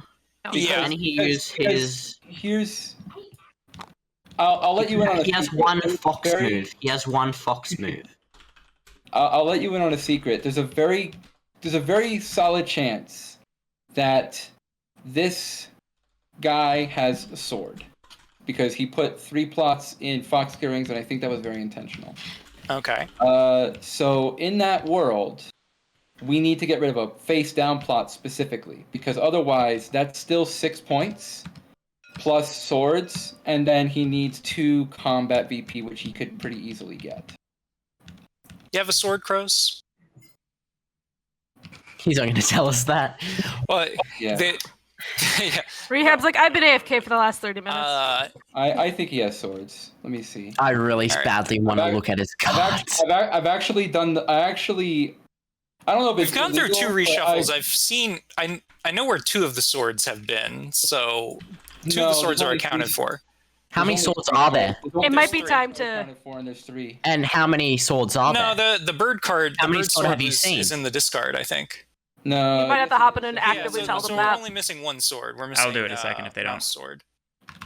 Yeah. and he uses his. Here's. I'll let you in on a He has secret. 1 There's fox very- move. He has 1 fox move. I'll let you in on a secret. There's a very solid chance that this guy has a sword because he put 3 plots in fox clearings, and I think that was very intentional. Okay. So in that world, we need to get rid of a face down plot specifically because otherwise that's still 6 points plus swords, and then he needs 2 combat VP, which he could pretty easily get. You have a sword, Crows? He's not going to tell us that. Well, Yeah. yeah. Rehab's like, I've been AFK for the last 30 minutes. I think he has swords. Let me see. I really Alright. badly want to I've- look at his I've, cards. I've actually done. I don't know if We've it's gone through 2 illegal, but reshuffles. I've seen. I know where 2 of the swords have been, so 2 No, of the swords there's are only accounted 3. for. How many There's only swords 3 are there? There's only It might be 3. time to. accounted for, and there's 3. And how many swords are No, there? the bird card. How The many bird sword sword have you is, seen? is in the discard, I think. No. You might have to hop in and Yeah, actively so, tell so them we're that. only missing 1 sword. We're missing. I'll do it in a second if they don't. mouse sword,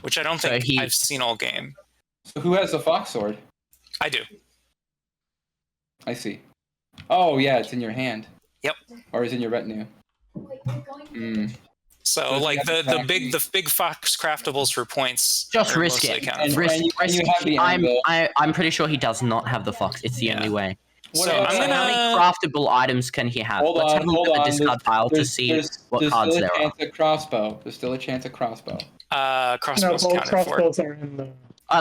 which I don't So think he- I've seen all game. So who has the fox sword? I do. I see. Oh yeah, it's in your hand. Yep. Or is in your retinue. Hmm. So So like yeah, the big fox craftables for points. Just are risk mostly it. accounted And- for. Risk, and you have the anvil. I'm pretty sure he does not have the fox. It's the Yeah. only way. What So about- I'm So how many craftable items can he have? Hold Let's on, have a look hold at the on. discard pile to see what there's cards still there a are. chance at crossbow. There's still a chance at crossbow. No, Crossbows both accounted for. crossbows are in the.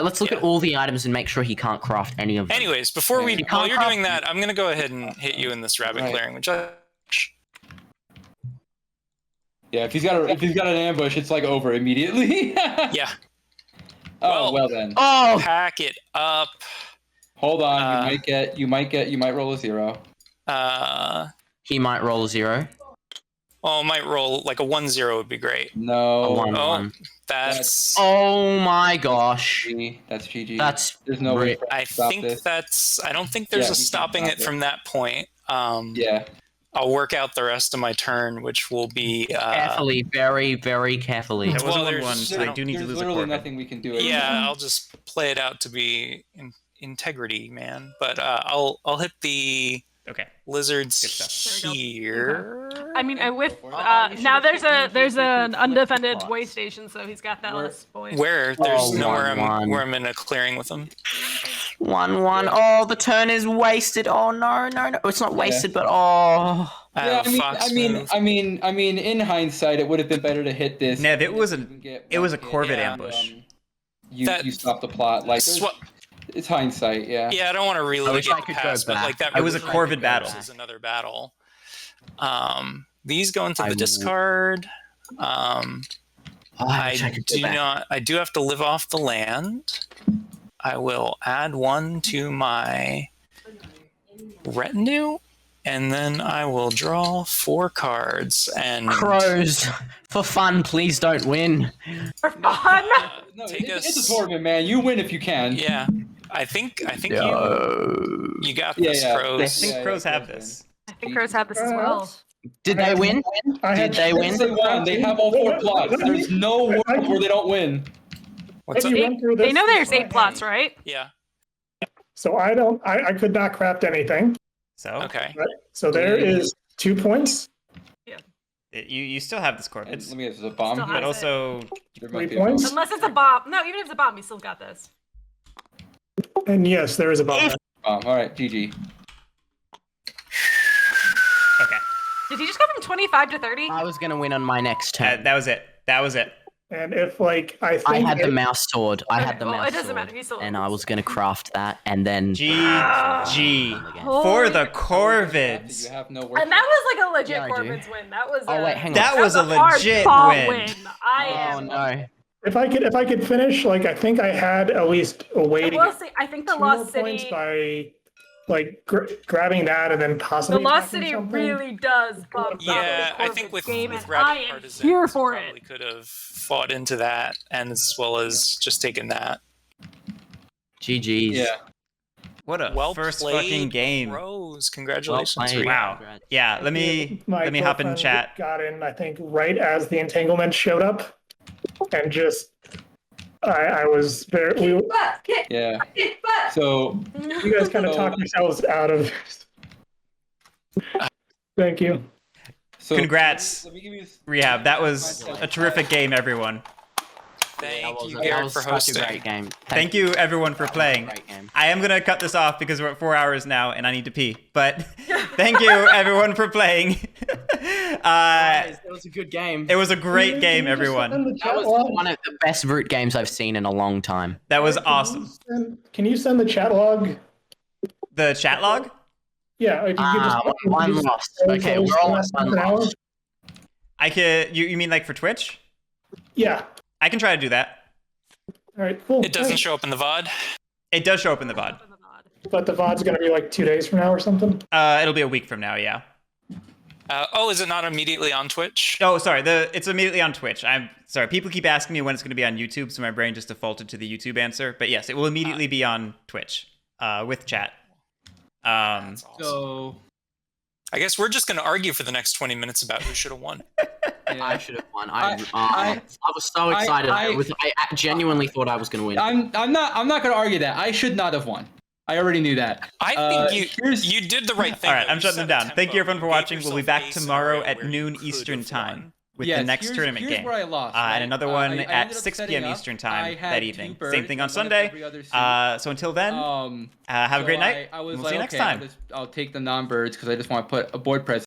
Let's look Yeah. at all the items and make sure he can't craft any of them. Anyways, before You while can't you're craft doing that, I'm gonna go ahead and hit you in this rabbit Right. clearing, which Yeah, if he's got an ambush, it's like over immediately. yeah. Oh Well- well then. Oh, Pack it up. Hold on, Uh, you might roll a 0. he might roll a 0. Well, I might roll like a 1-0 would be great. A No. 1-1. That's. Oh my gosh. GG. That's GG. That's There's no way. re- for us I to stop think this. that's. I don't think there's Yeah, a we can stopping stop it from that point. Yeah. I'll work out the rest of my turn, which will be. carefully, very, very carefully. That was Well, a there's- 1-1, so they do need to There's lose a literally Corvette. nothing we can do. Yeah, I'll just play it out to be integrity, man. But I'll hit the Okay. lizards Good stuff. There you here. I mean, I whiff. You Now should've there's picked me if you an could undefended flip way plots. station, so he's got that Where- list. Boy. Where there's Oh, nowhere 1-1. where I'm in a clearing with them. 1-1. Oh, the turn is wasted. Oh no, no, no. It's not wasted, but oh. I Yeah, have a fox move. I mean, in hindsight, it would have been better to hit this. Nev, it was a Corvette Corvette Yeah. ambush. You stopped the plot. Like Swa- it's hindsight. Yeah. Yeah, I don't want to I relive wish I the could go past, but back. like that. It was a really Corvid battle. Is another battle. These go into I the will- discard. Oh, I wish I could go do back. not. I do have to live off the land. I will add 1 to my retinue, and then I will draw 4 cards. And Crows, for fun, please don't win. For fun. No, Take it's us- a tournament, man. You win if you can. yeah, I think No. you got Yeah, this, yeah. I Crows. think Yeah, crows yeah, have crows this. I think Crows have this as well. Did they win? I Did had they win? They won. They have all 4 plots. There's no world where they don't win. What's Have up? you run through this They know there's beforehand? 8 plots, right? Yeah. So I could not craft anything. So Okay. So there is 2 points, you still have this And Corvette, let me guess, there's a bomb. Still here? but has also There 3 might be a points. bomb. Unless it's a bomb. No, even if it's a bomb, you still got this. And yes, there is a bomb. All right, GG. okay. Did he just go from 25 to 30? I was gonna win on my next turn. That was it. That was it. And if like I think I had the mouse sword. I had Okay, the well, mouse it doesn't sword, matter. He's still and I was gonna craft that, and then GG Holy- for the You Corvids. have no work. And that was like a legit Yeah, I do. Corvids win. That was. Oh, wait, hang on. That was a hard legit fought win. I oh am. no. if I could finish, like I think I had at least a way I to will get say, I think the 2 more Lost points City. by like grabbing that and then The possibly Lost attacking City something. really does bump up Yeah, the I think with Corvids game, and Rabbit I am Partisans, here you for probably it. could have fought into that, and as well as just taken that. GG's. Yeah. What a Well first played, fucking game. Rose. Congratulations. played. Wow. Congrats. Yeah, let me hop in girlfriend chat. Got in, I think, right as the entanglement showed up, and just I was very. Yeah. So You guys kind of talked yourselves out of. Thank you. Congrats, Let me give you Rehab. That was a terrific game, everyone. Thank you, that Guerric, was for such hosting. a great game. Thank you, everyone, for playing. Great game. I am gonna cut this off because we're at 4 hours now and I need to pee. But thank you, everyone, for playing. That was a good game. It was a great game, everyone. That was one of the best root games I've seen in a long time. That was awesome. Can you send the chat log? The chat log? Yeah, if you could just. One lost. Okay, we're almost one lost. I could. You mean like for Twitch? Yeah. I can try to do that. All right. Cool. It doesn't show up in the VOD. It does show up in the VOD. But the VOD's gonna be like 2 days from now or something. It'll be a week from now. Yeah. Is it not immediately on Twitch? Oh, sorry. It's immediately on Twitch. I'm sorry. People keep asking me when it's going to be on YouTube, so my brain just defaulted to the YouTube answer. But yes, it will immediately be on Twitch with chat. That's awesome. So I guess we're just going to argue for the next 20 minutes about who should have won. I should have won. I was so excited. I genuinely thought I was going to win. I'm not going to argue that. I should not have won. I already knew that. I think you did the right thing. All right, though. I'm You shutting set them a down. Thank tempo. you, everyone, for You watching. gave We'll be yourself back a tomorrow scenario at where you noon could Eastern have time won. with Yes, the next tournament here's game. where I lost, And right? another I one ended at up 6 setting p.m. up. Eastern I time had that 2 evening. birds Same thing on and one of Sunday. every other suit. So until then, have a So great night. I was We'll like, see you next okay, time. I'll take the non-birds because I just want to put a board present.